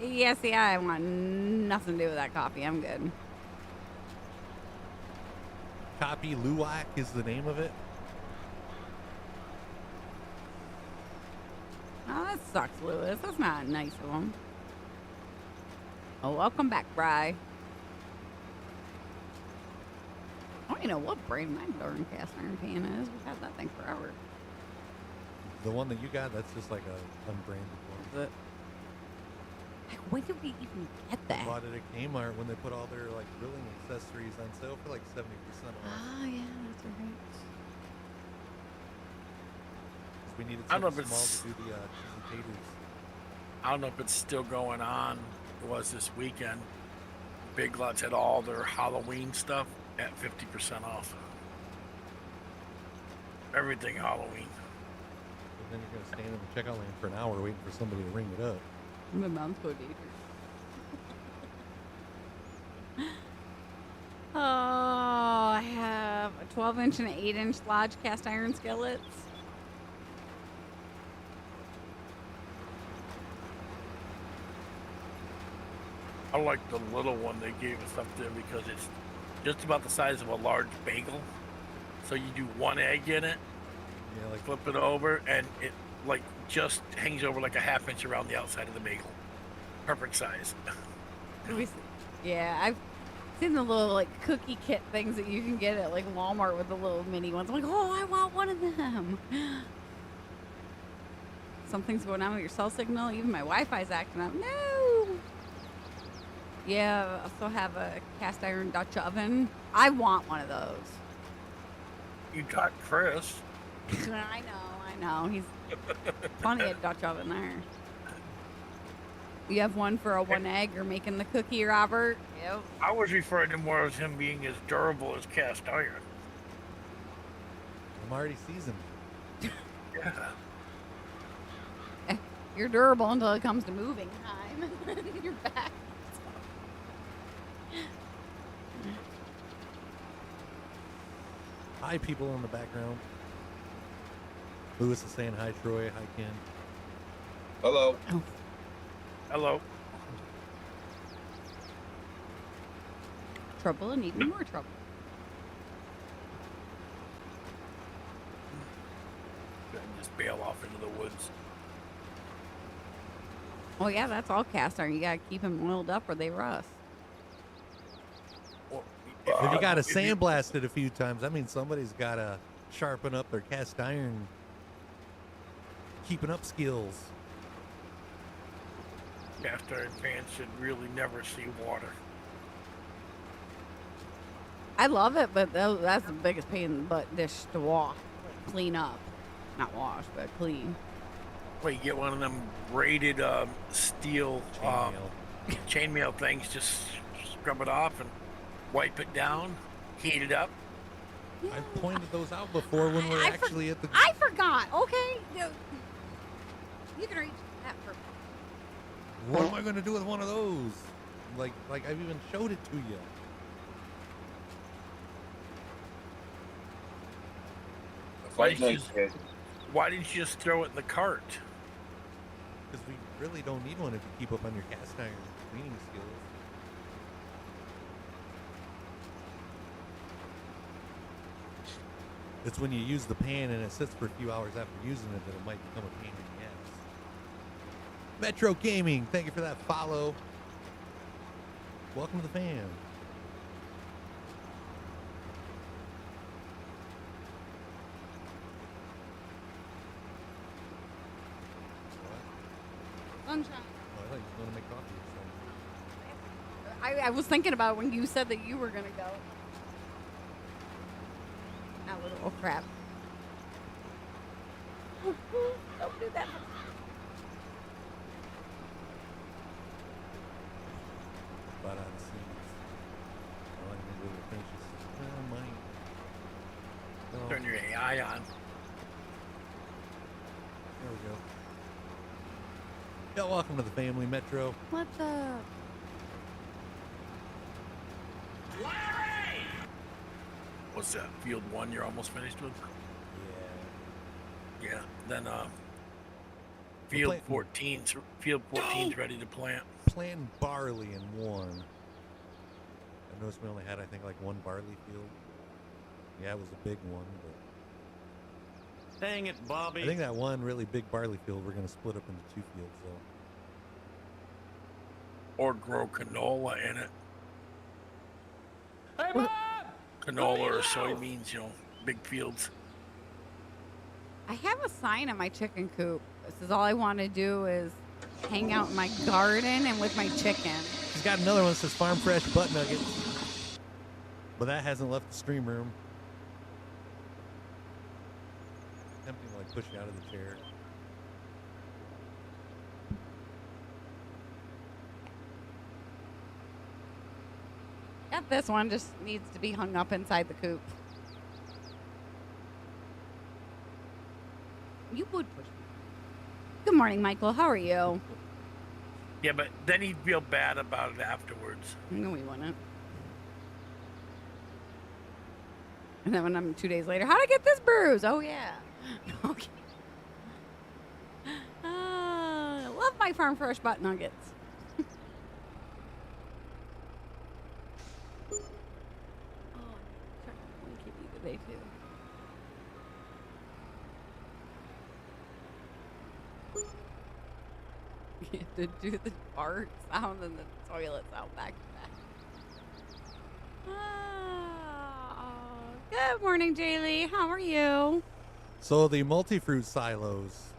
Yes, yeah, I want nothing to do with that coffee. I'm good. Copy Luwak is the name of it. Oh, that sucks, Lewis. That's not nice of him. Oh, welcome back, Bri. I don't even know what brand my darn cast iron pan is. We've had that thing forever. The one that you got, that's just like a unbranded one. But like, when did we even get that? Bought it at Kmart when they put all their like grilling accessories on sale for like 70% off. Oh, yeah, that's right. 'Cause we needed I don't know something if small it's- to do the cheesy taters. I don't know if it's still going on. It was this weekend. Big Lots had all their Halloween stuff at 50% off. Everything Halloween. But then you're gonna stand in the checkout lane for an hour waiting for somebody to ring it up. My mom's so dangerous. Oh, I have a 12-inch and an 8-inch Lodge cast iron skillets. I like the little one they gave us up there because it's just about the size of a large bagel. So you do one egg in it, Yeah, like flip it over, and it like just hangs over like a ½ inch around the outside of the bagel. Perfect size. Yeah, I've seen the little like cookie kit things that you can get at like Walmart with the little mini ones. I'm like, oh, I want one of them. Something's going on with your cell signal. Even my Wi-Fi's acting up. No. Yeah, I also have a cast iron Dutch oven. I want one of those. You got Chris. I know. He's funny at Dutch oven there. You have one for a one egg. You're making the cookie, Robert. Yep. I was referring to more as him being as durable as cast iron. I'm already seasoned. Yeah. You're durable until it comes to moving time. You're back. Hi, people in the background. Lewis is saying hi, Troy. Hi, Ken. Hello. Oh. Hello. Trouble and even more trouble. Just bail off into the woods. Oh yeah, that's all cast iron. You gotta keep them oiled up or they rust. Or, If you got to if you- sandblast it a few times, that means somebody's got to sharpen up their cast iron keeping up skills. Cast iron pans should really never see water. I love it, but that's the biggest pain in the butt dish to wash, like clean up, not wash, but clean. Well, you get one of them braided steel chainmail things, just scrub it off and wipe it down, heat it up. Yeah. I pointed those out before when we were actually at the. I forgot. Okay, you can reach that for. What am I going to do with one of those? Like I've even showed it to you. Why didn't you just throw it in the cart? Because we really don't need one if you keep up on your cast iron cleaning skills. It's when you use the pan and it sits for a few hours after using it that it might become a pain in the ass. Metro Gaming, thank you for that follow. Welcome to the fam. Sunshine. Oh, I thought you were going to make coffee or something. I was thinking about when you said that you were gonna go. Now, little crap. Don't do that. About out of seeds. Oh, I'm going to go to finish this. Money. Oh, Turn your AI on. there we go. Yeah, welcome to the family, Metro. What's up? What's that? Field 1 you're almost finished with? Yeah. Yeah. Then Field planting. 14's ready to plant. Planting barley in one. I noticed we only had, I think, like one barley field. Yeah, it was a big one, but Dang it, Bobby. I think that one really big barley field we're going to split up into two fields, though. Or grow canola in it. Hey, Bob! Canola or soybeans, big fields. I have a sign on my chicken coop. This is all I want to do is hang out in my garden and with my chicken. She's got another one that says Farm Fresh Butt Nuggets. But that hasn't left the stream room. Tempting to like push you out of the chair. Yep, this one just needs to be hung up inside the coop. You would push me. Good morning, Michael. How are you? Yeah, but then he'd feel bad about it afterwards. No, we wouldn't. And then when I'm 2 days later, how'd I get this bruise? Oh, yeah. Okay. I love my Farm Fresh butt nuggets. Oh, I'm keep you today, too. You have to do the fart sound and the toilet sound back to back. Oh, good morning, Jaylee. How are you? So the multi-fruit silos.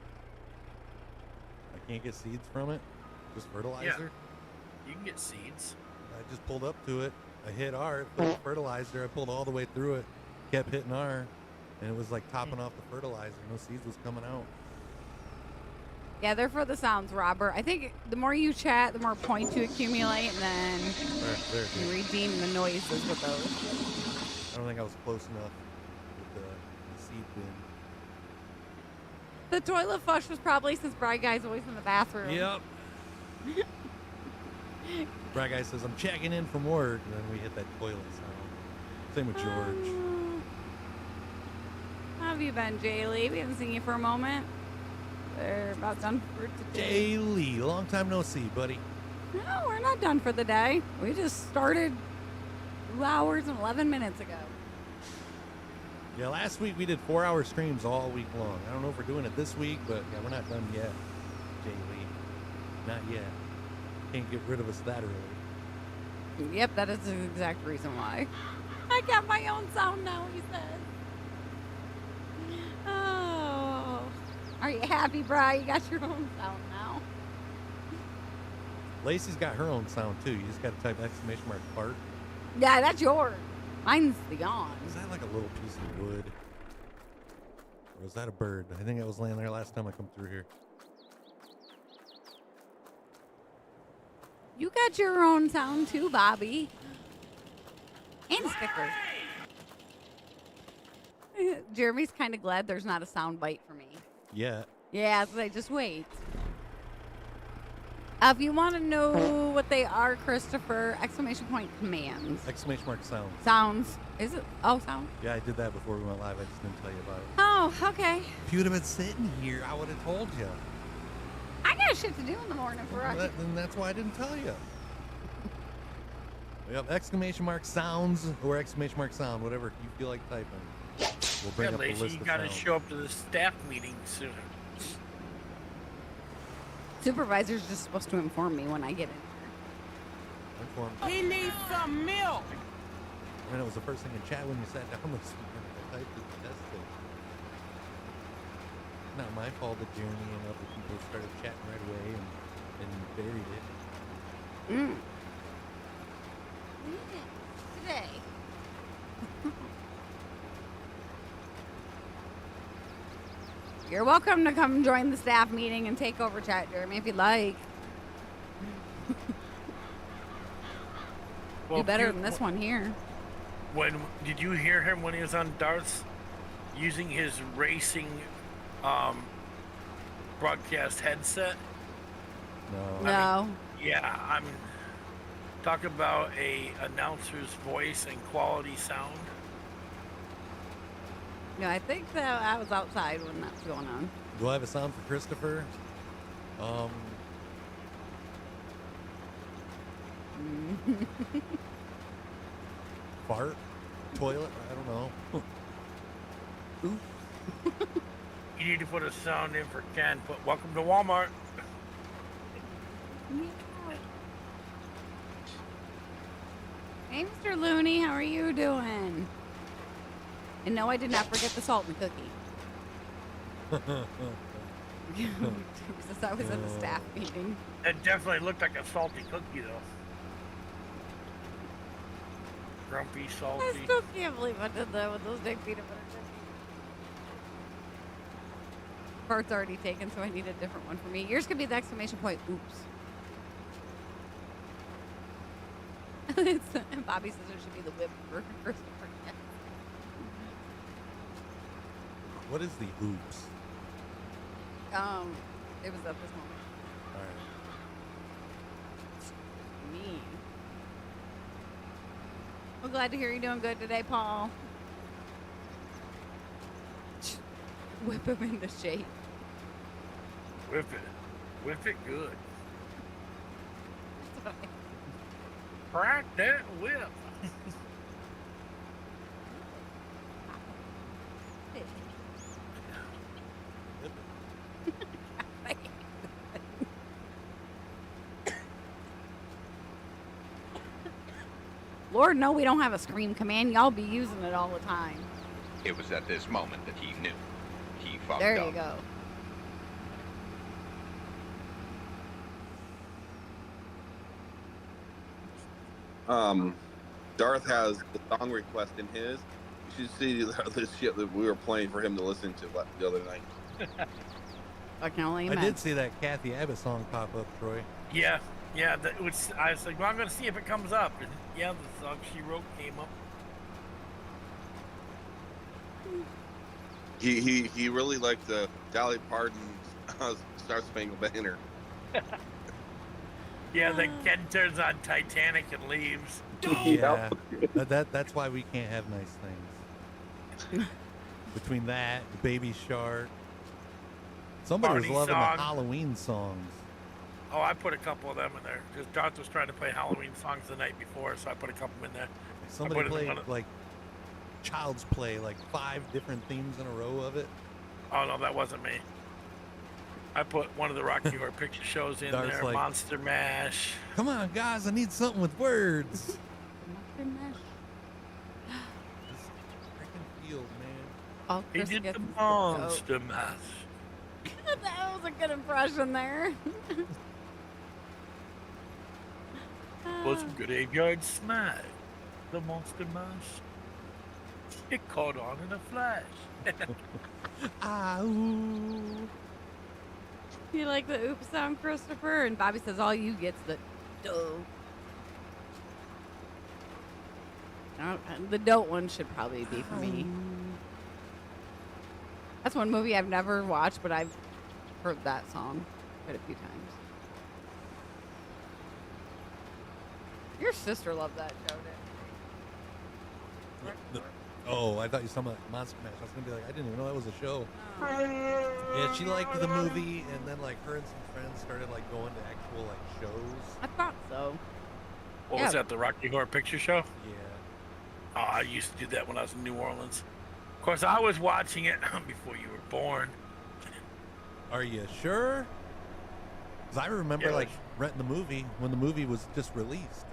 I can't get seeds from it. Just fertilizer. You can get seeds. I just pulled up to it. I hit R, put fertilizer. I pulled all the way through it. Kept hitting R, and it was like topping off the fertilizer. No seeds was coming out. Yeah, they're for the sounds, Robert. I think the more you chat, the more points you accumulate, and then you redeem the noises with those. I don't think I was close enough with the seed bin. The toilet flush was probably since Bry Guy's always in the bathroom. Yep. Bry Guy says, I'm checking in from work, and then we hit that toilet sound. Same with George. How have you been, Jay Lee? We haven't seen you for a moment. We're about done for today. Jay Lee, long time no see, buddy. No, we're not done for the day. We just started 2 hours and 11 minutes ago. Yeah, last week we did 4-hour streams all week long. I don't know if we're doing it this week, but yeah, we're not done yet, Jay Lee. Not yet. Can't get rid of us that early. Yep, that is the exact reason why. I got my own sound now, he says. Oh. Are you happy, Bri? You got your own sound now. Lacey's got her own sound too. You just got to type exclamation mark fart. Yeah, that's yours. Mine's the yawn. Is that like a little piece of wood? Or was that a bird? I think it was laying there last time I come through here. You got your own sound too, Bobby. And stickers. Jeremy's kind of glad there's not a sound bite for me. Yeah. Yeah, so they just wait. If you want to know what they are, Christopher, exclamation point commands. Exclamation mark sound. Sounds. Is it? Oh, sound. Yeah, I did that before we went live. I just didn't tell you about it. Oh, okay. If you would have been sitting here, I would have told you. I got shit to do in the morning for us. Then that's why I didn't tell you. Yep, exclamation mark sounds or exclamation mark sound, whatever you feel like typing. We'll bring up the Lacey, list you of gotta sounds. show up to the staff meeting soon. Supervisor's just supposed to inform me when I get in Informed. He needs some milk. I mean, it was the first thing in chat when you sat down this weekend. I typed it and tested it. Not my fault that Jeremy and other people started chatting right away and buried it. here. Today. You're welcome to come join the staff meeting and take over chat, Jeremy, if you'd like. Do better than this one here. Did you hear him when he was on darts using his racing broadcast headset? No. No. Yeah, I'm talking about a announcer's voice and quality sound. No, I think that I was outside when that was going on. Do I have a sound for Christopher? Fart? Toilet? I don't know. Ooh. You need to put a sound in for Ken. Put "Welcome to Walmart." Hey, Mr. Looney, how are you doing? And no, I did not forget the salt and cookie. Since I was at the staff meeting. It definitely looked like a salty cookie, though. Grumpy, salty. I still can't believe I did that with those big peanut butter cookies. Part's already taken, so I need a different one for me. Yours could be the exclamation point, oops. And Bobby says it should be the whip for Christopher. What is the oops? It was at this moment. All right. Me. We're glad to hear you're doing good today, Paul. Whip him into shape. Whip it. Whip it good. Crack that whip. Lord, no, we don't have a scream command. Y'all be using it all the time. It was at this moment that he knew. He fucked There up. you go. Darth has the song request in his. You should see this shit that we were playing for him to listen to the other night. I can only I imagine. did see that Kathy Abbott song pop up, Troy. Yeah, yeah. I was like, well, I'm gonna see if it comes up. And yeah, the song she wrote came up. He really liked the Dolly Parton Star Spangled Banner. Yeah, then Ken turns on Titanic and leaves. Yeah, that's why we can't have nice things. Between that, the Baby Shark. Somebody was Barney loving song. the Halloween songs. Oh, I put a couple of them in there because Darth was trying to play Halloween songs the night before, so I put a couple in there. Somebody played like Child's Play, like 5 different themes in a row of it. Oh no, that wasn't me. I put one of the Rocky Horror Picture Shows in Darth's there. like, Monster Mash. Come on, guys, I need something with words. Monster Mash. This freaking field, man. Oh, He Chris did gets the his- Monster Mash. That was a good impression there. Was a graveyard smash. The Monster Mash. It caught on in a flash. Ow. You like the oops sound, Christopher? And Bobby says all you get's the dope. The dope one should probably be for me. That's one movie I've never watched, but I've heard that song quite a few times. Your sister loved that show, didn't Oh, I thought you were talking about Monster Mash. I was gonna be like, I didn't even know that was a show. Yeah, she liked the movie, and then like her and some friends started like going to actual like shows. I thought so. What was that, the Rocky Horror Picture Show? Yeah. Oh, I used to do that when I was in New Orleans. Of course, I was watching it before you were born. Are you sure? Because I remember Yeah, like renting the movie when the movie was just released.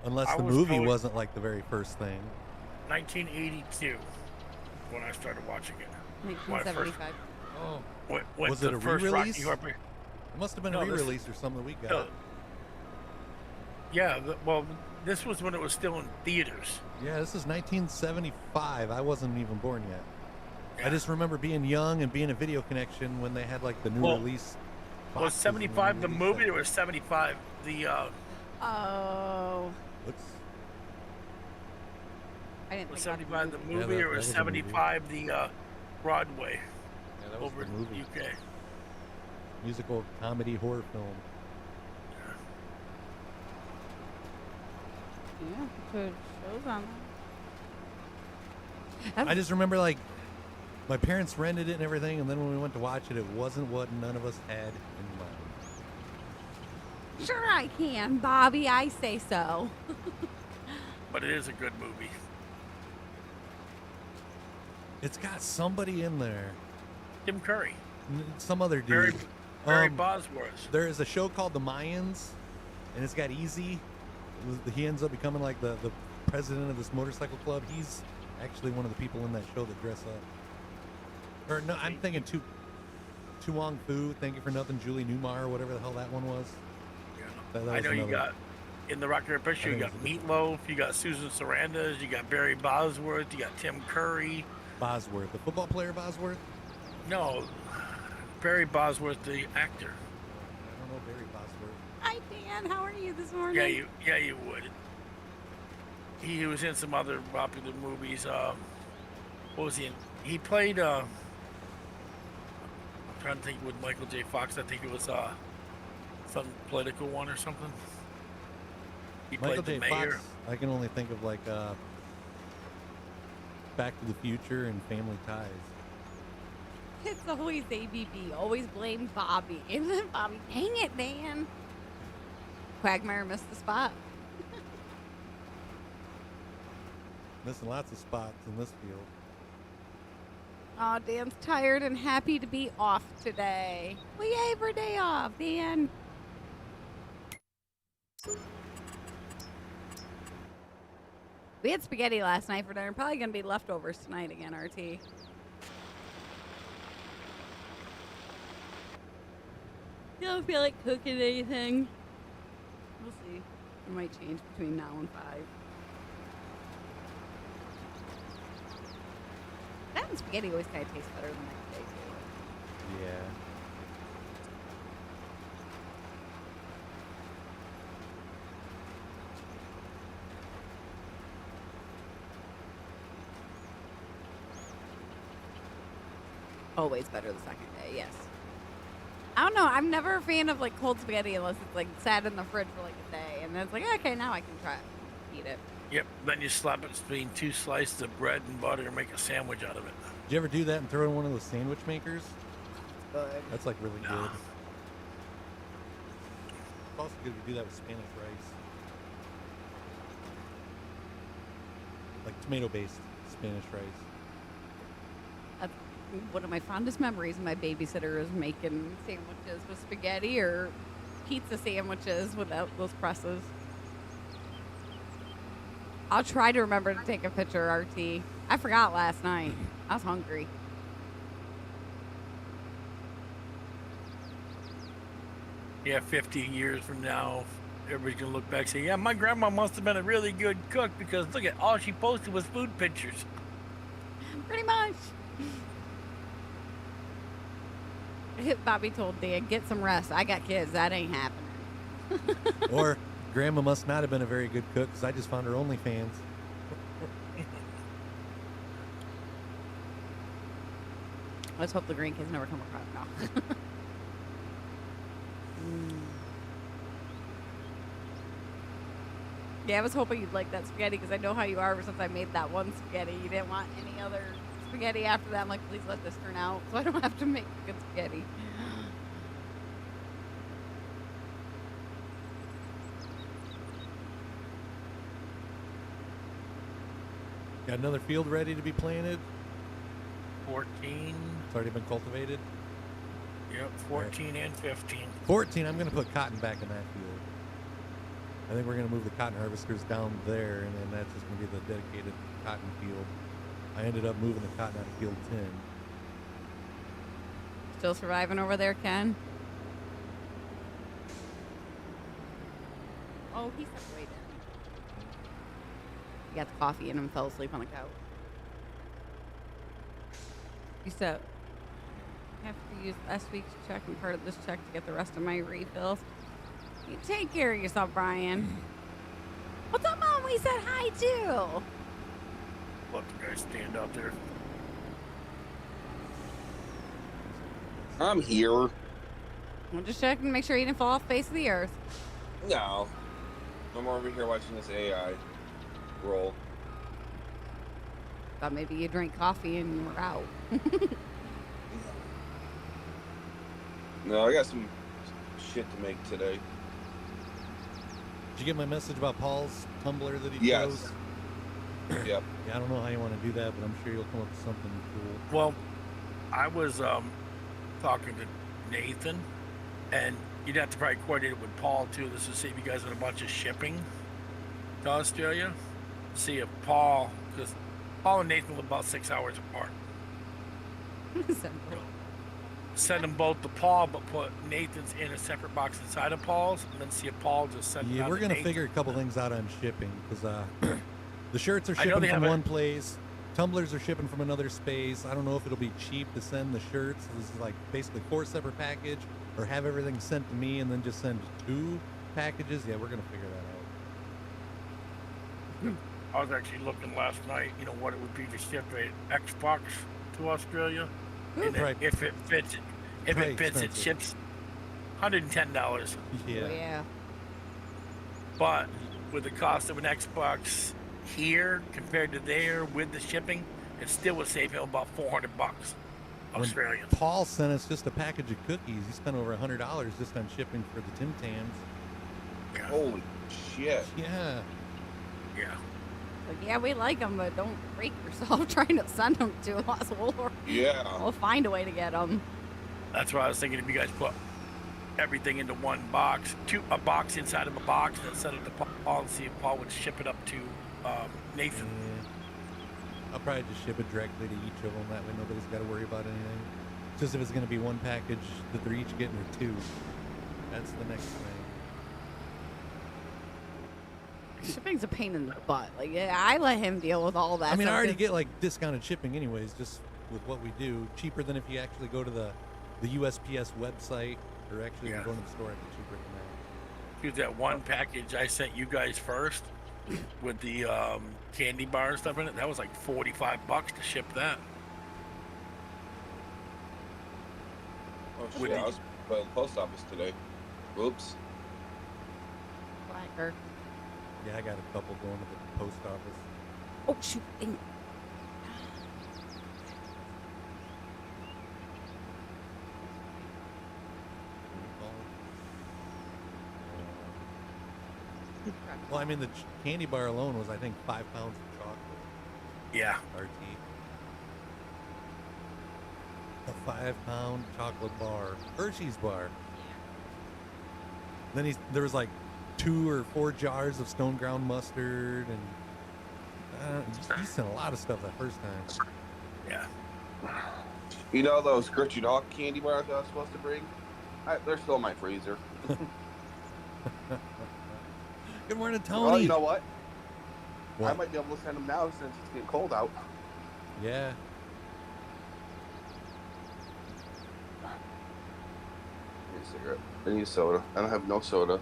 Unless I the was movie probably- wasn't like the very first thing. 1982 when I started watching it. 1975. Oh. When Was it the a first re-release? Rocky Horror Pic- It must have been No, a this- re-release or something we got. No. Yeah, well, this was when it was still in theaters. Yeah, this is 1975. I wasn't even born yet. Yeah. I just remember being young and being a Video Connection when they had like the new Well, release. Was boxes 75 and the release movie that. or was 75 the Oh. What's I didn't was think about 75 the Yeah, movie that- or that was was a movie. 75 the Broadway yeah, that was over the in movie. the UK? Musical comedy horror film. Yeah, put shows on there. I just remember like my parents rented it and everything, and then when we went to watch it, it wasn't what none of us had in mind. Sure I can, Bobby. I say so. But it is a good movie. It's got somebody in there, Tim Curry, some other dude. Barry Um, Bosworth. There is a show called The Mayans, and it's got Easy. He ends up becoming like the president of this motorcycle club. He's actually one of the people in that show that dress up. Or no, I'm thinking Tu Wong Fu. Thank You for Nothing, Julie Newmar, or whatever the hell that one was. That I was know you another- got in the Rocky Horror Picture. You think got it was Meatloaf. You got Susan Sarandon. You got Barry Bosworth. You got Tim Curry. Bosworth, the football player Bosworth. No, Barry Bosworth, the actor. I don't know Barry Bosworth. Hi, Dan. How are you this morning? Yeah, you would. He was in some other popular movies. What was he in? He played. I'm trying to think with Michael J. Fox. I think it was some political one or something. He Michael played J. the mayor. Fox. I can only think of like Back to the Future and Family Ties. It's always ABB. Always blame Bobby. Bobby, dang it, Dan. Quagmire missed the spot. Missing lots of spots in this field. Oh, Dan's tired and happy to be off today. Well, yay for a day off, Dan. We had spaghetti last night for dinner. Probably going to be leftovers tonight again, RT. Don't feel like cooking anything. We'll see. It might change between now and 5. That and spaghetti always kind of tastes better the next day, too. Yeah. Always better the second day, yes. I don't know. I'm never a fan of like cold spaghetti unless it's like sat in the fridge for like a day, and then it's like, okay, now I can try it, eat it. Yep. Then you slap it between 2 slices of bread and butter and make a sandwich out of it. Did you ever do that and throw it in one of those sandwich makers? Good. That's like really No. good. It's also good to do that with Spanish rice. Like tomato-based Spanish rice. That's one of my fondest memories. My babysitter is making sandwiches with spaghetti or pizza sandwiches without those presses. I'll try to remember to take a picture, RT. I forgot last night. I was hungry. Yeah, 50 years from now, everybody's going to look back and say, yeah, my grandma must have been a really good cook because look at all she posted was food pictures. Pretty much. Bobby told Dan, get some rest. I got kids. That ain't happening. Or Grandma must not have been a very good cook because I just found her OnlyFans. Let's hope the grandkids never come across. No. Yeah, I was hoping you'd like that spaghetti because I know how you are since I made that one spaghetti. You didn't want any other spaghetti after that. I'm like, please let this turn out so I don't have to make good spaghetti. Got another field ready to be planted. 14. It's already been cultivated. Yep, 14 and 15. 14, I'm going to put cotton back in that field. I think we're going to move the cotton harvesters down there, and then that's just going to be the dedicated cotton field. I ended up moving the cotton out of field 10. Still surviving over there, Ken? Oh, he stepped away there. He got the coffee in and fell asleep on the couch. Used to have to use last week's check and part of this check to get the rest of my refills. You take care of yourself, Brian. What's up, Mom? We said hi, too. Let the guy stand out there. I'm here. I'm just checking to make sure you didn't fall off the face of the earth. No. I'm over here watching this AI roll. Thought maybe you drank coffee and you were out. No, I got some shit to make today. Did you get my message about Paul's Tumblr that he Yes. chose? Yep. Yeah, I don't know how you want to do that, but I'm sure you'll come up with something cool. Well, I was talking to Nathan, and you'd have to probably coordinate it with Paul, too. This would save you guys a bunch of shipping to Australia. See if Paul, because Paul and Nathan live about 6 hours apart. Send them both to Paul, but put Nathan's in a separate box inside of Paul's, and then see if Paul just send it Yeah, out we're to going to Nathan. figure a couple things out on shipping, because the shirts are I know shipping they from have one place. Tumblers are shipping from another space. I don't know if it'll be cheap to send the shirts. This is like basically 4 separate package, or have everything sent to me and then just send 2 packages. Yeah, we're going to figure that out. I was actually looking last night, you know, what it would be to ship a Xbox to Australia. And then Right. if it fits, Very it expensive. ships $110. Yeah. Oh, yeah. But with the cost of an Xbox here compared to there with the shipping, it still would save him about $400 When Australian. Paul sent us just a package of cookies. He spent over $100 just on shipping for the Tim Tams. Yeah. Holy shit. Yeah. Yeah. Like, yeah, we like them, but don't break yourself trying to send them to us. Yeah. We'll find a way to get them. That's why I was thinking if you guys put everything into one box, a box inside of a box, and send it to Paul and see if Paul would ship it up to Nathan. Yeah. I'll probably just ship it directly to each of them. That way nobody's got to worry about anything. Just if it's going to be one package that they're each getting or 2. That's the next thing. Shipping's a pain in the butt. Like, yeah, I let him deal with all that. I mean, I stuff already 'cause- get like discounted shipping anyways, just with what we do. Cheaper than if you actually go to the USPS website, or actually Yeah. going to the store, it'd be cheaper than Here's that one package I sent you guys first with the candy bar and stuff in it. That was like $45 to ship that. Oh With shit! the- I was by the post office today. Whoops. Blacker. Yeah, I got a couple going to the post office. Oh shoot! Dang it. Well, I mean, the candy bar alone was, I think, 5 pounds of chocolate. Yeah. RT. A 5-pound chocolate bar, Hershey's bar. Then there was like 2 or 4 jars of stone ground mustard, and he sent a lot of stuff that first time. Yeah. You know those Gertrude Hawk candy bars I was supposed to bring? They're still in my freezer. Good morning, Tony. Well, you know what? What? I might be able to send them now since it's getting cold out. Yeah. I need a cigarette. I need soda. I don't have no soda.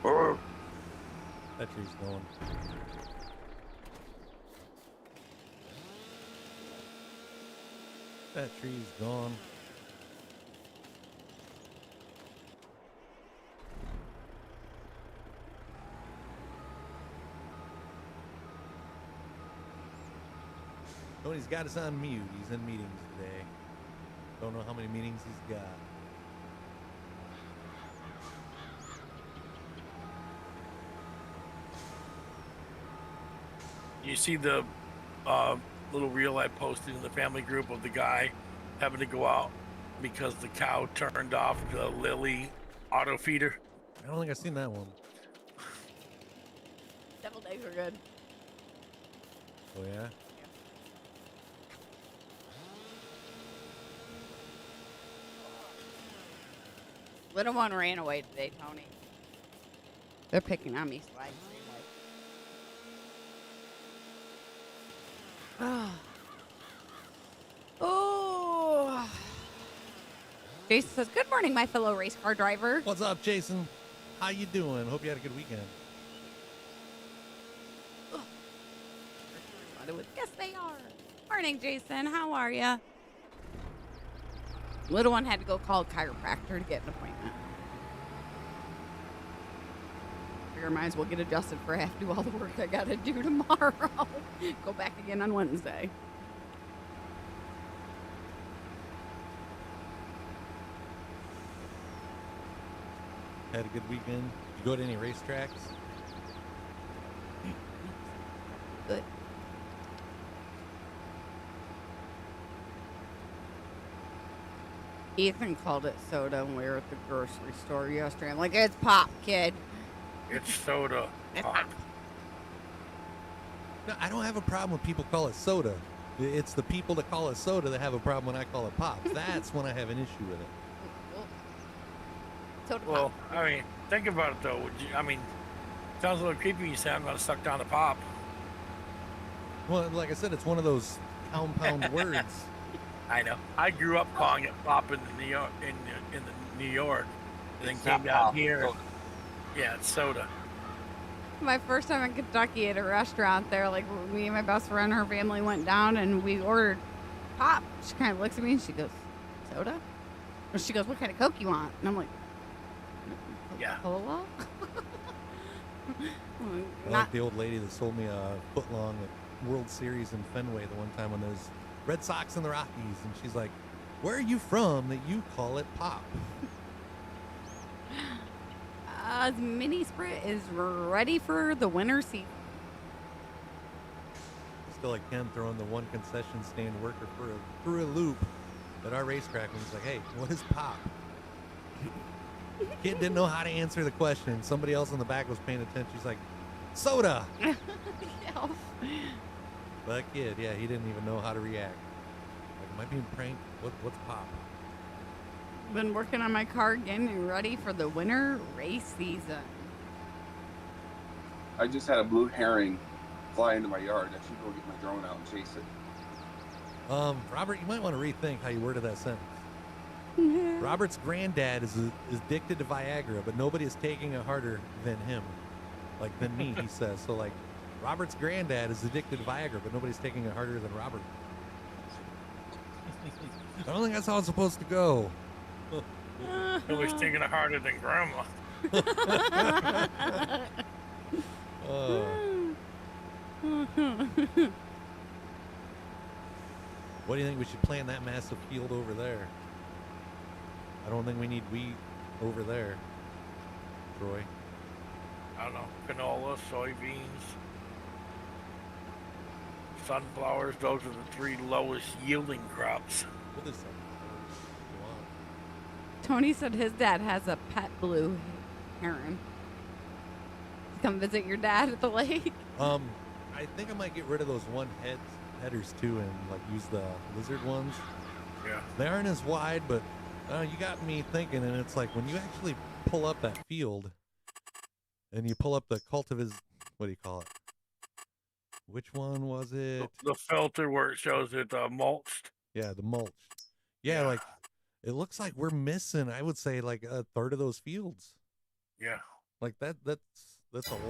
Oh. That tree's going. That tree's gone. Tony's got us on mute. He's in meetings today. Don't know how many meetings he's got. You see the little reel I posted in the family group of the guy having to go out because the cow turned off the Lily auto feeder? I don't think I've seen that one. Deviled eggs are good. Oh, yeah? Little one ran away today, Tony. They're picking on me slightly. Oh. Jason says, "Good morning, my fellow race car driver." What's up, Jason? How you doing? Hope you had a good weekend. Yes, they are. Morning, Jason. How are ya? Little one had to go call a chiropractor to get an appointment. Figure I might as well get adjusted for I have to do all the work I gotta do tomorrow. Go back again on Wednesday. Had a good weekend. Did you go to any racetracks? Good. Ethan called it soda when we were at the grocery store yesterday. I'm like, it's pop, kid. It's soda. It's Pop. pop. No, I don't have a problem when people call it soda. It's the people that call it soda that have a problem when I call it pop. That's when I have an issue with it. Soda Well, pop. I mean, think about it though. Would you? I mean, sounds a little creepy when you say I'm gonna suck down the pop. Well, like I said, it's one of those compound words. I know. I grew up calling it pop in the New York, in the New York, and then It's came not down pop, here. soda. Yeah, it's soda. My first time in Kentucky at a restaurant there, like me and my best friend, her family went down and we ordered pop. She kind of looks at me and she goes, soda? Or she goes, what kind of Coke you want? And I'm like, Yeah. Cola? I like the old lady that sold me a footlong at World Series in Fenway the one time when there's Red Sox and the Rockies, and she's like, "Where are you from that you call it pop?" Mini Sprit is ready for the winter season. Still like Ken throwing the one concession stand worker through a loop at our racetrack when he's like, "Hey, what is pop?" Kid didn't know how to answer the question. Somebody else in the back was paying attention. She's like, "Soda." Yeah. But that kid, yeah, he didn't even know how to react. Like, am I being pranked? What's pop? Been working on my car getting ready for the winter race season. I just had a blue herring fly into my yard. I should go get my drone out and chase it. Robert, you might want to rethink how you worded that sentence. Robert's granddad is addicted to Viagra, but nobody is taking it harder than him, like than me. He says so. Like, Robert's granddad is addicted to Viagra, but nobody's taking it harder than Robert. I don't think that's how it's supposed to go. Nobody's thinking harder than Grandma. What do you think we should plant that massive field over there? I don't think we need wheat over there, Troy. I don't know, canola, soybeans, sunflowers. Those are the 3 lowest yielding crops. What is that? Tony said his dad has a pet blue heron. Come visit your dad at the lake. I think I might get rid of those headers too, and like use the lizard ones. Yeah. They aren't as wide, but you got me thinking. And it's like when you actually pull up that field, and you pull up the cultivars. What do you call it? Which one was it? The filter where it shows it mulched. Yeah, the mulch. Yeah, like it looks like we're missing. I would say like a third of those fields. Yeah. Like that's a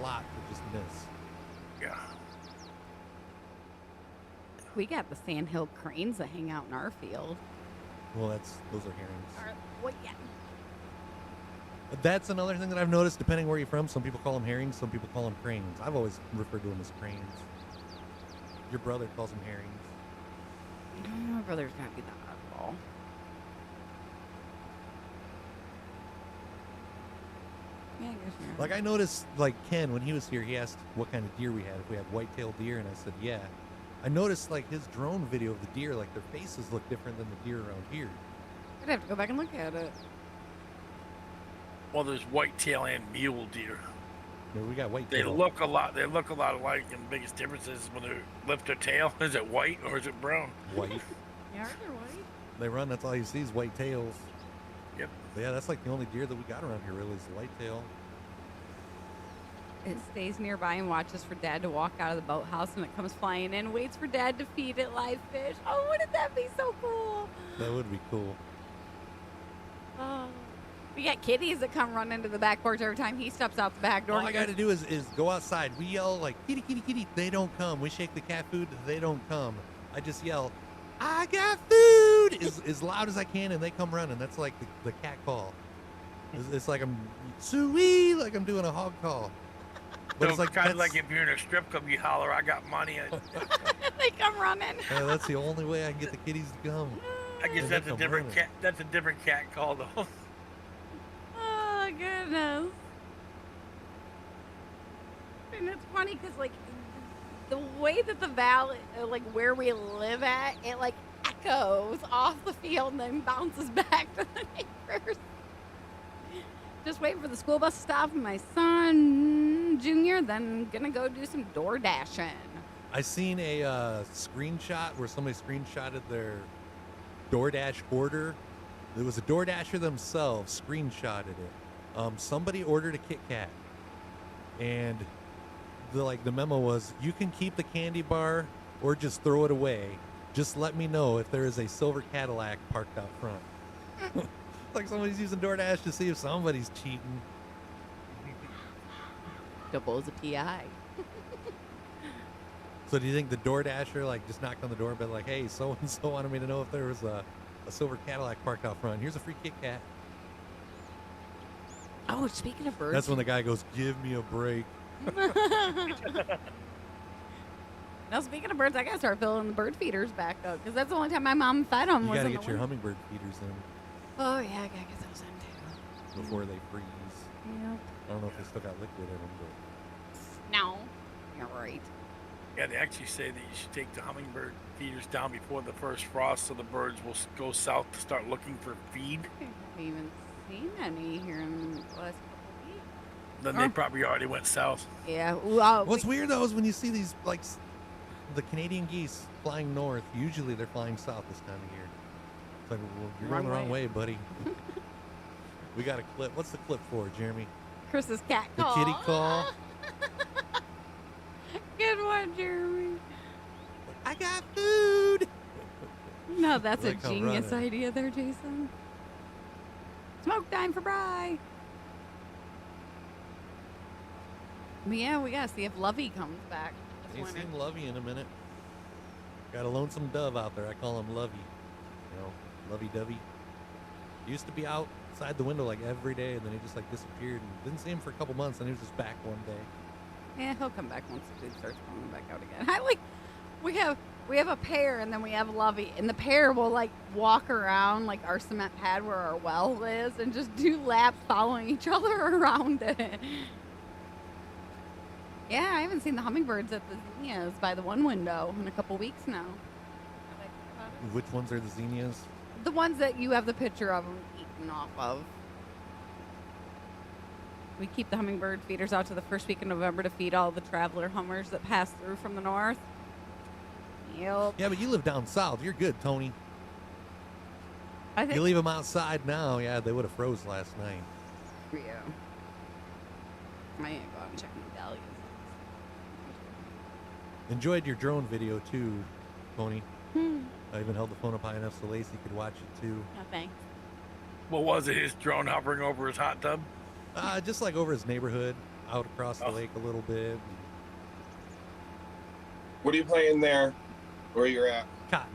lot to just miss. Yeah. We got the sandhill cranes that hang out in our field. Well, those are herrings. What? Yeah. That's another thing that I've noticed. Depending where you're from, some people call them herrings, some people call them cranes. I've always referred to them as cranes. Your brother calls them herrings. My brother's gotta be the oddball. Yeah, I guess you're Like I noticed, like Ken, when he was here, he asked what kind of deer we had. If we had white-tailed deer, and I said, yeah. I noticed like his drone video of the deer, like their faces look different than the deer around here. I'd have to go back and look at it. Well, there's whitetail and mule deer. Maybe we got They white-tailed. look a lot. They look a lot alike, and the biggest difference is when they lift their tail. Is it white or is it brown? White. Yeah, they're white. They run. That's all you see is white tails. Yep. But yeah, that's like the only deer that we got around here. Really, is the white-tail. It stays nearby and watches for Dad to walk out of the boathouse, and it comes flying in, waits for Dad to feed it live fish. Oh, wouldn't that be so cool? That would be cool. Oh. We got kitties that come run into the back porch every time he steps out the back door. All I got to do is go outside. We yell like kitty, kitty, kitty. They don't come. We shake the cat food. They don't come. I just yell, I got food, as loud as I can, and they come running. That's like the cat call. It's like I'm suey, like I'm doing a hog call. But So it's like kind of like if you're in a strip club, you holler, "I got money." They come running. yeah, that's the only way I can get the kitties to come. I guess And that's they a come different running. cat. That's a different cat call, though. Oh, goodness. And it's funny because, like, the way that the valley, like, where we live at, it, like, echoes off the field and then bounces back to the neighbors. Just waiting for the school bus to stop and my son, Junior, then gonna go do some door dashing. I seen a screenshot where somebody screenshotted their DoorDash order. It was a DoorDasher themselves screenshotted it. Somebody ordered a Kit Kat, and the memo was, you can keep the candy bar or just throw it away. Just let me know if there is a silver Cadillac parked out front. Like somebody's using DoorDash to see if somebody's cheating. Double as a PI. So do you think the DoorDasher like just knocked on the door and been like, hey, so and so wanted me to know if there was a silver Cadillac parked out front. Here's a free Kit Kat. Oh, speaking of birds. That's when the guy goes, give me a break. Now, speaking of birds, I gotta start filling the bird feeders back up because that's the only time my mom fed them. You gotta get your hummingbird feeders in Oh yeah, I gotta get those in too. before they freeze. Yep. I don't know if they still got liquid in them, No, you're right. Yeah, they actually say that you should take the hummingbird feeders down before the first frost, so the birds will go south to start looking for feed. I haven't even seen any here in the last couple of weeks. Then they probably already went south. Yeah. but what's weird though is when you see these the Canadian geese flying north. Usually they're flying south this time of year. It's like, well, you're going the wrong way, buddy. We got a clip. What's the clip for, Jeremy? Chris's cat The call. kitty call. Good one, Jeremy. I got food. No, that's They a come genius running. idea there, Jason. Smoke time for Bry. But yeah, we gotta see if Lovey comes back this Ain't winter. seen Lovey in a minute. Got a lonesome dove out there. I call him Lovey. You know, lovey-dovey. Used to be outside the window like every day, and then he just like disappeared. And didn't see him for a couple months, and he was just back one day. Yeah, he'll come back once the food starts coming back out again. We have a pair, and then we have Lovey, and the pair will like walk around like our cement pad where our well is, and just do laps following each other around it. Yeah, I haven't seen the hummingbirds at the zinnias by the one window in a couple weeks now. Have I thought about it? Which ones are the zinnias? The ones that you have the picture of them eating off of. We keep the hummingbird feeders out to the first week of November to feed all the traveler hummers that pass through from the north. Yep. Yeah, but you live down south. You're good, Tony. I think. You leave them outside now. Yeah, they would have froze last night. Yeah. I ain't go out and check my dahlias. Enjoyed your drone video too, Tony. Hmm. I even held the phone up high enough so Lacey could watch it too. No thanks. What was it? His drone hovering over his hot tub? Just like over his neighborhood, out across the lake a little bit. What are you playing there? Where you're at? Cotton.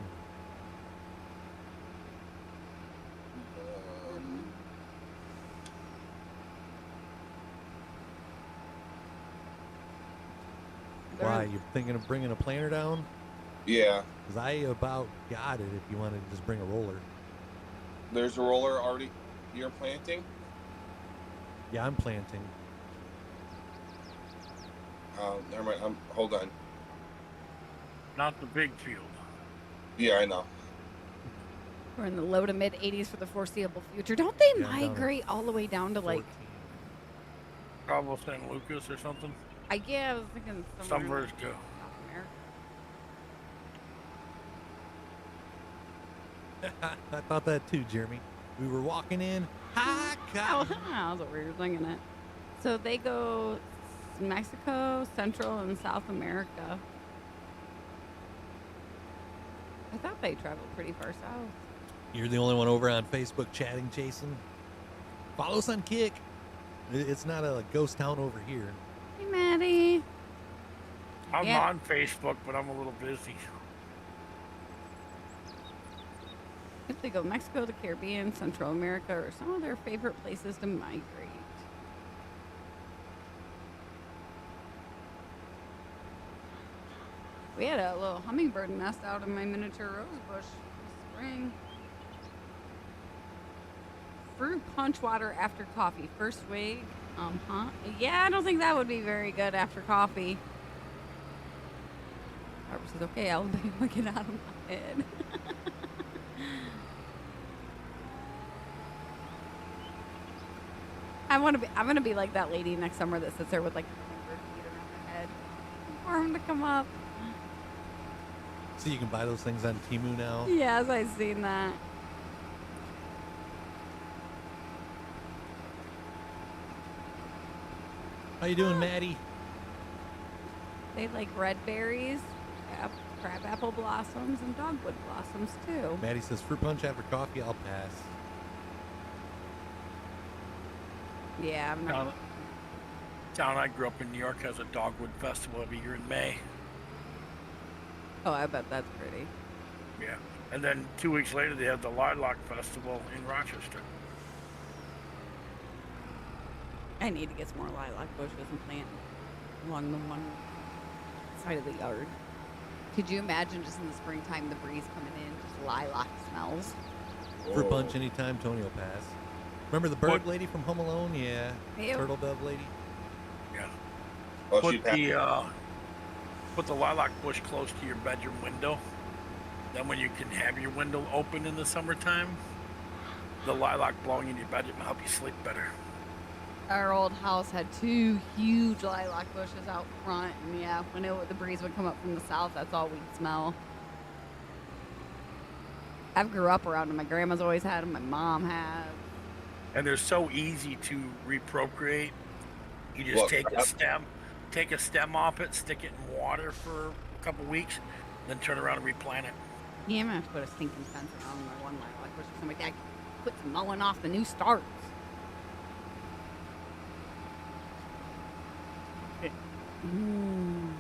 Why? You thinking of bringing a planter down? Yeah. Because I about got it if you wanted to just bring a roller. There's a roller already. You're planting? Yeah, I'm planting. Never mind. Hold on. Not the big field. Yeah, I know. We're in the low to mid 80s for the foreseeable future. Don't they Yeah, I'm down migrate all the way down to like? 14. Probably San Lucas or something. I was thinking Some somewhere. birds do. South America. I thought that too, Jeremy. We were walking in. Hi, Oh, Cotton. that's what we were thinking it. So they go Mexico, Central, and South America. I thought they traveled pretty far south. You're the only one over on Facebook chatting, Jason. Follow us on Kick. It's not a ghost town over here. Hey, Maddie. I'm Yeah. on Facebook, but I'm a little busy. If they go Mexico, the Caribbean, Central America, or some of their favorite places to migrate. We had a little hummingbird nest out in my miniature rose bush this spring. Fruit punch water after coffee. First wig. Yeah, I don't think that would be very good after coffee. Barbara says, okay, Alabama, get out of my head. I'm gonna be like that lady next summer that sits there with like a hummingbird feeder on her head for him to come up. So you can buy those things on Temu now. Yes, I've seen that. How you doing, Maddie? They like red berries, crabapple blossoms, and dogwood blossoms too. Maddie says, fruit punch after coffee, I'll pass. Yeah, I'm not. Town I grew up in, New York, has a dogwood festival every year in May. Oh, I bet that's pretty. Yeah. And then 2 weeks later, they have the Lilac Festival in Rochester. I need to get some more lilac bushes and plant along the one side of the yard. Could you imagine just in the springtime, the breeze coming in, just lilac smells? Fruit punch anytime, Tony will pass. Remember the bird What? lady from Home Alone? Yeah. Ew. Turtle dove lady. Yeah. Oh, she Put the lilac bush close to your bedroom window. Then when you can have your window open in the summertime, the lilac blowing in your bedroom will help you sleep better. Our old house had 2 huge lilac bushes out front, and yeah, when the breeze would come up from the south, that's all we'd smell. I grew up around them. My grandma's always had them. My mom has. And they're so easy to reprocreate. You just Look, take a stem off it, stick it in water for a couple weeks, then turn around and replant it. Yeah, I'm gonna have to put a stinking fence around my one lilac bush or something like that. Quit mowing off the new starts. Mm.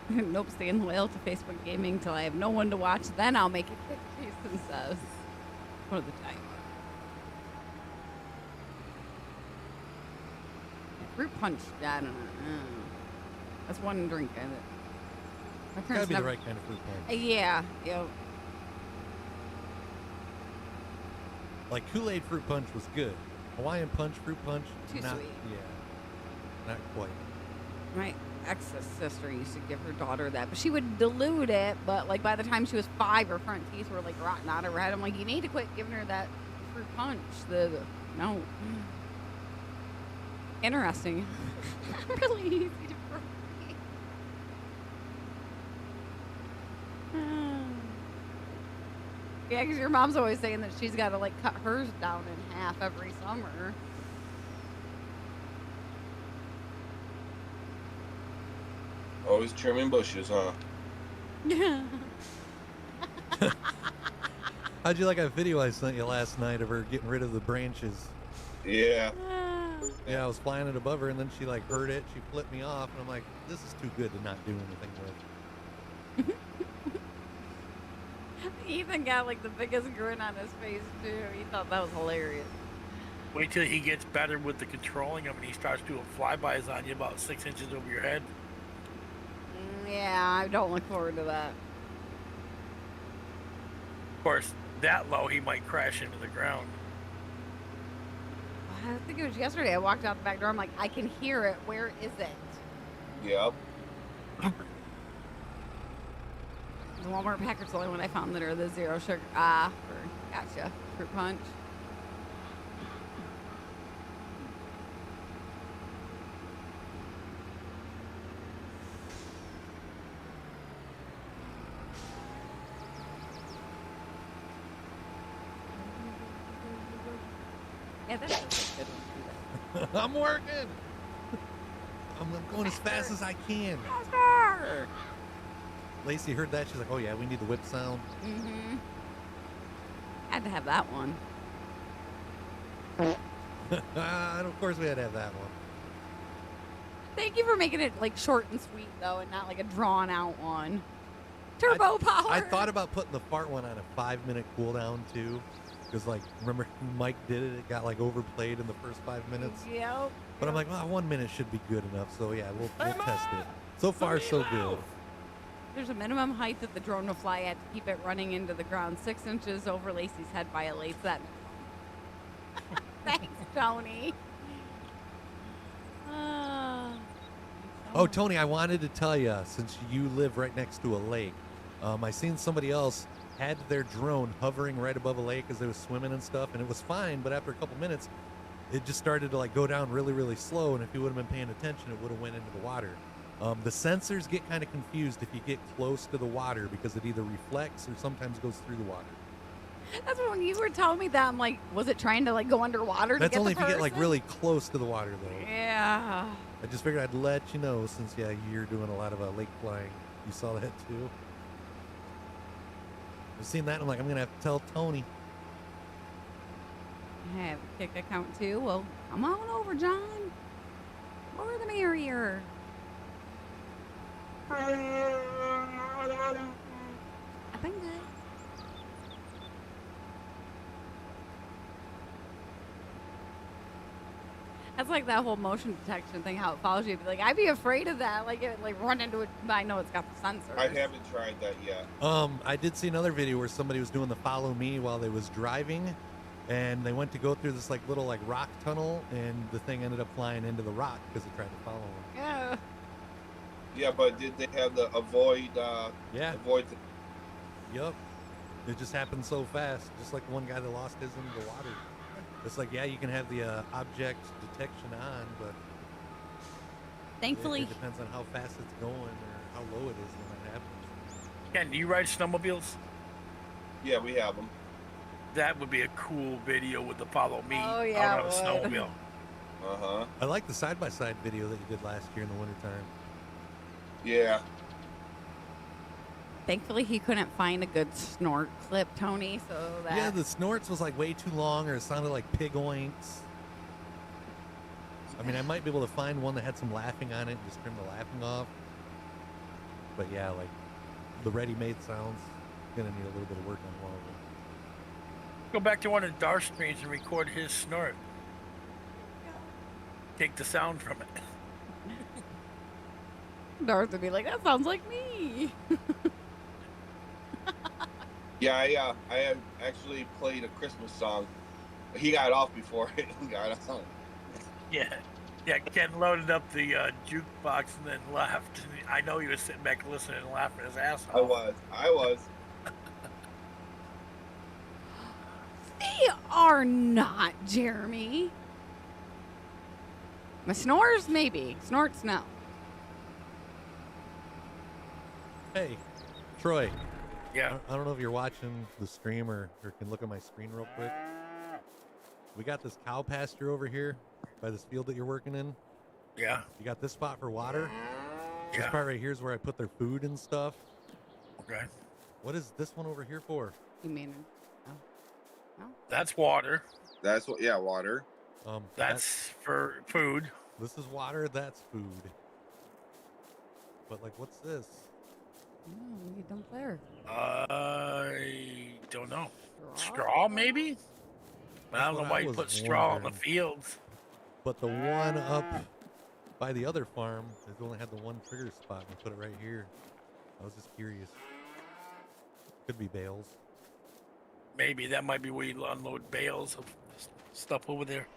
Nope, staying loyal to Facebook gaming till I have no one to watch. Then I'll make it. Jason says. One of the time. Fruit punch. I don't know. That's one drink. My Gotta parents be never. the right kind of fruit punch. Yeah. Yep. Like Kool-Aid fruit punch was good. Hawaiian punch, fruit punch, Too not, sweet. Yeah, not quite. My ex's sister used to give her daughter that, but she would dilute it. But like by the time she was 5, her front teeth were like rotten out of her head. I'm like, you need to quit giving her that fruit punch. No. Interesting. Really easy to break. Yeah, because your mom's always saying that she's got to like cut hers down in half every summer. Always trimming bushes, huh? Yeah. How'd you like that video I sent you last night of her getting rid of the branches? Yeah. Yeah, I was flying it above her, and then she like heard it. She flipped me off, and I'm like, this is too good to not do anything with. Ethan got like the biggest grin on his face too. He thought that was hilarious. Wait till he gets better with the controlling of it. He starts doing flybys on you about 6 inches over your head. Yeah, I don't look forward to that. Of course, that low, he might crash into the ground. I think it was yesterday. I walked out the back door. I'm like, I can hear it. Where is it? Yep. The Walmart Packard's the only one I found that are the zero sugar. Gotcha. Fruit punch. Yeah, that's a good one. I'm working. I'm going as fast as I can. Faster. Lacey heard that. She's like, oh, yeah, we need the whip sound. Mm-hmm. Had to have that one. And of course we had to have that one. Thank you for making it like short and sweet though, and not like a drawn out one. Turbo power. I thought about putting the fart one on a 5-minute cooldown too, because like remember Mike did it? It got like overplayed in the first 5 minutes. Yep. But I'm like, well, 1 minute should be good enough. So yeah, we'll test it. So far, so good. There's a minimum height that the drone will fly at to keep it running into the ground. 6 inches over Lacey's head violates that. Thanks, Tony. Oh, Tony, I wanted to tell you, since you live right next to a lake, I seen somebody else had their drone hovering right above a lake as they was swimming and stuff, and it was fine, but after a couple minutes, it just started to like go down really, really slow, and if you would have been paying attention, it would have went into the water. The sensors get kind of confused if you get close to the water because it either reflects or sometimes goes through the water. That's when you were telling me that. I'm like, was it trying to like go underwater? That's to get only the if you get like person? really close to the water, though. Yeah. I just figured I'd let you know since, yeah, you're doing a lot of lake flying. You saw that too? I've seen that, and I'm like, I'm going to have to tell Tony. I have a kick account too. Well, come on over, John. More the merrier. I've been good. That's like that whole motion detection thing, how it follows you. Like, I'd be afraid of that. Like, it like run into it, but I know it's got the sensors. I haven't tried that yet. I did see another video where somebody was doing the follow me while they was driving, and they went to go through this like little like rock tunnel, and the thing ended up flying into the rock because it tried to follow them. Yeah. Yeah, but did they have the avoid? Yeah. Avoid. Yup. It just happened so fast, just like the one guy that lost his into the water. It's like, yeah, you can have the object detection on, but Thankfully, it depends on how fast it's going or how low it is when that happens. Ken, do you ride snowmobiles? Yeah, we have them. That would be a cool video with the follow me Oh, yeah, out on a it would. snowmobile. Uh-huh. I like the side-by-side video that you did last year in the wintertime. Yeah. thankfully he couldn't find a good snort clip, Tony. So that Yeah, the snorts was like way too long, or it sounded like pig oinks. I mean, I might be able to find one that had some laughing on it and just trim the laughing off. But yeah, like the ready-made sounds, gonna need a little bit of work on all of them. Go back to one of Dar's streams and record his snort. Take the sound from it. Darth would be like, that sounds like me. Yeah, I have actually played a Christmas song. He got off before it got on. Yeah. Yeah, Ken loaded up the jukebox and then left. I know he was sitting back listening and laughing his ass off. I was. They are not, Jeremy. My snores, maybe. Snorts, no. Hey, Troy. Yeah. I don't know if you're watching the stream or can look at my screen real quick. We got this cow pasture over here by this field that you're working in. Yeah. You got this spot for water. This Yeah. part right here is where I put their food and stuff. Okay. What is this one over here for? You mean, no? That's water. That's what. Yeah, water. That's for food. This is water. That's food. But like, what's this? Oh, you dump there. I don't know. Straw? Straw, maybe? I don't know what why I you was put straw in the wondering. fields. But the one up by the other farm, they only had the one trigger spot, and we put it right here. I was just curious. Could be bales. Maybe that might be where you unload bales of stuff over there.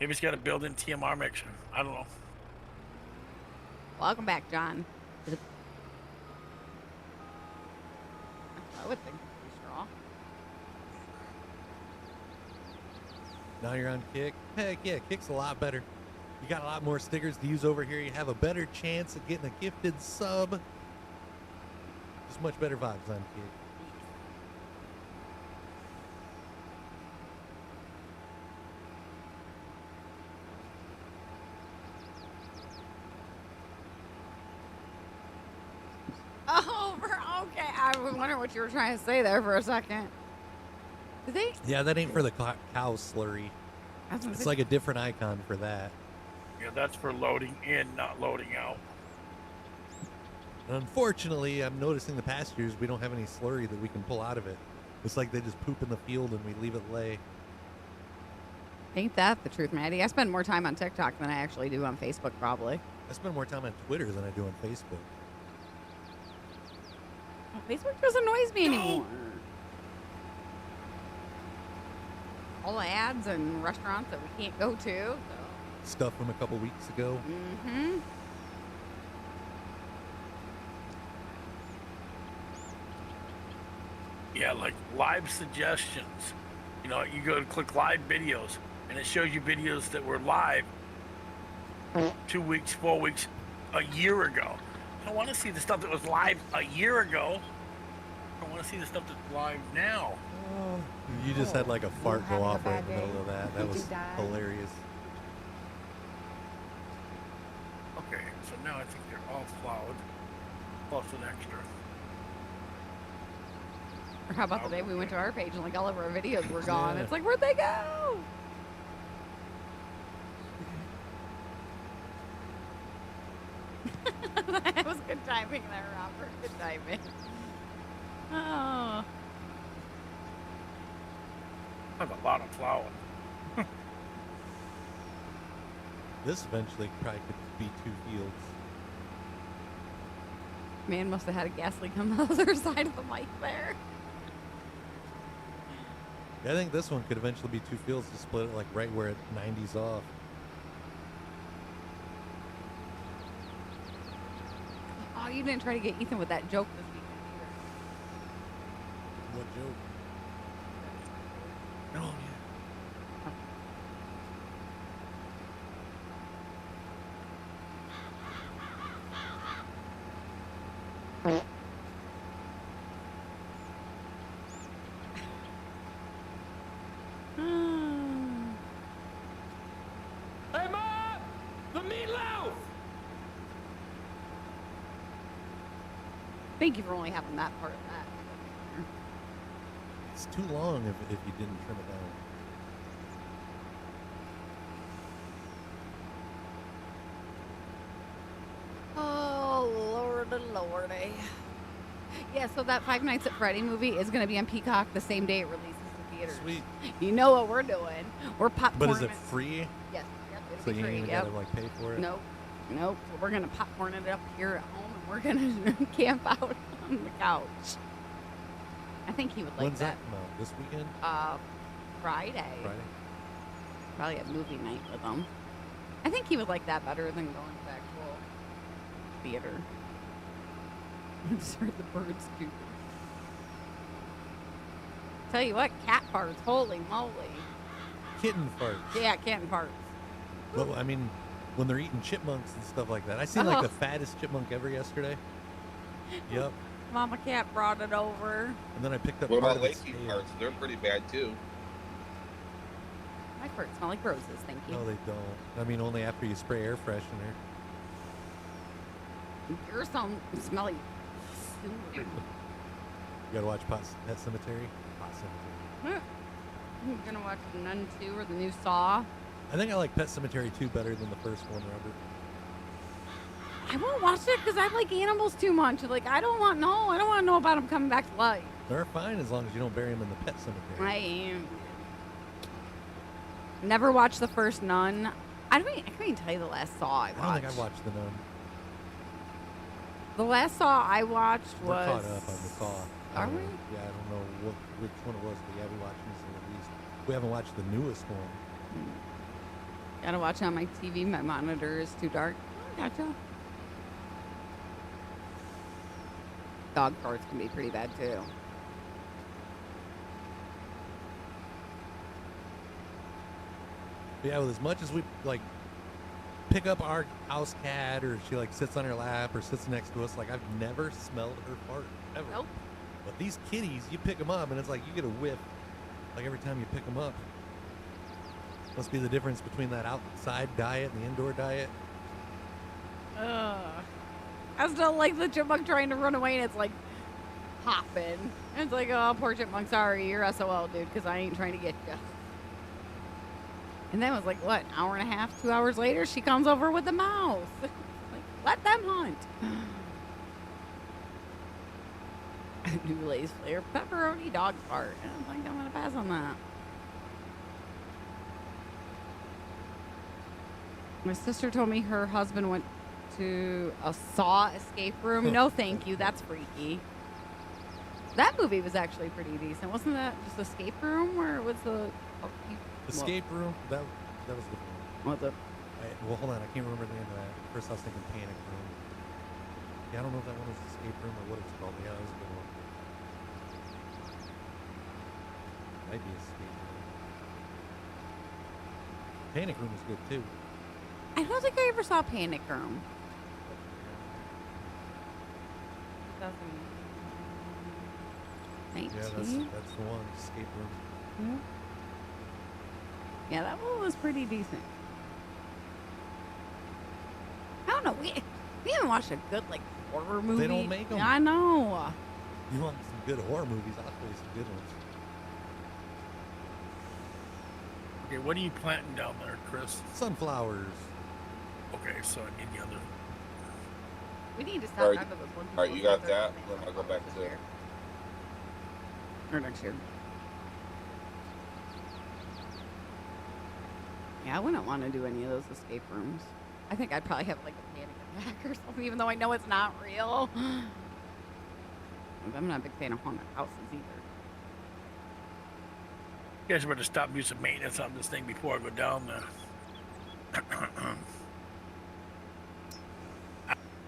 Maybe it's got a built-in TMR mixer. I don't know. Welcome back, John. I would think it'd be straw. Now you're on Kick. Heck yeah, Kick's a lot better. You got a lot more stickers to use over here. You have a better chance of getting a gifted sub. Just much better vibes on Kick. Oh, okay. I was wondering what you were trying to say there for a second. Did they? Yeah, that ain't for the cow slurry. I was gonna It's say- like a different icon for that. Yeah, that's for loading in, not loading out. Unfortunately, I'm noticing the past years we don't have any slurry that we can pull out of it. It's like they just poop in the field and we leave it lay. Ain't that the truth, Maddie? I spend more time on TikTok than I actually do on Facebook, probably. I spend more time on Twitter than I do on Facebook. Oh, Facebook just annoys me anymore. All the ads and restaurants that we can't go to. So. Stuff from a couple weeks ago. Mm-hmm. Yeah, like live suggestions. You know, you go to click live videos, and it shows you videos that were live 2 weeks, 4 weeks, a year ago. I don't want to see the stuff that was live a year ago. I want to see the stuff that's live now. You just had like a fart go having a off right in bad the middle day? of that. That Did you was die? hilarious. Okay, so now I think they're all plowed, plus an extra. Or how about the day we went to our page and like all of our videos were gone? Yeah. It's like, where'd they go? That was good timing there, Robert. Good timing. Oh. That's a lot of plowing. This eventually probably could be 2 fields. Man must have had a gas leak on the other side of the mic there. Yeah, I think this one could eventually be 2 fields to split it like right where it 90's off. Oh, you didn't try to get Ethan with that joke this weekend either. What joke? Oh, yeah. Hey, Mom! The meatloaf! Thank you for only having that part of that. It's too long if you didn't trim it down. Oh, Lord, Lord. Lordy. Yeah, so that Five Nights at Freddy movie is going to be on Peacock the same day it releases to theaters. Sweet. You know what we're doing. We're popcorning. But is it free? Yes. Yep, it'll So be you free. ain't even Yep. gotta like pay for it? Nope. So we're going to popcorn it up here at home, and we're going to camp out on the couch. I think he would like When's that come out? This weekend? Friday. Friday? Probably a movie night with him. I think he would like that better than going to the actual theater. I just heard the birds too. Tell you what, cat farts, holy moly. Kitten farts. Yeah, cat and farts. Well, I mean, when they're eating chipmunks and stuff like that. I seen like the fattest chipmunk ever yesterday. Yep. Mama cat brought it over. And then I picked up What part about of its lazy tail. farts? They're pretty bad too. My farts smell like roses, thank you. No, they don't. I mean, only after you spray air freshener. Yours don't smell like sewer. You gotta watch Pet Cemetery. Pet Cemetery. You're gonna watch Nun 2 or the new Saw. I think I like Pet Cemetery 2 better than the first one, Robert. I won't watch it because I like animals too much. Like, I don't want to know about them coming back to life. They're fine as long as you don't bury them in the Pet Cemetery. I am. Never watched the first Nun. I can't even tell you the last Saw I watched. I don't think I watched the Nun. The last Saw I watched We're was. caught up on the Saw. Are we? Yeah, I don't know which one it was, but yeah, we watched this at least. We haven't watched the newest one. Gotta watch it on my TV. My monitor is too dark. Oh, gotcha. Dog farts can be pretty bad too. But yeah, with as much as we like pick up our house cat, or she like sits on her lap or sits next to us, like I've never smelled her fart ever. Nope. But these kitties, you pick them up and it's like you get a whiff like every time you pick them up. Must be the difference between that outside diet and the indoor diet. Ugh. I still like the chipmunk trying to run away, and it's like hopping. It's like, oh, poor chipmunk, sorry, you're SOL, dude, because I ain't trying to get you. And then it was like, what, an hour and a half, 2 hours later, she comes over with the mouse. Like, let them hunt. New Lay's Flair pepperoni dog fart. I don't think I'm going to pass on that. My sister told me her husband went to a Saw escape room. No, thank you. That's freaky. That movie was actually pretty decent. Wasn't that just escape room, or was the Escape room? That was the one. What the? Well, hold on. I can't remember the name of that. First, I was thinking Panic Room. Yeah, I don't know if that one was Escape Room or what it's called. Yeah, that was a good one. Might be Escape Room. Panic Room was good too. I don't think I ever saw Panic Room. 2019. Yeah, that's the one. Escape Room. Yeah, that one was pretty decent. I don't know. We haven't watched a good like horror movie. They don't make 'em. I know. You want some good horror movies? I'll play some good ones. Okay, what are you planting down there, Chris? Sunflowers. Okay, so I need the other. We need to stop. Alright, After this one. All right, you got that. Then I'll go back to this year. Or next year. Yeah, I wouldn't want to do any of those escape rooms. I think I'd probably have like a panic attack or something, even though I know it's not real. I'm not a big fan of haunted houses either. You guys better stop doing some maintenance on this thing before I go down there.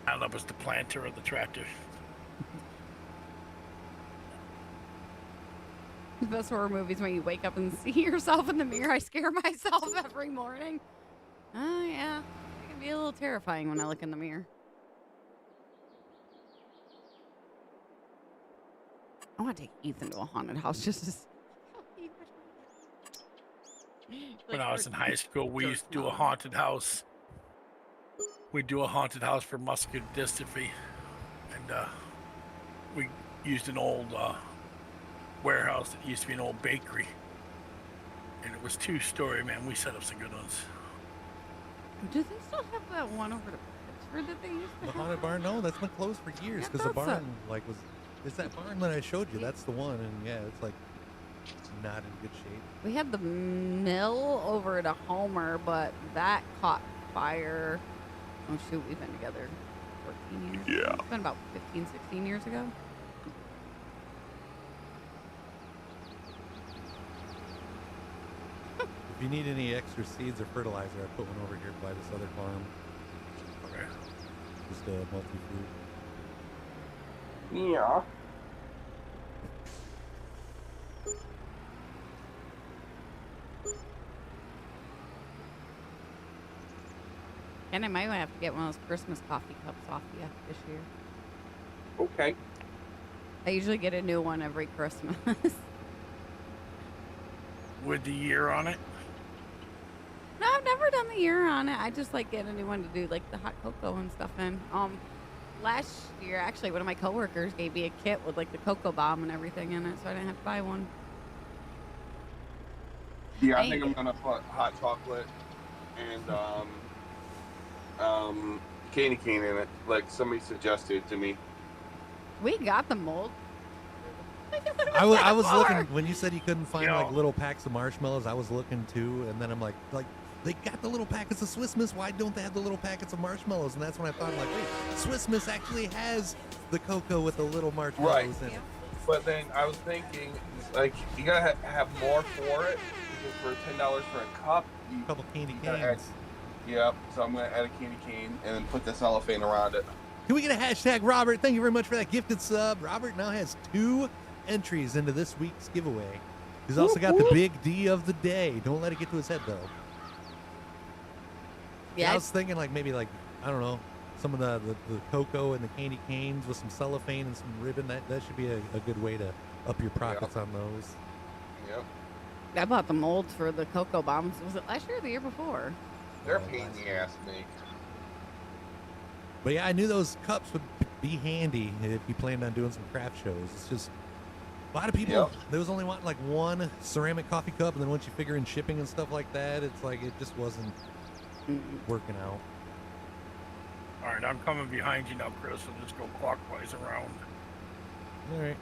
I don't know if it's the planter or the tractor. The best horror movies when you wake up and see yourself in the mirror. I scare myself every morning. Oh, yeah. It can be a little terrifying when I look in the mirror. I want to take Ethan to a haunted house just to see. When I was in high school, we used to do a haunted house. We'd do a haunted house for muscular dystrophy. And we used an old warehouse that used to be an old bakery. And it was 2-story, man. We set up some good ones. Do they still have that one over the bridge? Oxford that they used to The have? haunted barn? No, that's been closed for years I because the thought so. barn it's that barn that I showed you. That's the one, and yeah, it's like not in good shape. We had the mill over at a Homer, but that caught fire. Oh shoot, we've been together 14 years. Yeah. It's been about 15, 16 years ago. If you need any extra seeds or fertilizer, I put one over here by this other farm. Okay. Just a multi-fruit. Yeah. And I might have to get one of those Christmas coffee cups off you this year. Okay. I usually get a new one every Christmas. With the year on it. No, I've never done the year on it. I just like get a new one to do like the hot cocoa and stuff in. Last year, actually, one of my coworkers gave me a kit with like the cocoa bomb and everything in it, so I didn't have to buy one. Yeah, I think I'm gonna put hot chocolate and candy cane in it, like somebody suggested to me. We got the mold. I was looking when you said you couldn't find Yo. like little packs of marshmallows. I was looking too, and then I'm like they got the little packets of Swiss Miss. Why don't they have the little packets of marshmallows? And that's when I thought, like, wait, Swiss Miss actually has the cocoa with the little marshmallows in it. But then I was thinking, like, you gotta have more for it because for $10 for a cup, you A couple candy you gotta add, canes. yep. So I'm gonna add a candy cane and then put the cellophane around it. Can we get a hashtag Robert? Thank you very much for that gifted sub. Robert now has 2 entries into this week's giveaway. He's also got the big D of the day. Don't let it get to his head though. Yeah, I was thinking like maybe like I don't know, some of the cocoa and the candy canes with some cellophane and some ribbon. That should be a good way to up your profits on those. Yep. I bought the molds for the cocoa bombs. Was it last year or the year before? They're a pain in the ass to make. But yeah, I knew those cups would be handy if you planned on doing some craft shows. It's just a lot of people. Yep. They was only wanting like one ceramic coffee cup, and then once you figure in shipping and stuff like that, it's like it just wasn't working out. All right, I'm coming behind you now, Chris. So just go clockwise around. All right.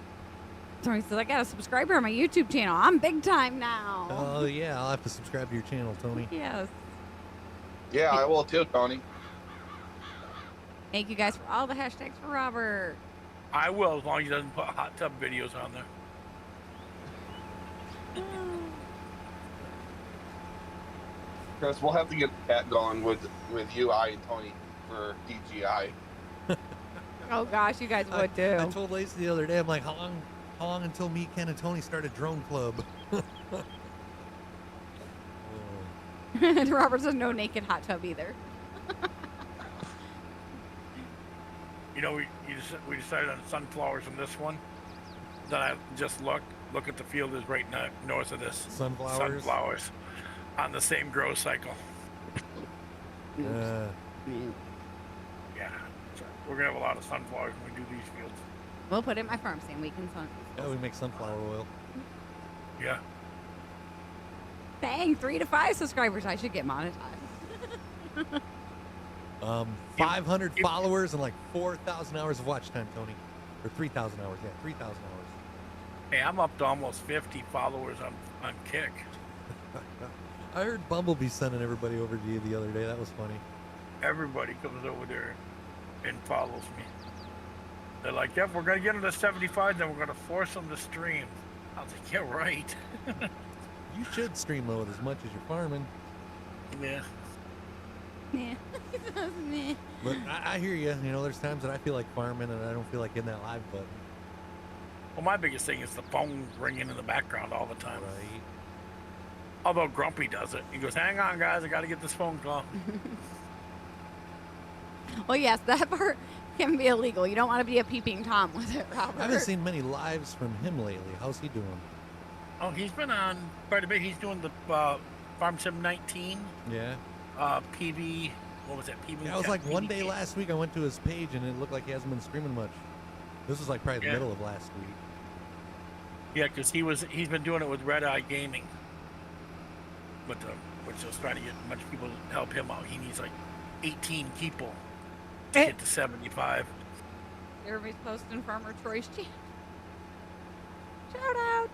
Sorry, so I got a subscriber on my YouTube channel. I'm big time now. Oh yeah, I'll have to subscribe to your channel, Tony. Yes. Yeah, I will too, Tony. Thank you guys for all the hashtags for Robert. I will, as long as he doesn't put hot tub videos on there. Chris, we'll have to get that going with you, I, and Tony for DGI. Oh gosh, you guys would too. I told Lacey the other day, I'm like, how long until me, Ken, and Tony start a drone club? Robert says no naked hot tub either. You know, we decided on sunflowers in this one. Then I just look at the field is right north of this. Sunflowers on the same growth cycle. Yeah, so we're gonna have a lot of sunflowers when we do these fields. We'll put it in my farm stand. We can sun. Yeah, we make sunflower oil. Yeah. Dang, 3 to 5 subscribers. I should get monetized. 500 followers and like 4,000 hours of watch time, Tony. Or 3,000 hours, yeah, 3,000 hours. Hey, I'm up to almost 50 followers on Kick. I heard Bumblebee sending everybody over to you the other day. That was funny. Everybody comes over there and follows me. They're like, yep, we're going to get them to 75, then we're going to force them to stream. I was like, yeah, right. You should stream though with as much as you're farming. Yeah. Yeah. But I hear you. You know, there's times that I feel like farming and I don't feel like hitting that live button. Well, my biggest thing is the phone ringing in the background all the time. Right. Although Grumpy does it. He goes, hang on, guys, I got to get this phone call. Well, yes, that part can be illegal. You don't want to be a peeping Tom with it, Robert. I haven't seen many lives from him lately. How's he doing? Oh, he's been on quite a bit. He's doing the Farm Sim 19. Yeah. PB, what was that? PB. Yeah, I was like one day last week I went to his page and it looked like he hasn't been streaming much. This was like probably the middle of last week. Yeah, because he's been doing it with Red Eye Gaming, which is trying to get a bunch of people to help him out. He needs like 18 people to get to 75. Everybody's posting Farmer Troy's channel. Shout out.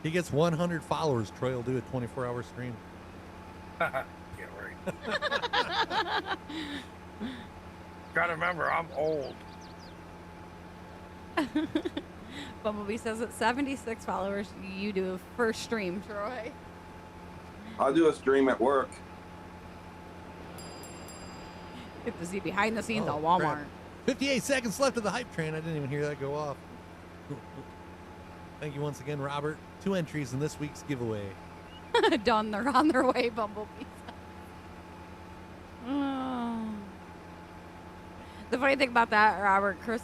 He gets 100 followers. Troy will do a 24-hour stream. Yeah, right. Gotta remember, I'm old. Bumblebee says at 76 followers, you do a first stream, Troy. I'll do a stream at work. Get to see behind the scenes Oh, at Walmart. crap. 58 seconds left of the hype train. I didn't even hear that go off. Thank you once again, Robert. 2 entries in this week's giveaway. Done. They're on their way, Bumblebee. Oh. The funny thing about that, Robert, Chris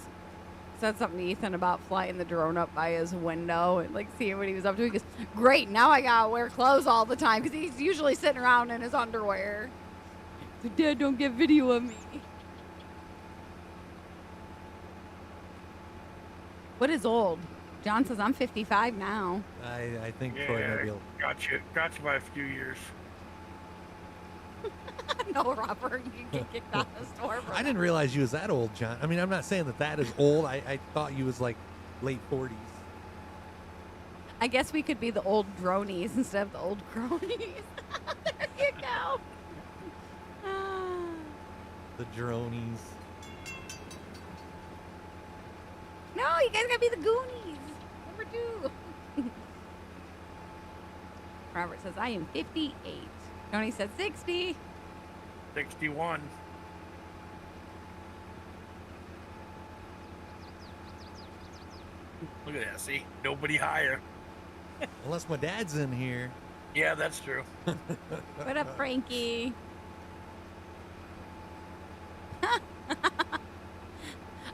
said something to Ethan about flying the drone up by his window and like seeing what he was up to. He goes, "Great, now I gotta wear clothes all the time because he's usually sitting around in his underwear." So, Dad, don't get video of me. What is old? John says I'm 55 now. I think Troy might be able. Got you by a few years. No, Robert, you can get kicked out of the store. For I didn't that. realize you was that old, John. I mean, I'm not saying that is old. I thought you was like late 40s. I guess we could be the old dronies instead of the old cronies. There you go. Ah. The dronies. No, you guys gotta be the Goonies. Number 2. Robert says, I am 58. Tony said 60. 61. Look at that, see? Nobody higher. Unless my dad's in here. Yeah, that's true. What up, Frankie?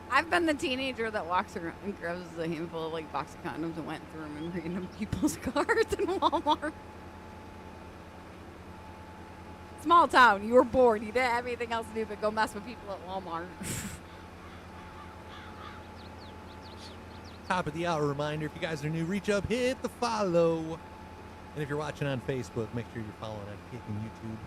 I've been the teenager that walks around and grabs a handful of like box of condoms and went through them in random people's cars in Walmart. Small town, you were bored. You didn't have anything else to do but go mess with people at Walmart. Top of the hour reminder, if you guys are new, reach up, hit the follow. And if you're watching on Facebook, make sure you're following on kicking YouTube.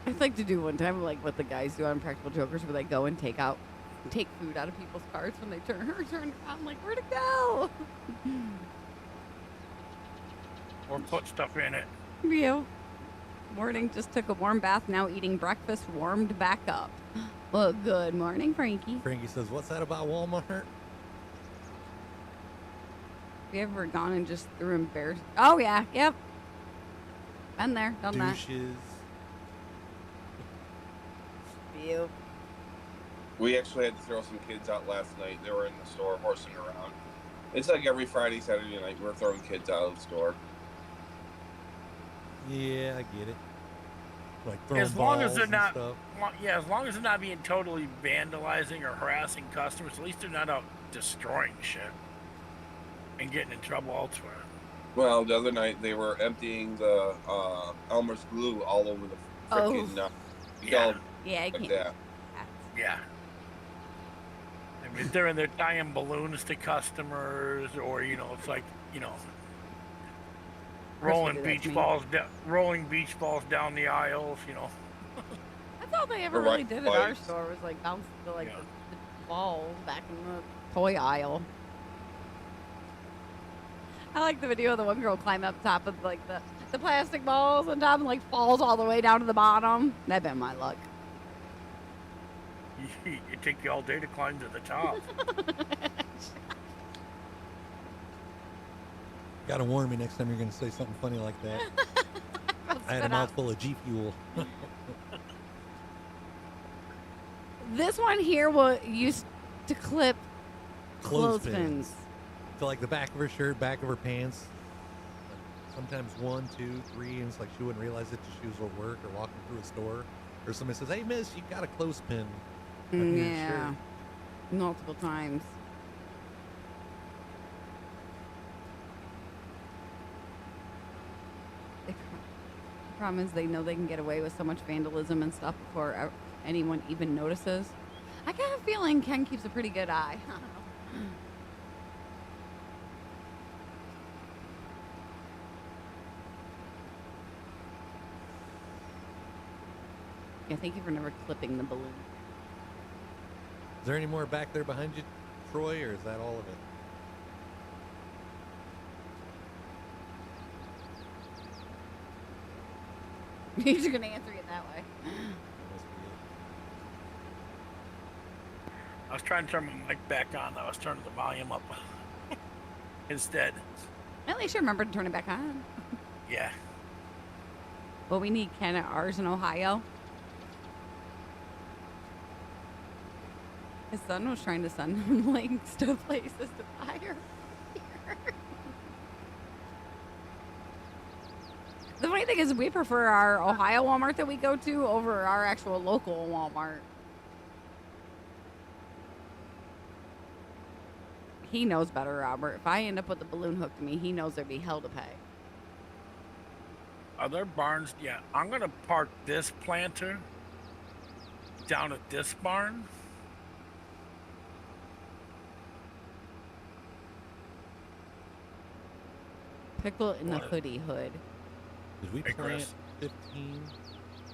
I'd like to do one time like what the guys do on Practical Jokers where they go and take food out of people's cars when they turn around. Like, where'd it go? Or put stuff in it. You. Morning, just took a warm bath, now eating breakfast, warmed back up. Well, good morning, Frankie. Frankie says, what's that about Walmart? Have you ever gone and just threw embarrassed? Oh, yeah, yep. Been there, done Douches. that. You. We actually had to throw some kids out last night. They were in the store horsing around. It's like every Friday, Saturday night, we're throwing kids out of the store. Yeah, I get it. Like throwing As long as balls they're and not, stuff. yeah, as long as they're not being totally vandalizing or harassing customers, at least they're not out destroying shit and getting in trouble elsewhere. Well, the other night they were emptying the Elmer's glue all over the freaking Yeah. Yeah, I like can't. that. Yeah. I mean, they're in there tying balloons to customers, or it's like rolling do that to beach me. balls down the aisles. That's all they ever Or really ride did at our bikes. store was like bounce the Yeah. the balls back in the toy aisle. I like the video of the one girl climb up top of like the plastic balls on top and like falls all the way down to the bottom. That'd been my luck. It take you all day to climb to the top. Gotta warn me next time you're gonna say something funny like that. I had a mouthful of G Fuel. This one here will used to clip Clothespins. clothespins. To like the back of her shirt, back of her pants. Sometimes 1, 2, 3, and it's like she wouldn't realize it till she was at work or walking through a store. Or somebody says, hey miss, you got a clothespin under your Yeah. shirt. Multiple times. The problem is they know they can get away with so much vandalism and stuff before anyone even notices. I got a feeling Ken keeps a pretty good eye. I don't know. Yeah, thank you for never clipping the balloon. Is there any more back there behind you, Troy, or is that all of it? He's gonna answer it that way. Must be it. I was trying to turn my mic back on. I was turning the volume up instead. At least you remember to turn it back on. Yeah. Well, we need Ken at ours in Ohio. His son was trying to send him links to places to buy her beer. The funny thing is, we prefer our Ohio Walmart that we go to over our actual local Walmart. He knows better, Robert. If I end up with a balloon hooked to me, he knows there'd be hell to pay. Are there barns? Yeah. I'm going to park this planter down at this barn. Pickle in the What? hoodie hood. Did we Hey, plant Chris. 15?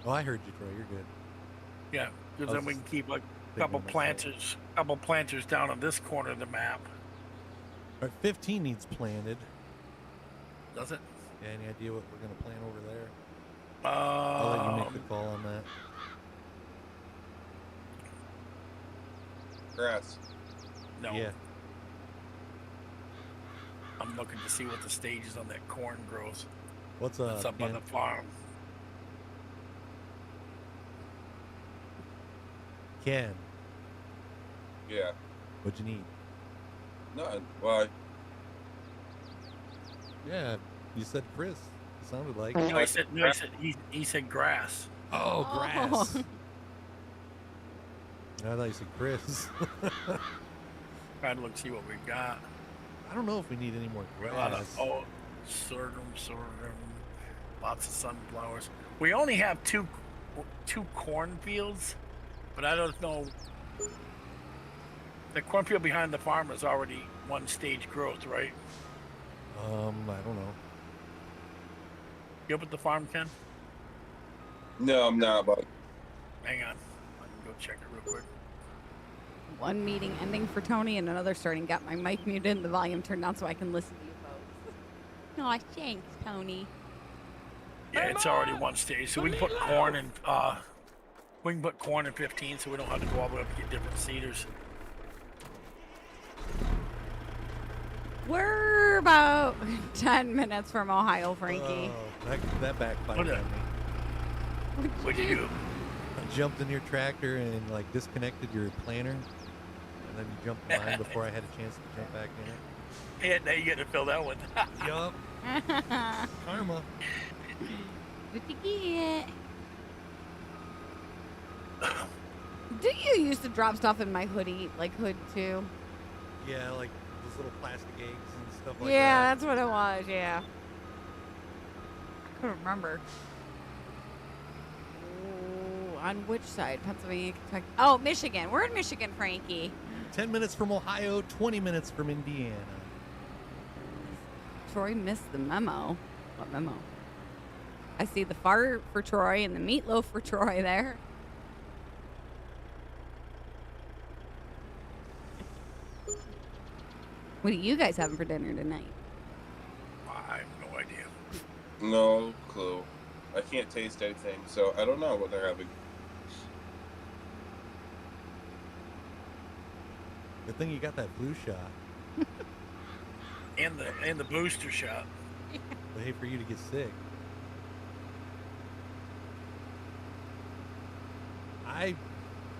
Oh, I heard you, Troy. You're good. Yeah. Because then we can keep a Couple couple planters down on this corner of the map. All right, 15 needs planted. Does it? Yeah, any idea what we're going to plant over there? I'll let you make the call on that. Grass. No. Yeah. I'm looking to see what the stages on that corn grows. What's It's up on Ken? the farm. Ken, Yeah. what'd you need? Nothing. Why? Yeah, you said Chris. It sounded like. No, he said grass. Oh, grass. Oh. I thought you said Chris. Trying to look see what we got. I don't know if we need any more A lot grass. of sorghum, lots of sunflowers. We only have two cornfields, but I don't know. The cornfield behind the farm is already one stage growth, right? I don't know. You up at the farm, Ken? No, I'm not. But Hang on. I can go check it real quick. One meeting ending for Tony and another starting. Got my mic muted and the volume turned down so I can listen to you folks. Aw, thanks, Tony. Yeah, it's already one stage, so we can put corn in. We can put corn in 15, so we don't have to go all the way up to get different seeders. We're about 10 minutes from Ohio, Frankie. Oh, that backfired on What me. What'd you do? I jumped in your tractor and like disconnected your planter, and then you jumped in mine before I had a chance to jump back in it. Yeah, now you get to fill that one. Yup. Karma. What you get? Do you used to drop stuff in my hoodie, like hood too? Yeah, like those little plastic eggs and stuff like Yeah, that. that's what it was, yeah. I couldn't remember. Ooh, on which side? Pennsylvania, Kentucky? Oh, Michigan. We're in Michigan, Frankie. 10 minutes from Ohio, 20 minutes from Indiana. Troy missed the memo. What memo? I see the fart for Troy and the meatloaf for Troy there. What are you guys having for dinner tonight? I have no idea. no clue. I can't taste anything, so I don't know what they're having. Good thing you got that flu shot. And the booster shot. I hate for you to get sick. I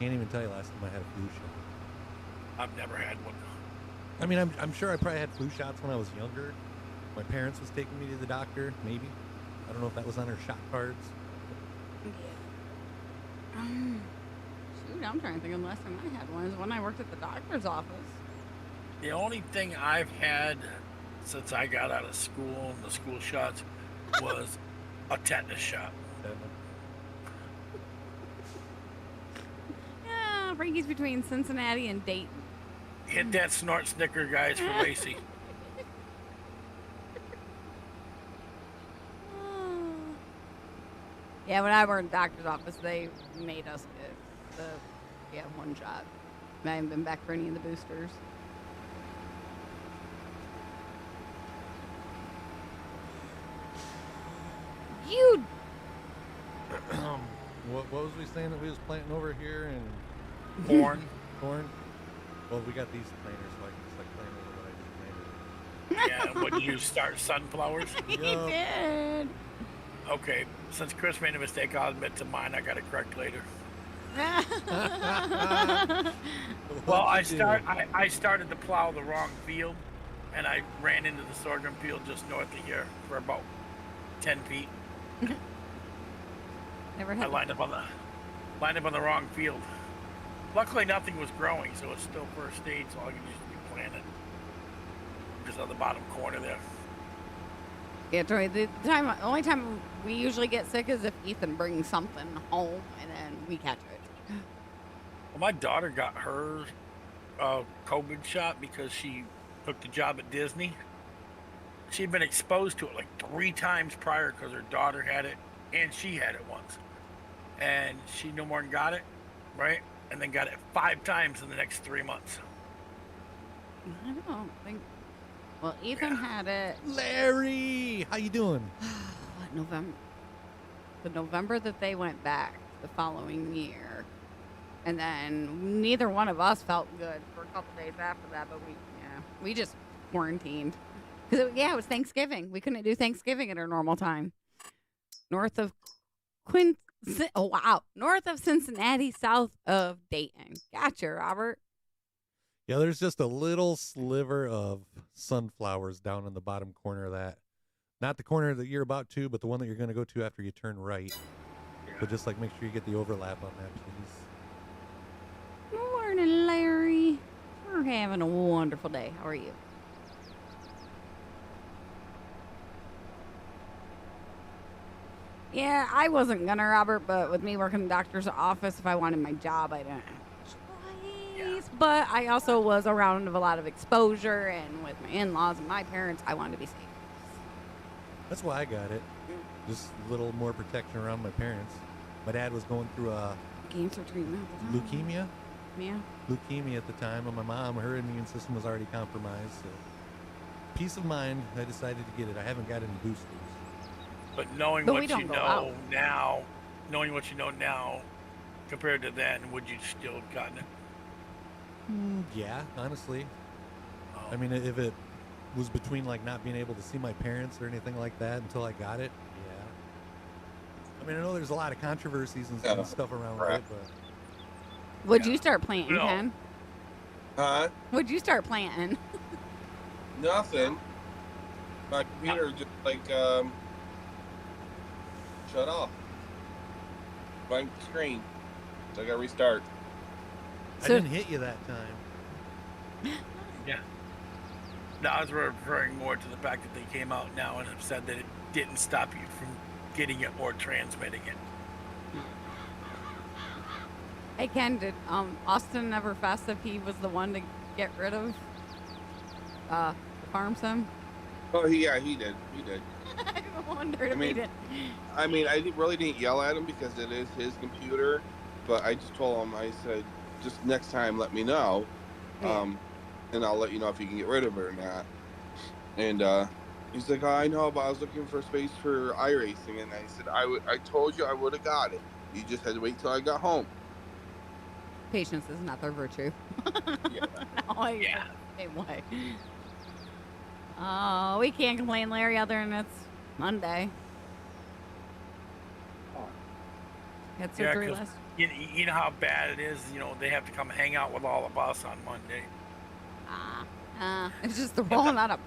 can't even tell you last time I had a flu shot. I've never had one. I mean, I'm sure I probably had flu shots when I was younger. My parents was taking me to the doctor, maybe. I don't know if that was on her shot cards. Shoot, I'm trying to think of the last time I had one is when I worked at the doctor's office. The only thing I've had since I got out of school and the school shots was a tetanus shot. Yeah, Frankie's between Cincinnati and Dayton. Hit that snort snicker, guys, for Lacey. Yeah, when I worked in the doctor's office, they made us get one shot. I haven't been back for any of the boosters. You What was we saying that we was planting over here and Corn. corn? Well, we got these planters, so I can just like plant over what I just planted. Yeah, what did you start? Sunflowers? he did. Okay, since Chris made a mistake, I'll admit to mine. I got to correct later. Well, I started to plow the wrong field, and I ran into the sorghum field just north of here for about 10 feet. Never I had. lined up on the wrong field. Luckily, nothing was growing, so it's still first stage, so I can just be planted just on the bottom corner there. Yeah, Troy. The only time we usually get sick is if Ethan brings something home, and then we catch it. Well, my daughter got her COVID shot because she took the job at Disney. She'd been exposed to it like 3 times prior because her daughter had it and she had it once. And she no more than got it, right? And then got it 5 times in the next 3 months. I don't think. Well, Ethan had it. Larry, how you doing? What, November? The November that they went back the following year. And then neither one of us felt good for a couple days after that, but we just quarantined. Because, it was Thanksgiving. We couldn't do Thanksgiving at our normal time. North of north of Cincinnati, south of Dayton. Gotcha, Robert. Yeah, there's just a little sliver of sunflowers down in the bottom corner of that. Not the corner that you're about to, but the one that you're going to go to after you turn right. So just like make sure you get the overlap on that, please. Morning, Larry. We're having a wonderful day. How are you? Yeah, I wasn't gonna, Robert, but with me working in the doctor's office, if I wanted my job, I didn't have choice. But I also was around a lot of exposure, and with my in-laws and my parents, I wanted to be safe. That's why I got it. Just a little more protection around my parents. My dad was going through Cancer treatment. leukemia. Yeah. Leukemia at the time, and my mom, her immune system was already compromised. So, peace of mind, I decided to get it. I haven't got any boosters. But knowing But what we you don't go know out. now, compared to then, would you still have gotten it? Yeah, honestly. Oh. I mean, if it was between like not being able to see my parents or anything like that until I got it, yeah. I mean, I know there's a lot of controversies and stuff around it, but Would you start planting, No. Ken? Huh? Would you start planting? Nothing. My computer just like shut off. Blank screen. So I gotta restart. I So- didn't hit you that time. Yeah. No, I was referring more to the fact that they came out now and have said that it didn't stop you from getting it or transmitting it. Hey, Ken, did Austin ever fess if he was the one to get rid of the farm sim? Oh, he did. He did. I wondered if he mean- did. I mean, I really didn't yell at him because it is his computer, but I just told him, I said, just next time let me know, and I'll let you know if you can get rid of it or not. And he's like, oh, I know, but I was looking for space for iRacing, and I said, I told you I would have got it. You just had to wait till I got home. Patience is not their virtue. Yeah. No, Yeah. same way. Oh, we can't complain, Larry, other than it's Monday. Had Yeah, surgery 'cause last. you know how bad it is. You know, they have to come hang out with all of us on Monday. It's just the rolling out of.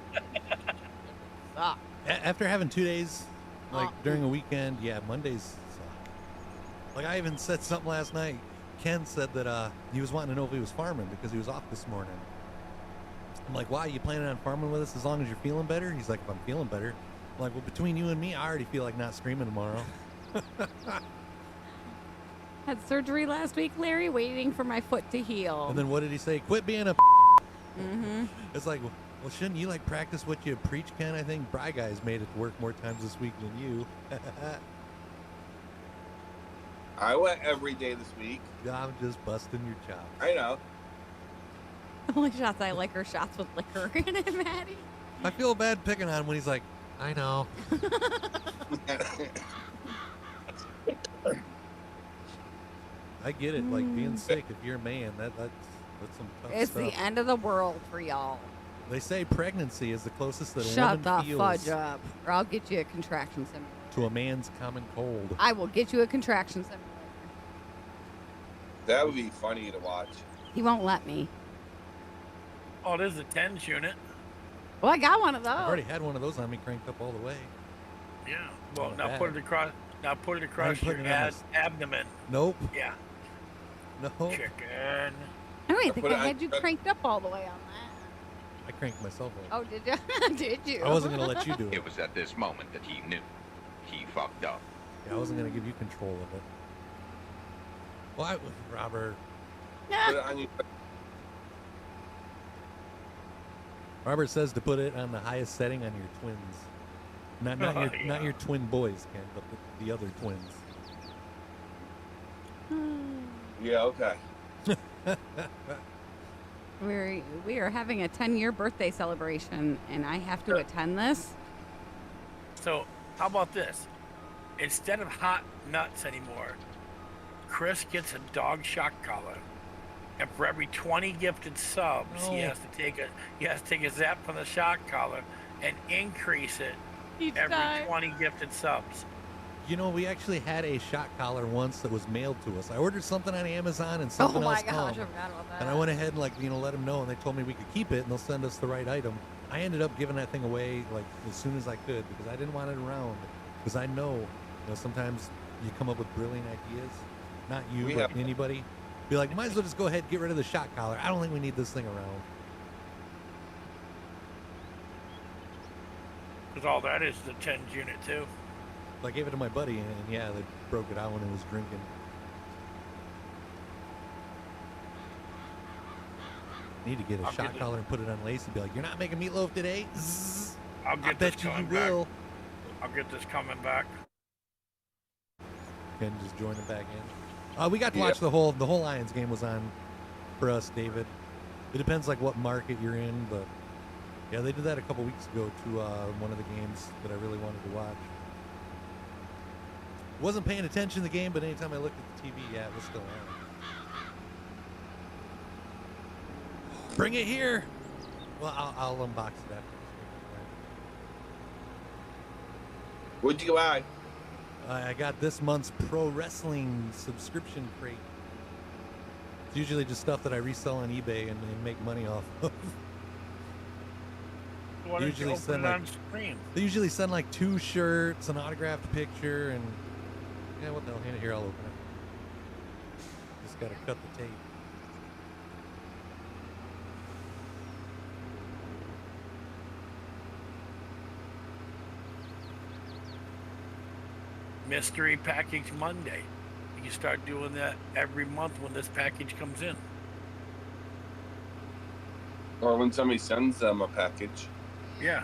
Suck. After having 2 days, like Oh. during a weekend, yeah, Mondays suck. Like I even said something last night. Ken said that he was wanting to know if he was farming because he was off this morning. I'm like, why? You planning on farming with us as long as you're feeling better? He's like, if I'm feeling better. I'm like, well, between you and me, I already feel like not streaming tomorrow. Had surgery last week, Larry, waiting for my foot to heal. And then what did he say? Quit being a Mm-hmm. It's like, well, shouldn't you like practice what you preach, Ken? I think Bry Guy's made it to work more times this week than you. I went every day this week. I'm just busting your chops. I know. The only shots I like are shots with liquor in it, Maddie. I feel bad picking on him when he's like, I know. I get it. Like being sick, if you're a man, that's some tough It's stuff. the end of the world for y'all. They say pregnancy is the closest that a Shut woman the feels fudge up, or I'll get you a contraction simulator. to a man's common cold. I will get you a contraction simulator. That would be funny to watch. He won't let me. Oh, there's a tens unit. Well, I got one of those. I've already had one of those on me cranked up all the way. Yeah. Well, Not now bad. put it across. Now put it across putting your it on abdomen. Nope. Yeah. No. Chicken. I don't even think put I it on- had you cranked up all the way on that. I cranked myself up. Oh, did you? Did you? I wasn't going to let you do it. It was at this moment that he knew. He fucked up. Yeah, I wasn't going to give you control of it. Why, Robert? Put it on your, Robert says to put it on the highest setting on your twins. Not Yeah. your twin boys, Ken, but the other twins. yeah, okay. We are having a 10-year birthday celebration, and I have to attend this. So, how about this? Instead of hot nuts anymore, Chris gets a dog shock collar, and for every 20 gifted subs, he No. has to take a zap from the shock collar and increase it Each every time. 20 gifted subs. You know, we actually had a shot collar once that was mailed to us. I ordered something on Amazon and something Oh my else gosh, I come. forgot about that. And I went ahead and let them know, and they told me we could keep it and they'll send us the right item. I ended up giving that thing away like as soon as I could because I didn't want it around. Because I know, sometimes you come up with brilliant ideas. Not you, We but have- anybody. Be like, might as well just go ahead and get rid of the shot collar. I don't think we need this thing around. Because all that is the 10s unit, too. I gave it to my buddy, and yeah, they broke it out when he was drinking. Need to get a I'll shot get it. collar and put it on Lacey. Be like, you're not making meatloaf today? Zzz. I'll I get bet this you you coming back. will. I'll get this coming back. Ken just joining back in. We got to Yeah. watch the whole Lions game was on for us, David. It depends like what market you're in, but yeah, they did that a couple weeks ago to one of the games that I really wanted to watch. Wasn't paying attention to the game, but anytime I looked at the TV, yeah, it was still on. Bring it here. Well, I'll unbox it after. What'd you buy? I got this month's pro wrestling subscription crate. It's usually just stuff that I resell on eBay and make money off of. Why don't you Usually open send, it like- on screen? They usually send like 2 shirts, an autographed picture, and yeah, what the hell? Here, I'll open it. Just gotta cut the tape. Mystery Package Monday. You can start doing that every month when this package comes in. Or when somebody sends them a package. Yeah.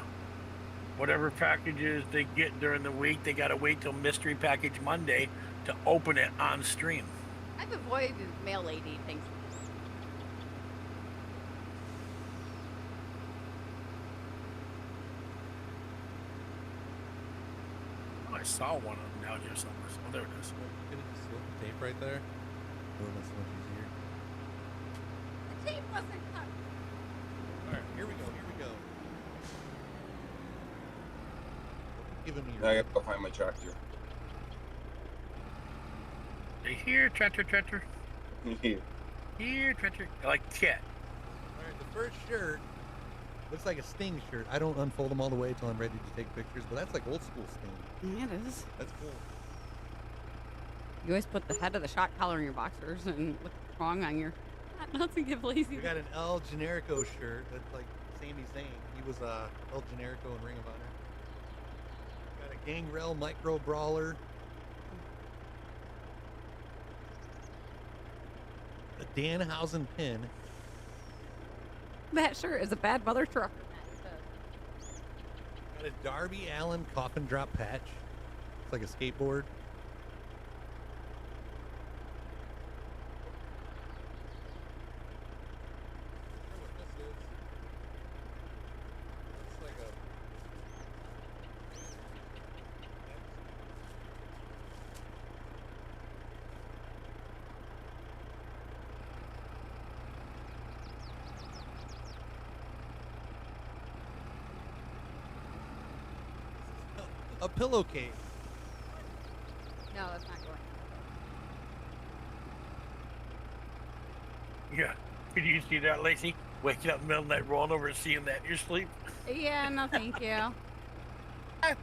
Whatever packages they get during the week, they gotta wait till Mystery Package Monday to open it on stream. I've avoided mail lady things. Oh, I saw one of them down here somewhere. Oh, there it is. Could it just slip the tape right there? Oh, that's much easier. The tape wasn't cut. All right, here we go. Here we go. Giving me Now I your. gotta go find my tractor. They here, tractor. Here, tractor. Like Kit. All right, the first shirt looks like a Sting shirt. I don't unfold them all the way until I'm ready to take pictures, but that's like old school Sting. Yeah, it is. That's cool. You always put the head of the shot collar in your boxers and look wrong on your hot nuts and give lazy. We got an El Generico shirt that's like Sami Zayn. He was El Generico in Ring of Honor. Got a Gangrel Micro Brawler. A Danhausen pin. That shirt is a bad mother trucker. Got a Darby Allin coffin drop patch. It's like a skateboard. A pillowcase. No, that's not going. Yeah. Did you see that, Lacey? Waking up in the middle of the night, rolling over and seeing that in your sleep? Yeah, no, thank you. A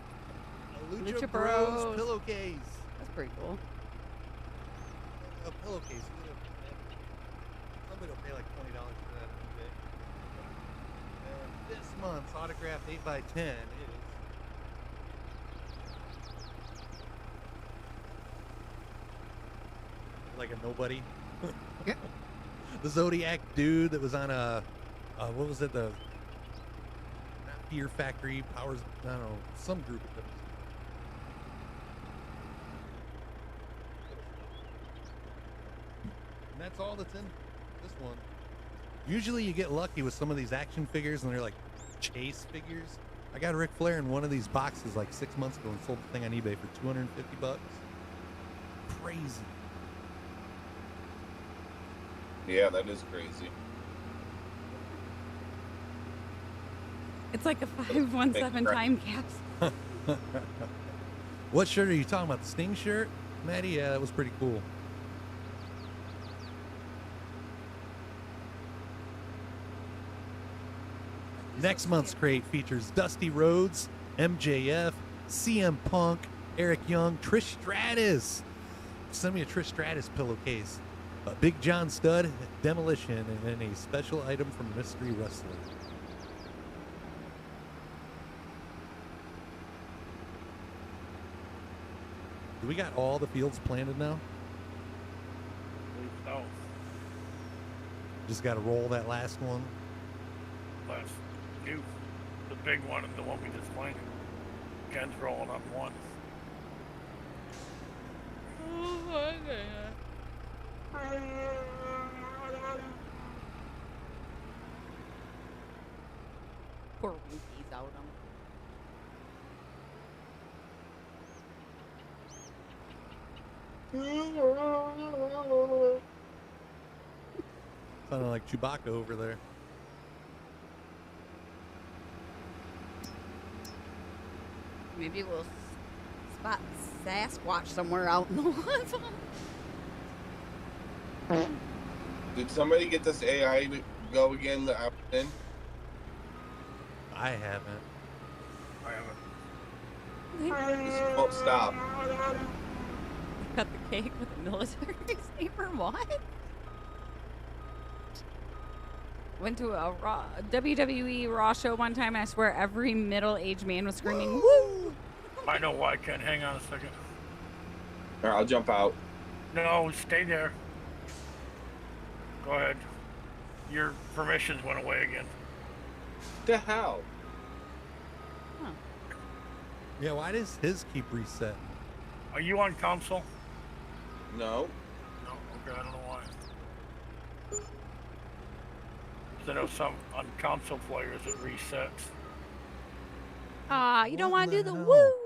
Lucha, Lucha Bros Bros. pillowcase. That's pretty cool. A pillowcase. Somebody will pay like $20 for that on eBay. And this month's autographed 8x10 is like a nobody. The Zodiac dude that was on what was it? The not Fear Factory Powers. I don't know, some group of them. And that's all that's in this one. Usually you get lucky with some of these action figures, and they're like chase figures. I got Ric Flair in one of these boxes like 6 months ago and sold the thing on eBay for $250. Crazy. Yeah, that is crazy. It's like a 517 time capsule. What shirt are you talking about? The Sting shirt? Maddie, yeah, that was pretty cool. Next month's crate features Dusty Rhodes, MJF, CM Punk, Eric Young, Trish Stratus. Send me a Trish Stratus pillowcase. Big John Studd, Demolition, and then a special item from Mystery Wrestler. Do we got all the fields planted now? No. Just got to roll that last one. Last two. The big one and the one we just planted. Ken's rolling on one. Oh my God. Poor Winky's out him. Sounding like Chewbacca over there. Maybe we'll spot Sasquatch somewhere out in the woods. Did somebody get this AI to go again? The in? I haven't. I haven't. This won't stop. Cut the cake with a military saber. What? Went to a WWE Raw show one time, and I swear every middle-aged man was screaming, "Woo!" I know why, Ken. Hang on a second. All right, I'll jump out. No, stay there. Go ahead. Your permissions went away again. The hell? Yeah, why does his keep resetting? Are you on console? No. No, okay, I don't know why. 'Cause I know some on console players it resets. Ah, you don't What want to the do the hell? woo.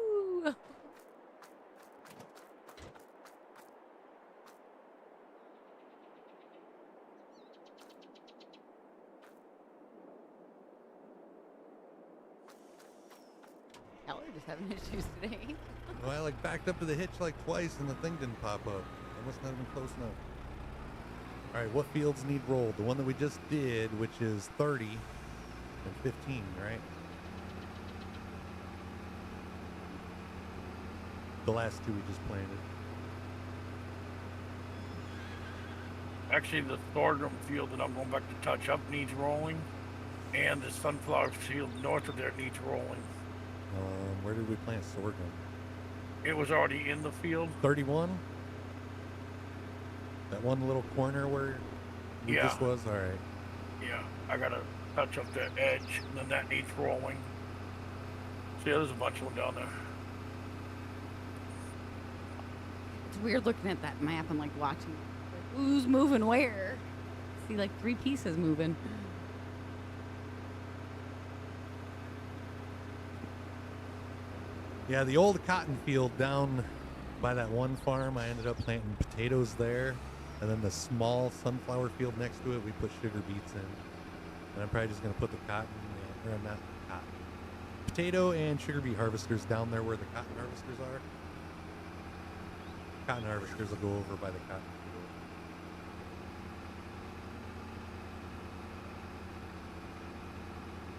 Hell, we're just having issues today. Well, I like backed up to the hitch like twice and the thing didn't pop up. I must not have been close enough. All right, what fields need rolled? The one that we just did, which is 30 and 15, right? The last two we just planted. Actually, the sorghum field that I'm going back to touch up needs rolling, and the sunflower field north of there needs rolling. Where did we plant sorghum? It was already in the field. 31? That one little corner where we Yeah. just was? All right. Yeah, I gotta touch up that edge, and then that needs rolling. See, there's a bunch of them down there. It's weird looking at that map and like watching like, who's moving where. See like 3 pieces moving. Yeah, the old cotton field down by that one farm, I ended up planting potatoes there. And then the small sunflower field next to it, we put sugar beets in. And I'm probably just going to put the cotton, or not cotton, potato and sugar beet harvesters down there where the cotton harvesters are. Cotton harvesters will go over by the cotton field.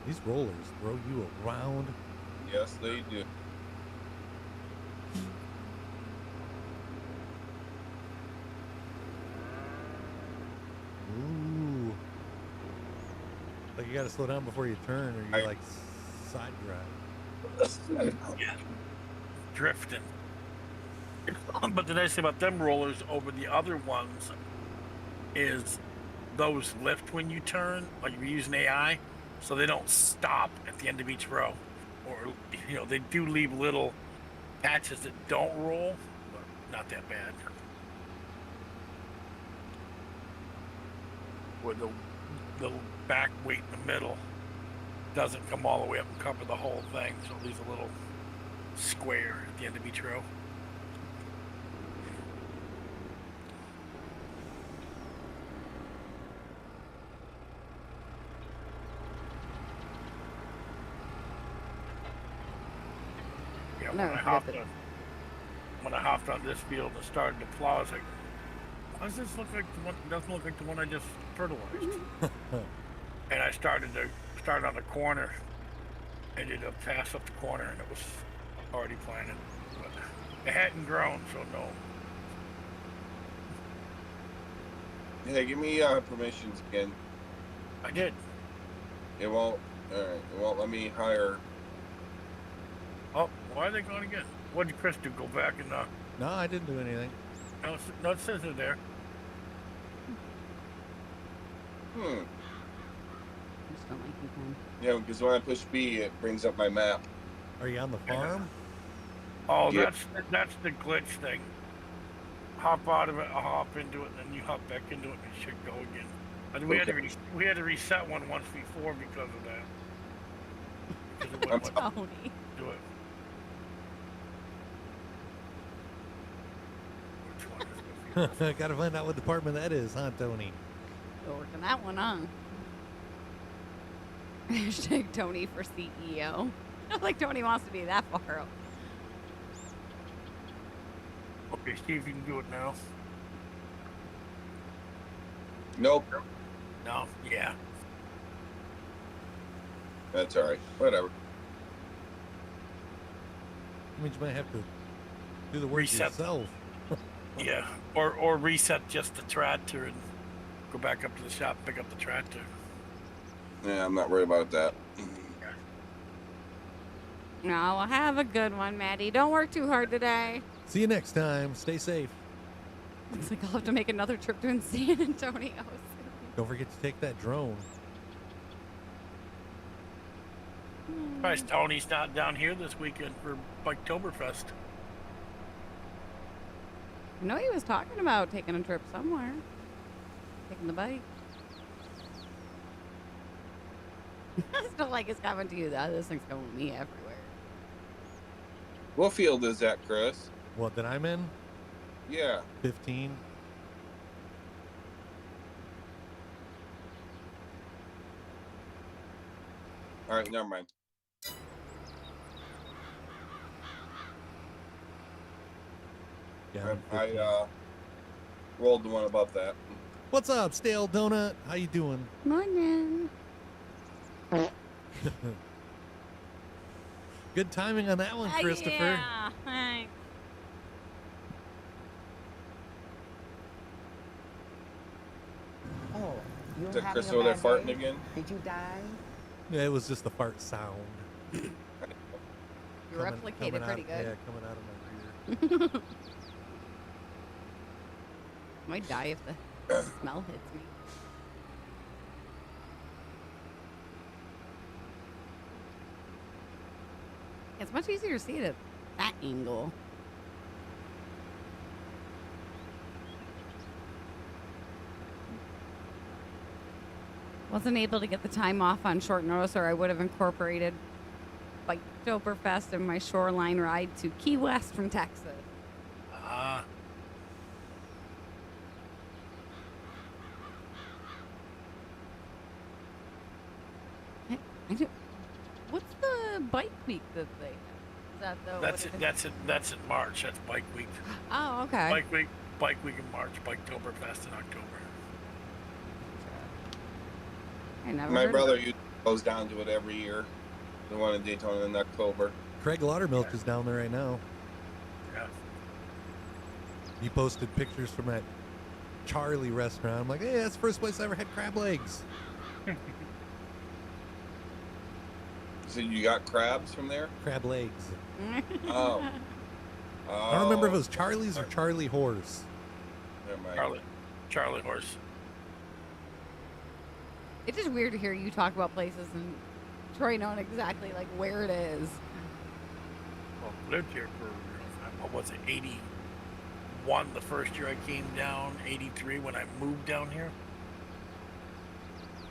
These rollers throw you around. Yes, they do. Ooh. Like you gotta slow down before you turn or you like side drive. Yeah. Drifting. But the nice thing about them rollers over the other ones is those lift when you turn, like you're using AI, so they don't stop at the end of each row. Or, you know, they do leave little patches that don't roll, but not that bad. Where the back weight in the middle doesn't come all the way up and cover the whole thing, so it leaves a little square at the end of each row. Yeah, No, when I hopped on this field and started to plow, I was like, why does this look like the one? It doesn't look like the one I just fertilized. And I started on the corner, ended up pass up the corner, and it was already planted. But it hadn't grown, so no. Hey, give me permissions again. I did. It won't. All right. It won't let me hire. Oh, why are they gone again? What did Chris do? Go back and No, I didn't do anything. no, it says it there. Just don't like you, Ken. Yeah, because when I push B, it brings up my map. Are you on the farm? Oh, Yeah. that's the glitch thing. Hop out of it, I'll hop into it, and then you hop back into it, and it should go again. I think we had to reset one once before because of that. Because it wouldn't let Tony. do it. Which one is Gotta find out what department that is, huh, Tony? We're working that one on. Hashtag Tony for CEO. Like Tony wants to be that far up. Okay, see if you can do it now. Nope. No, yeah. That's all right. Whatever. I mean, you might have to do the work Reset. yourself. Yeah, or reset just the tractor and go back up to the shop, pick up the tractor. Yeah, I'm not worried about that. No, well, have a good one, Maddie. Don't work too hard today. See you next time. Stay safe. Looks like I'll have to make another trip to San Antonio. Don't forget to take that drone. Surprised Tony's not down here this weekend for Biketoberfest. I know he was talking about taking a trip somewhere. Taking the bike. I still like his comment to you, though. This thing's going with me everywhere. What field is that, Chris? What, that I'm in? Yeah. 15. All right, never mind. Yeah, I'm I 15. rolled the one above that. What's up, Stale Donut? How you doing? Morning. Good timing on that one, Christopher. Yeah, thanks. Oh, you're Is that having Chris a over there bad farting day? again? Did you die? Yeah, it was just the fart sound. You replicate it pretty good. Yeah, coming out of my ear. Might die if the smell hits me. It's much easier to see it at that angle. Wasn't able to get the time off on short notice, or I would have incorporated Biketoberfest in my shoreline ride to Key West from Texas. I do. What's the bike meet that they have? Is that the That's it. That's in March. That's Bike Week. Oh, okay. Bike Week in March. Biketoberfest in October. I never My heard brother of it. goes down to it every year. The one in Daytona in October. Craig Laudermilk is down there right now. Yeah. He posted pictures from that Charlie restaurant. I'm like, hey, that's the first place I ever had crab legs. So you got crabs from there? Crab legs. Oh. I don't remember if it was Charlie's or Charlie Horse. Never mind. Charlie Horse. It's just weird to hear you talk about places and Troy knowing exactly like where it is. Well, lived here for, what was it, 81 the first year I came down, 83 when I moved down here.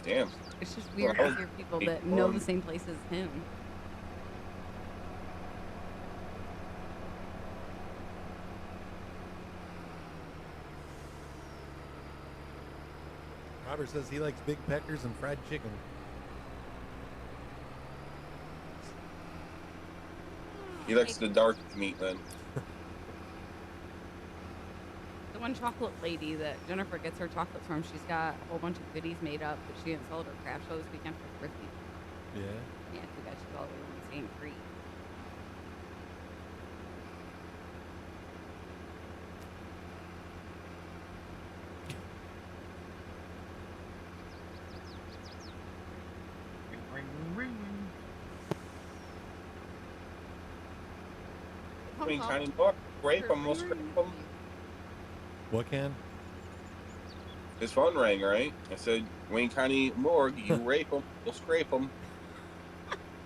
Damn. It's just weird to hear people that know the same place as him. Robert says he likes big peckers and fried chicken. He likes the dark meat then. The one chocolate lady that Jennifer gets her chocolates from, she's got a whole bunch of goodies made up, but she didn't sell at her craft show this weekend for thrifty. Yeah. Yeah, too bad she's all the same free. Wayne County book. Rape them, we'll scrape them. What can? His phone rang, right? I said, Wayne County morgue, you rape them, we'll scrape them.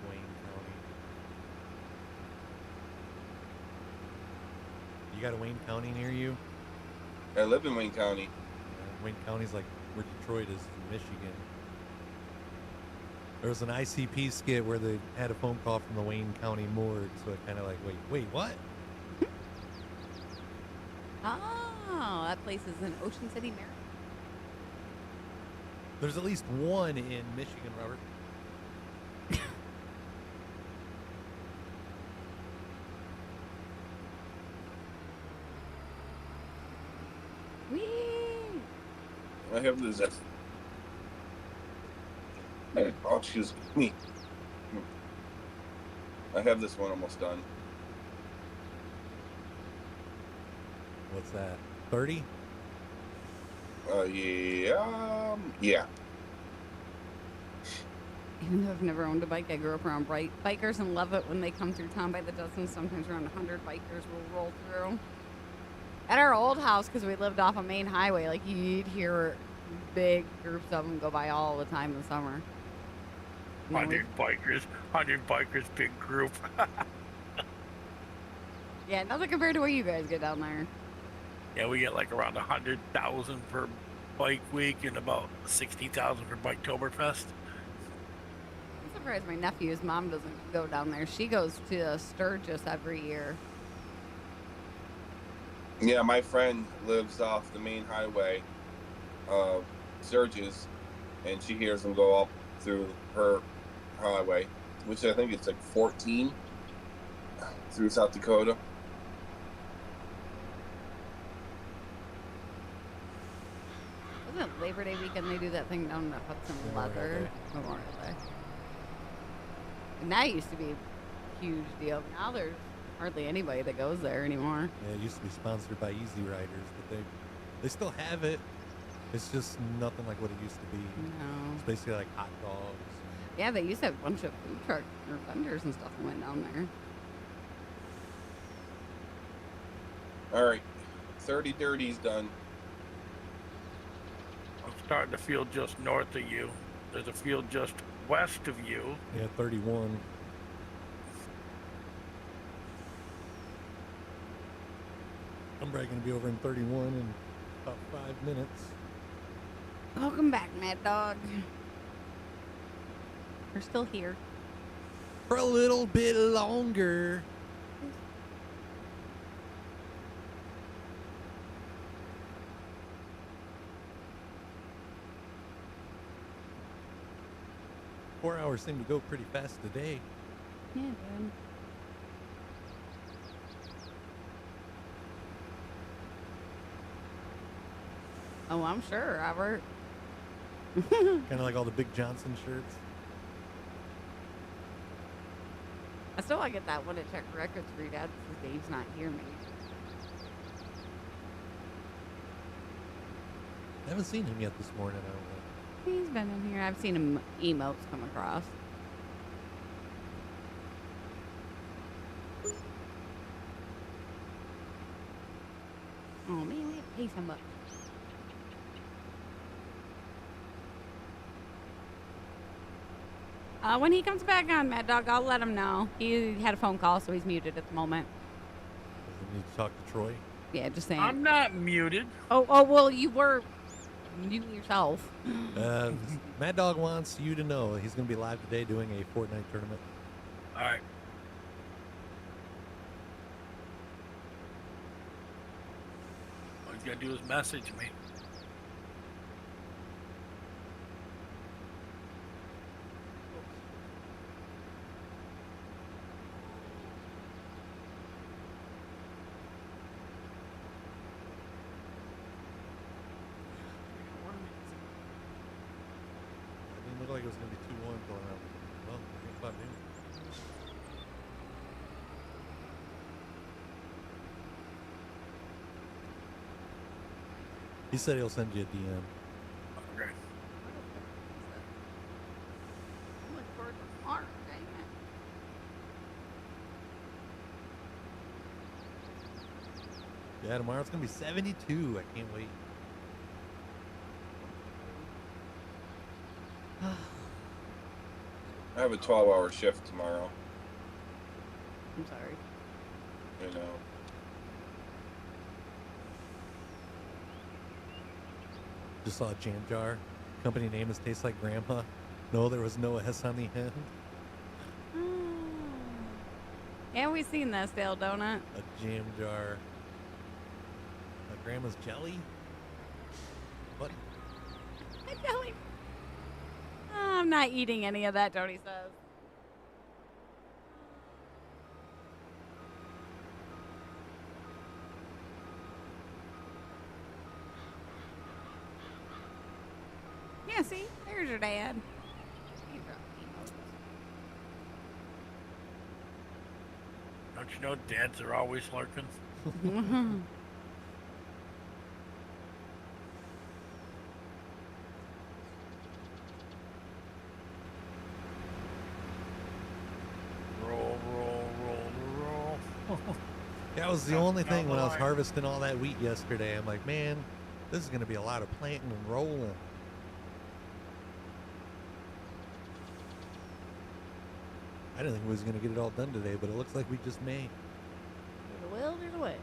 Wayne County. You got a Wayne County near you? I live in Wayne County. Yeah, Wayne County's like where Detroit is in Michigan. There was an ICP skit where they had a phone call from the Wayne County morgue, so it kind of like, wait, what? Oh, that place is in Ocean City, Maryland. There's at least one in Michigan, Robert. Whee! I have this. Oh, excuse me. I have this one almost done. What's that? 30? Yeah. Even though I've never owned a bike, I grew up around bikers and love it when they come through town by the dozen. Sometimes around 100 bikers will roll through. At our old house, because we lived off a main highway, like you'd hear big groups of them go by all the time in the summer. 100 bikers, big group. Yeah, nothing compared to what you guys get down there. Yeah, we get like around 100,000 for Bike Week and about 60,000 for Biketoberfest. I'm surprised my nephew's mom doesn't go down there. She goes to Sturgis every year. Yeah, my friend lives off the main highway, Sturgis, and she hears them go up through her highway, which I think it's like 14 through South Dakota. Wasn't it Labor Day weekend they do that thing down in the Hudson Leather? Memorial Day. And that used to be a huge deal. Now there's hardly anybody that goes there anymore. Yeah, it used to be sponsored by Easy Riders, but they still have it. It's just nothing like what it used to be. No. It's basically like hot dogs. Yeah, they used to have a bunch of food truck or vendors and stuff that went down there. All right, 30 Dirty's done. I'm starting to feel just north of you. There's a field just west of you. Yeah, 31. I'm probably going to be over in 31 in about 5 minutes. Welcome back, Mad Dog. We're still here. For a little bit longer. $4 hours seem to go pretty fast today. Yeah, dude. Oh, I'm sure, Robert. Kind of like all the Big Johnson shirts. I still want to get that one at Check Records readout since Dave's not here, maybe. I haven't seen him yet this morning, I don't think. He's been in here. I've seen him emotes come across. Oh man, we have to pay so much. When he comes back on, Mad Dog, I'll let him know. He had a phone call, so he's muted at the moment. Does he need to talk to Troy? Yeah, just saying. I'm not muted. Oh, well, you were muting yourself. Mad Dog wants you to know he's going to be live today doing a Fortnite tournament. All right. All he's got to do is message me. It didn't look like it was going to be 2-1 going out. Well, I guess about noon. He said he'll send you a DM. Okay. I'm looking forward to tomorrow, dang it. Yeah, tomorrow it's going to be 72. I can't wait. I have a 12-hour shift tomorrow. I'm sorry. You know. Just saw a jam jar. Company name is Tastes Like Grandma. No, there was no S on the end. Yeah, we've seen that stale donut. A jam jar. Grandma's jelly? What? Jelly. I'm not eating any of that, Tony says. Yeah, see? There's your dad. Don't you know dads are always lurking? Roll. That was the only thing when I was line. harvesting all that wheat yesterday. I'm like, man, this is going to be a lot of planting and rolling. I didn't think we was going to get it all done today, but it looks like we just may. There's a way.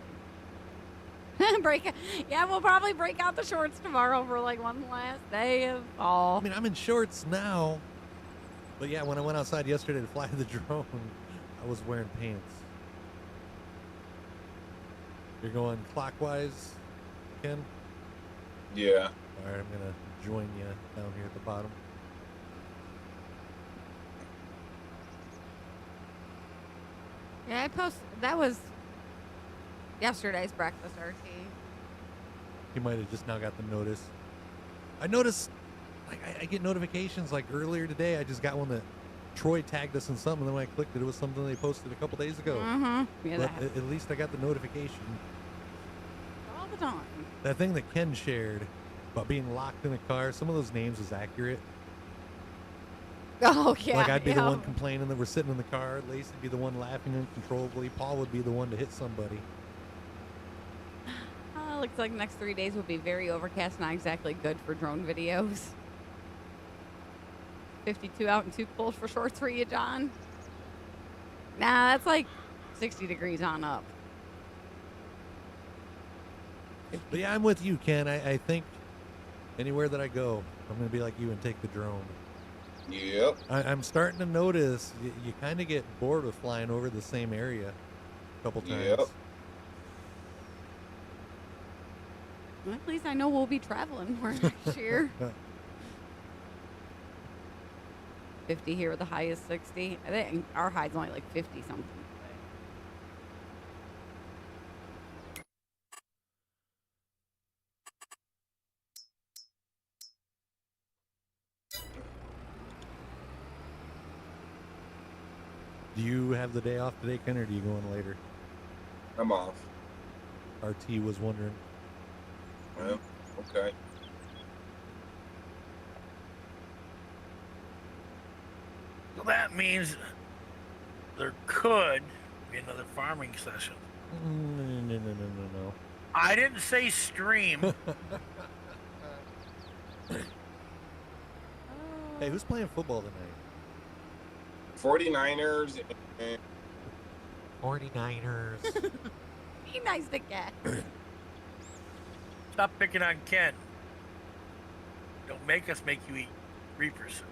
Yeah, we'll probably break out the shorts tomorrow for like one last day of fall. I mean, I'm in shorts now. But yeah, when I went outside yesterday to fly the drone, I was wearing pants. You're going clockwise, Ken? Yeah. All right, I'm going to join you down here at the bottom. Yeah, I posted. That was yesterday's breakfast, RT. You might have just now got the notice. I noticed, like, I get notifications like earlier today. I just got one that Troy tagged us in something, and then when I clicked it, it was something they posted a couple days ago. Yeah, But at least I got the notification. all the time. That thing that Ken shared about being locked in a car, some of those names was accurate. Oh, yeah. Like, I'd be the yeah. one complaining that we're sitting in the car. Lacey would be the one laughing uncontrollably. Paul would be the one to hit somebody. Looks like the next 3 days will be very overcast, not exactly good for drone videos. 52 out and too cold for shorts for you, John? Nah, that's like 60 degrees on up. But yeah, I'm with you, Ken. I think anywhere that I go, I'm going to be like you and take the drone. Yep. I'm starting to notice you kind of get bored with flying over the same area a couple times. Yep. Well, at least I know we'll be traveling more next year. 50 here with the high is 60. I think our high's only like 50 something. have the day off today, Ken, or do you go in later? I'm off. RT was wondering. Well, okay. So that means there could be another farming session. No. I didn't say stream. Hey, who's playing football tonight? 49ers and 49ers. Be nice to Ken. Stop picking on Ken. Don't make us make you eat Reapers.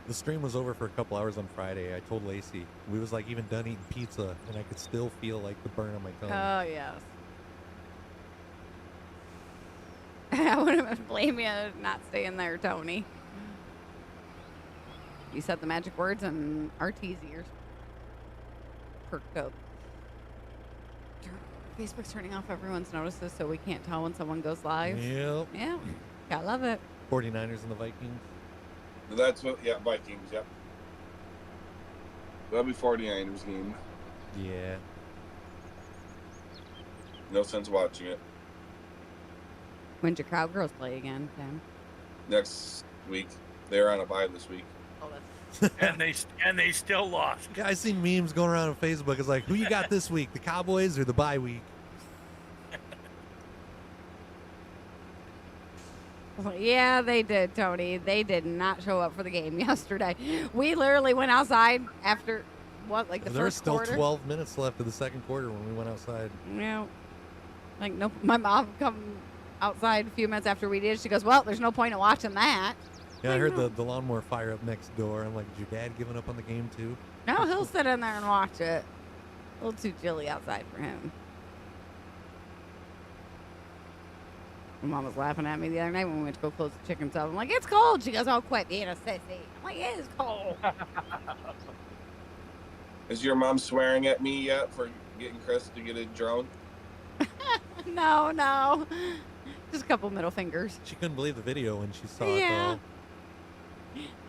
The stream was over for a couple hours on Friday. I told Lacey we was like even done eating pizza, and I could still feel like the burn on my tongue. Oh, yes. I wouldn't blame you not staying there, Tony. You said the magic words and RT's ears perked up. Facebook's turning off everyone's notices so we can't tell when someone goes live. Yep. Yeah. Gotta love it. 49ers and the Vikings. that's what, yeah, Vikings, yep. That'll be 49ers game. Yeah. No sense watching it. When'd your Cowgirls play again, Ken? Next week. They're on a bye this week. Oh, that's and they still lost. Yeah, I seen memes going around on Facebook. It's like, who you got this week, the Cowboys or the bye week? Well, yeah, they did, Tony. They did not show up for the game yesterday. We literally went outside after, what, like the There was first still quarter? 12 minutes left of the second quarter when we went outside. No. Like, no. My mom come outside a few minutes after we did. She goes, well, there's no point in watching that. Yeah, I heard the lawnmower fire up next door. I'm like, is your dad giving up on the game too? No, he'll sit in there and watch it. A little too chilly outside for him. My mom was laughing at me the other night when we went to go close the chicken oven. I'm like, it's cold. She goes, oh, quit being a sissy. I'm like, it is cold. Is your mom swearing at me yet for getting Chris to get a drone? No. Just a couple middle fingers. She couldn't believe the video when she saw Yeah. it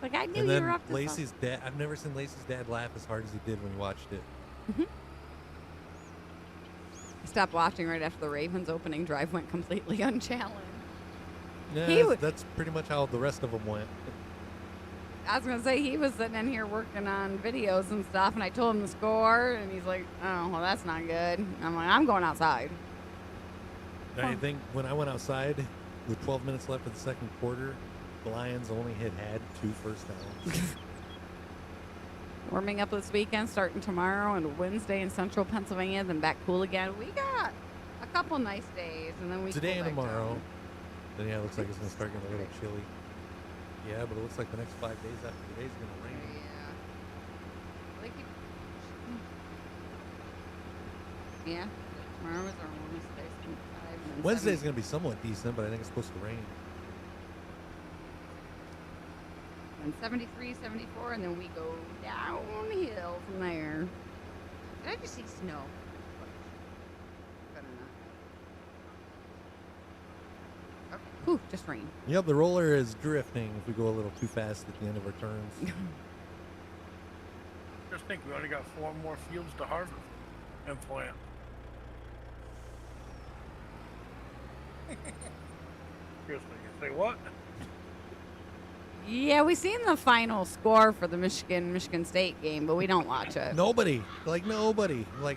Like, I knew though. And you then were up to Lacey's dad, I've never seen Lacey's dad laugh as hard as he did when he watched it. something. I stopped watching right after the Ravens opening drive went completely unchallenged. Yeah, He would- that's pretty much how the rest of them went. I was gonna say he was sitting in here working on videos and stuff, and I told him the score, and he's like, "Oh, well, that's not good." I'm like, "I'm going outside." And I think when I went outside with 12 minutes left of the second quarter, the Lions only had 2 first downs. Warming up this weekend, starting tomorrow and Wednesday in Central Pennsylvania, then back cool again. We got a couple nice days, and then we Today cool and back tomorrow. down. Then yeah, it looks like it's gonna start getting a little chilly. Yeah, but it looks like the next 5 days after today's gonna rain. Yeah. Like yeah. Tomorrow is our warmest day. 75, and then Wednesday's 70. gonna be somewhat decent, but I think it's supposed to rain. And 73, 74, and then we go downhill from there. Did I just see snow? Better not. Okay. Whew, just rain. Yep, the roller is drifting if we go a little too fast at the end of our turns. Just think, we only got 4 more fields to harvest and plant. Seriously, you say what? Yeah, we seen the final score for the Michigan State game, but we don't watch it. Nobody. Like,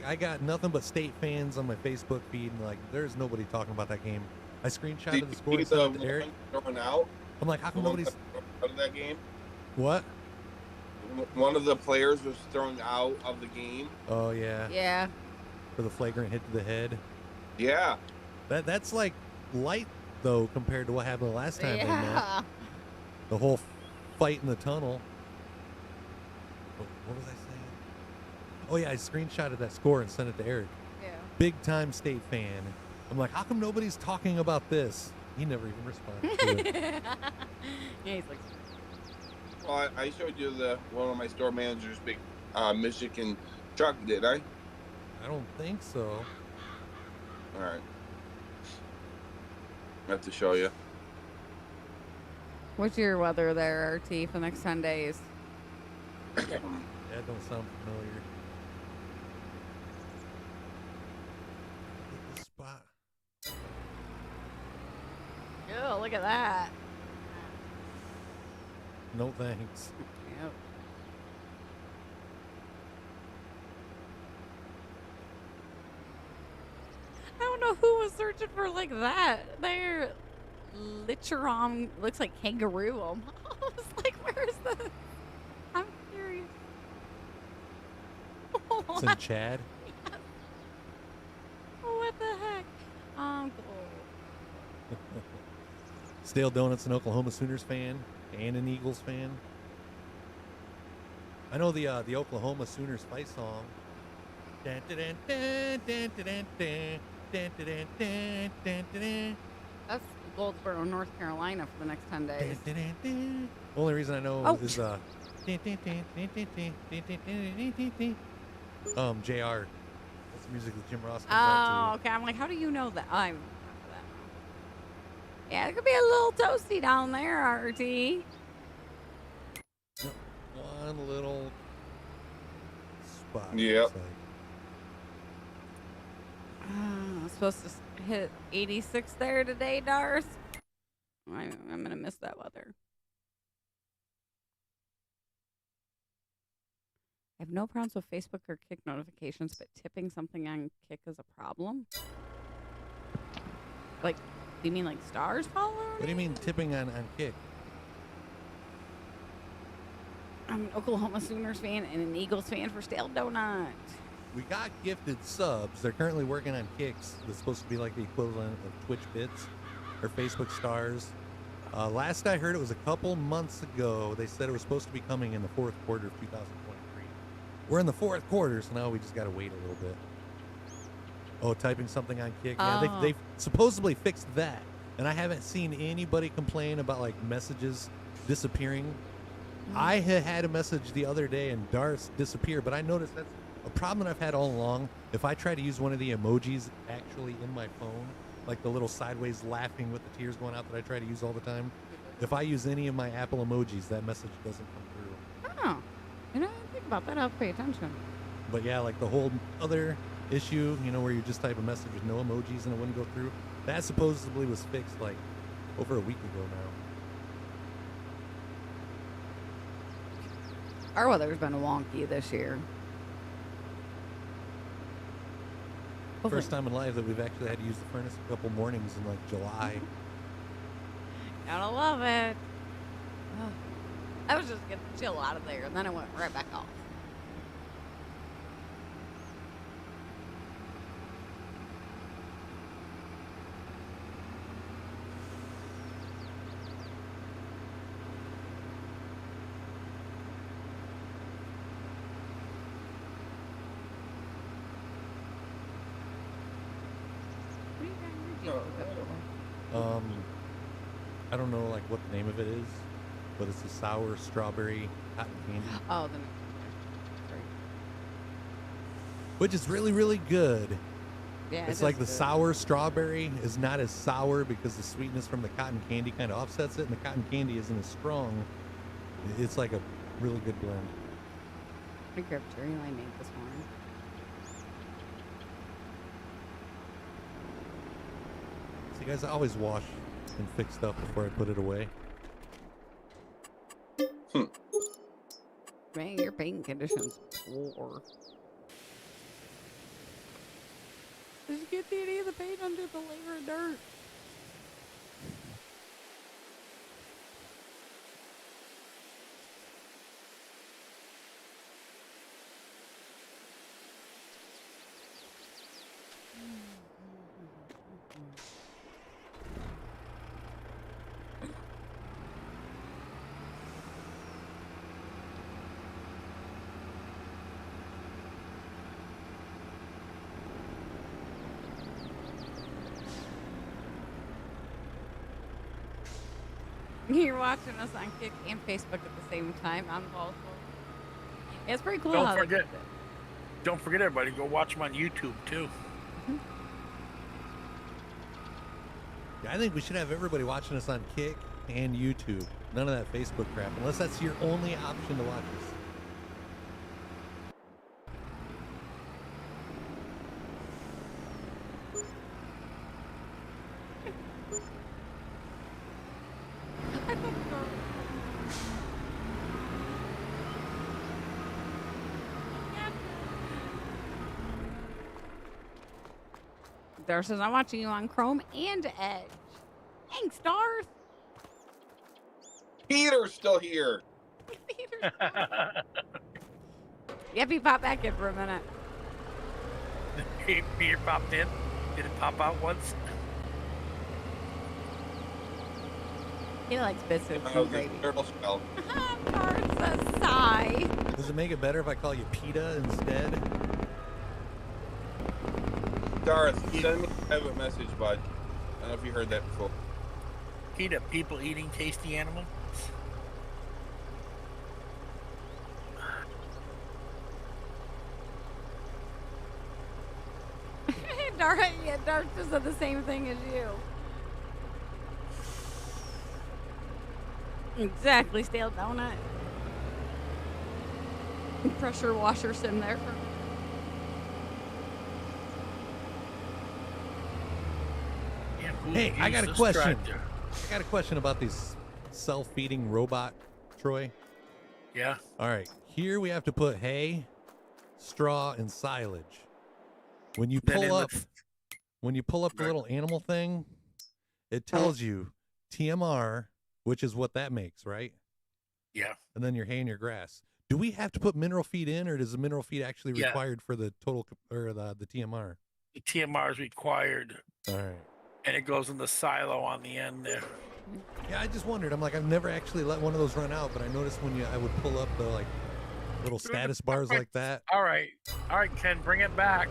I got nothing but state fans on my Facebook feed, and like, there's nobody talking about that game. I screenshotted Did the score you and see the sent it to Eric. one thrown out? I'm like, how The come one nobody's... out of that game? What? One of the players was thrown out of the game. Oh, yeah. Yeah. For the flagrant hit to the head. Yeah. That's like light, though, compared to what happened the last time they met. Yeah. The whole fight in the tunnel. What was I saying? Oh, yeah, I screenshotted that score and sent it to Eric. Yeah. Big time state fan. I'm like, how come nobody's talking about this? He never even responded to it. Yeah, he's like, Well, I showed you one of my store managers' big Michigan truck, did I? I don't think so. All right. I have to show you. What's your weather there, RT, for the next 10 days? That don't sound familiar. Hit the spot. Oh, look at that. No thanks. Yep. I don't know who was searching for like that. They're Licheron looks like kangaroo. I was like, where is this? I'm curious. It's in Chad. What the heck? Cool. Stale Donuts, an Oklahoma Sooners fan and an Eagles fan. I know the Oklahoma Sooners fight song. Dun, dun, dun, dun, dun, dun, dun, dun, dun, dun, dun, dun, That's Goldsboro, North Carolina for the next 10 days. dun, dun, dun. Only reason I know Oh. is JR. That's the music that Jim Ross comes Oh, out okay. I'm like, how do you know that? I'm. Yeah, it could be a little toasty down there, RT. to. One little spot. Yep. looks like. I'm supposed to hit 86 there today, Darth. I'm going to miss that weather. I have no problems with Facebook or Kick notifications, but tipping something on Kick is a problem. Like, do you mean like stars following? What do you mean tipping on Kick? I'm an Oklahoma Sooners fan and an Eagles fan for Stale Donut. We got gifted subs. They're currently working on Kicks. That's supposed to be like the equivalent of Twitch bits or Facebook stars. Last I heard, it was a couple months ago. They said it was supposed to be coming in the fourth quarter of 2023. We're in the fourth quarter, so now we just got to wait a little bit. Oh, typing something on Kick. Yeah, Oh. they supposedly fixed that. And I haven't seen anybody complain about like messages disappearing. I had a message the other day and Darth disappeared, but I noticed that's a problem that I've had all along. If I try to use one of the emojis actually in my phone, like the little sideways laughing with the tears going out that I try to use all the time, if I use any of my Apple emojis, that message doesn't come through. Oh, you know, think about that. I'll pay attention. But yeah, like the whole other issue, you know, where you just type a message with no emojis and it wouldn't go through, that supposedly was fixed like over a week ago now. Our weather's been wonky this year. First time in life that we've actually had to use the furnace a couple mornings in like July. Gotta love it. Oh, I was just getting the chill out of there, and then it went right back off. What do you got in your jeans hooked up for? I don't know like what the name of it is, but it's a sour strawberry cotton candy, Oh, then. Sorry. which is really, really good. Yeah, It's it like is the good. sour strawberry is not as sour because the sweetness from the cotton candy kind of offsets it, and the cotton candy isn't as strong. It's like a really good blend. I grabbed cherry limeade this morning. See, guys, I always wash and fix stuff before I put it away. Man, your paint condition's poor. Did you get any of the paint under the layer of dirt? You're watching us on Kick and Facebook at the same time. I'm both. Yeah, it's pretty cool. Don't how they forget. keep it. Don't forget, everybody, go watch them on YouTube too. Yeah, I think we should have everybody watching us on Kick and YouTube. None of that Facebook crap, unless that's your only option to watch us. Darth says, I'm watching you on Chrome and Edge. Thanks, Darth. Peter's still here. Yep, he popped back in for a minute. Peter popped in. Did it pop out once? He likes biscuits and gravy. Turtle shell. Darth says, sigh. Does it make it better if I call you PETA instead? Darth, send me a private message, bud. I don't know if you heard that before. PETA, people eating tasty animals. Darth just said the same thing as you. Exactly, stale donut. Pressure washer's in there. Hey, I got a question. I got a question about these self-feeding robot, Troy. Yeah. All right, here we have to put hay, straw, and silage. When you pull up, the little animal thing, it tells you TMR, which is what that makes, right? Yeah. And then your hay and your grass. Do we have to put mineral feed in, or does the mineral feed actually required for the total or the TMR? The TMR is required. All right. And it goes in the silo on the end there. Yeah, I just wondered. I'm like, I've never actually let one of those run out, but I noticed when I would pull up the like little status bars like that. All right, Ken, bring it back.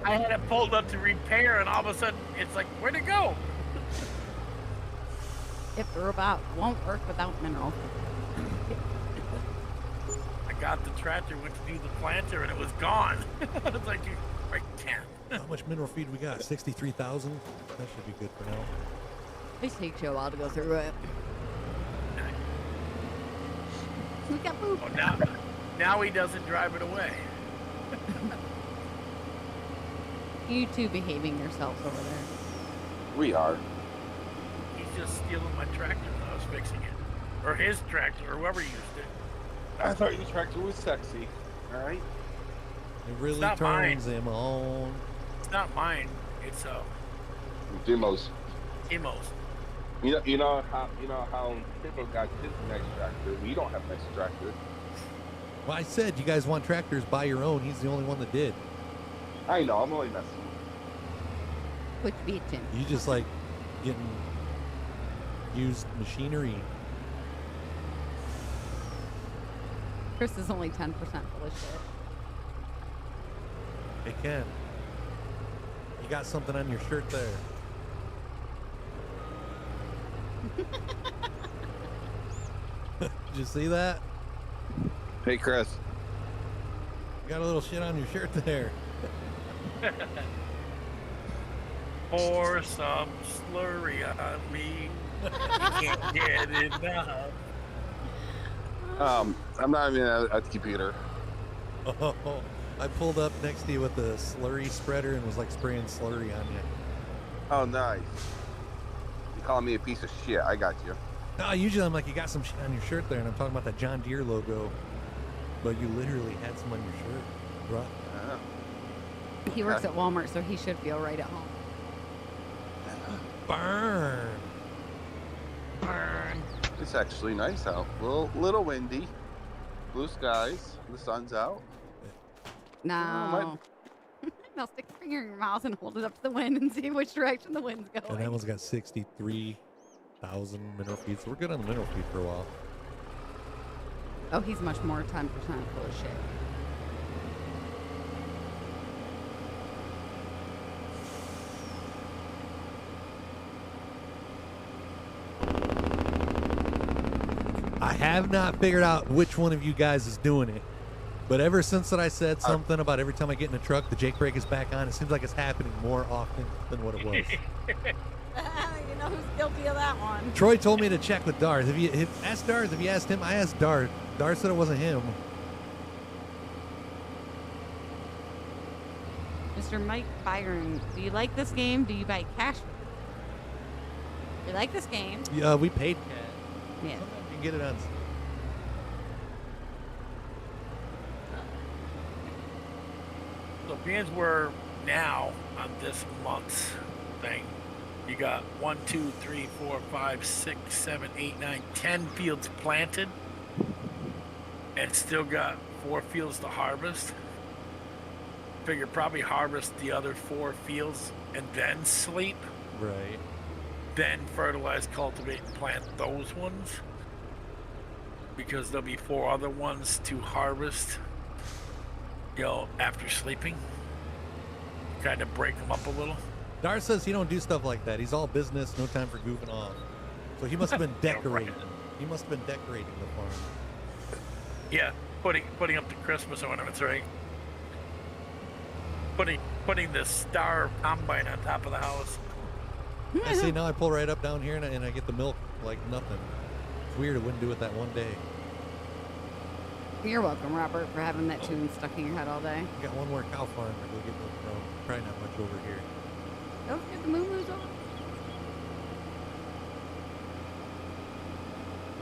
I had it pulled up to repair, and all of a sudden, it's like, where'd it go? If the robot won't work without mineral. I got the tractor, went to do the planter, and it was gone. It's like, right, Ken. How much mineral feed we got? 63,000? That should be good for now. It takes you a while to go through it. We got poop. Oh, now he doesn't drive it away. You two behaving yourselves over there. We are. He's just stealing my tractor when I was fixing it. Or his tractor, or whoever used it. I thought your tractor was sexy. All right. It really not turns mine. him on. It's not mine. It's Demos. Timo's. You know how people got his nice tractor. We don't have a nice tractor. Well, I said you guys want tractors, buy your own. He's the only one that did. I know. I'm only messing. Quit bitching. You just like getting used machinery. Chris is only 10% full of shit. Hey, Ken. You got something on your shirt there. Did you see that? Hey, Chris. You got a little shit on your shirt there. Pour some slurry on me. You can't get enough. I'm not even at the computer. Oh, I pulled up next to you with the slurry spreader and was like spraying slurry on you. Oh, nice. You calling me a piece of shit? I got you. No, usually I'm like, you got some shit on your shirt there, and I'm talking about that John Deere logo, but you literally had some on your shirt, right? He works at Walmart, so he should feel right at home. Burn. Burn. It's actually nice out. Little windy. Blue skies. The sun's out. No. Now stick your finger in your mouth and hold it up to the wind and see which direction the wind's going. And that one's got 63,000 mineral feet, so we're good on the mineral feet for a while. Oh, he's much more 10% full of shit. I have not figured out which one of you guys is doing it, but ever since that I said something about every time I get in a truck, the Jake brake is back on, it seems like it's happening more often than what it was. know who's guilty of that one. Troy told me to check with Darth. Ask Darth. If you asked him, I asked Darth. Darth said it wasn't him. Mr. Mike Byron, do you like this game? Do you buy cash? You like this game? Yeah, we paid cash. Yeah. Sometimes you can get it on. So being we're now on this month's thing, you got 1, 2, 3, 4, 5, 6, 7, 8, 9, 10 fields planted, and still got 4 fields to harvest. Figure probably harvest the other 4 fields and then sleep. Right. Then fertilize, cultivate, and plant those ones, because there'll be 4 other ones to harvest, you know, after sleeping. Kind of break them up a little. Darth says he don't do stuff like that. He's all business, no time for goofing off. So he must have been decorating. He must have been decorating the farm. Yeah, putting up the Christmas ornaments, right? Putting the star combine on top of the house. I see, now I pull right up down here and I get the milk like nothing. It's weird, it wouldn't do it that one day. You're welcome, Robert, for having that tune stuck in your head all day. We got one more cow farm to go get milk from. Probably not much over here. Don't forget the moo-moos on.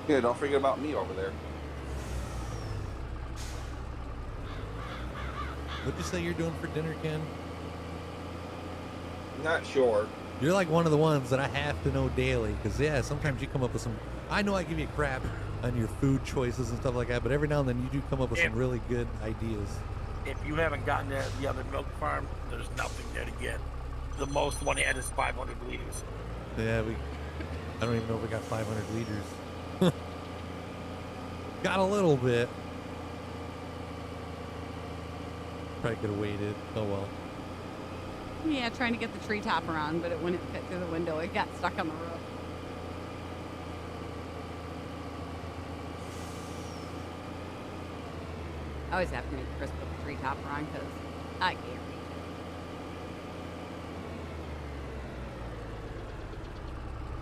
Yeah, don't forget about me over there. What'd you say you're doing for dinner, Ken? Not sure. You're like one of the ones that I have to know daily, because yeah, sometimes you come up with some. I know I give you crap on your food choices and stuff like that, but every now and then you do come up with some really good ideas. If you haven't gotten to the other milk farm, there's nothing there to get. The most one had is 500 liters. Yeah, I don't even know if we got 500 liters. Got a little bit. Probably could have waited. Oh well. Yeah, trying to get the tree topper on, but it wouldn't fit through the window. It got stuck on the roof. I always have to make Chris put the tree topper on because I can't reach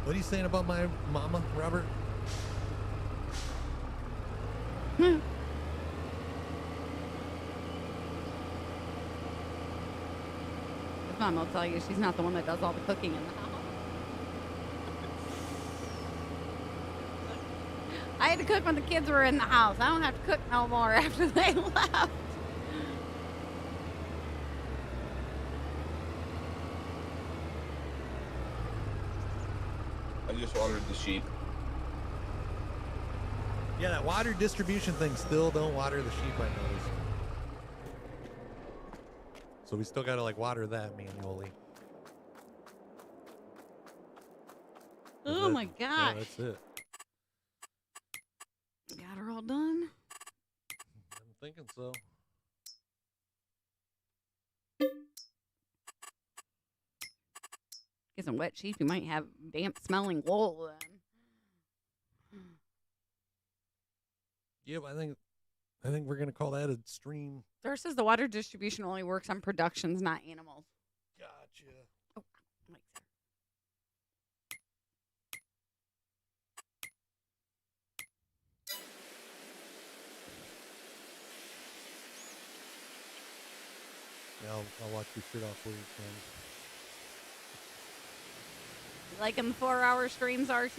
What are you saying about my mama, Robert? it. His mom will tell you she's not the one that does all the cooking in the house. I had to cook when the kids were in the house. I don't have to cook no more after they left. I just watered the sheep. Yeah, that water distribution thing still don't water the sheep, I noticed. So we still gotta like water that manually. Oh my gosh. Yeah, that's it. Got her all done. I'm thinking so. Get some wet sheep. You might have damp smelling wool then. Yep, I think we're gonna call that a stream. There says the water distribution only works on productions, not animals. Gotcha. Oh, Mike's there. Yeah, I'll watch you shirt off where you can. You liking the 4-hour streams, RT?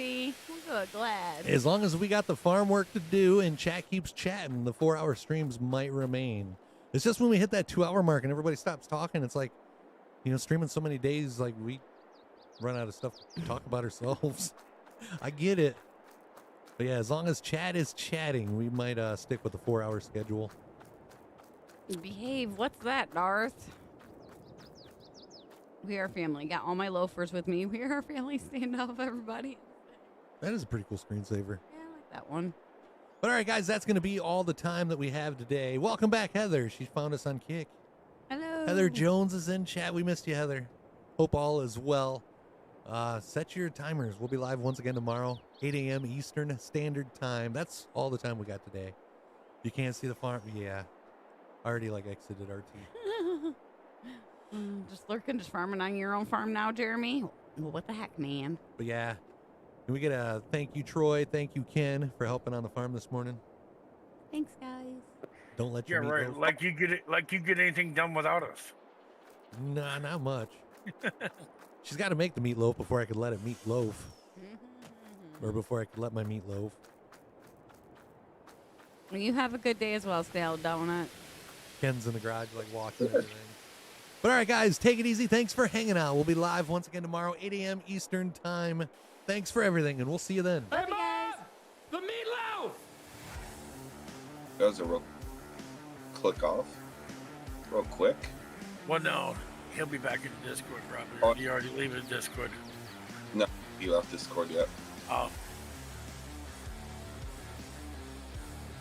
Good, glad. As long as we got the farm work to do and chat keeps chatting, the 4-hour streams might remain. It's just when we hit that 2-hour mark and everybody stops talking, it's like, you know, streaming so many days, like we run out of stuff to talk about ourselves. I get it. But yeah, as long as chat is chatting, we might stick with the 4-hour schedule. Behave. What's that, Darth? We are family. Got all my loafers with me. We are family. Stand up, everybody. That is a pretty cool screensaver. Yeah, I like that one. But all right, guys, that's going to be all the time that we have today. Welcome back, Heather. She found us on Kick. Hello. Heather Jones is in chat. We missed you, Heather. Hope all is well. Set your timers. We'll be live once again tomorrow, 8 a.m. Eastern Standard Time. That's all the time we got today. You can't see the farm. Yeah. Already like exited RT. Just lurking, just farming on your own farm now, Jeremy. What the heck, man? But yeah, can we get a thank you, Troy? Thank you, Ken, for helping on the farm this morning. Thanks, guys. Don't let Yeah, your right. meatloaf. Like you get it. Like you get anything done without us. Nah, not much. She's got to make the meatloaf before I could let it meatloaf, or before I could let my meat loaf. Well, you have a good day as well, Stale Donut. Ken's in the garage, like walking and everything. But all right, guys, take it easy. Thanks for hanging out. We'll be live once again tomorrow, 8 a.m. Eastern time. Thanks for everything, and we'll see you then. Hey, Mom! The meatloaf! That was a real click off. Real quick. Well, no, he'll be back in the Discord probably. Oh. Or you already leave the Discord. No, he left Discord yet. Oh.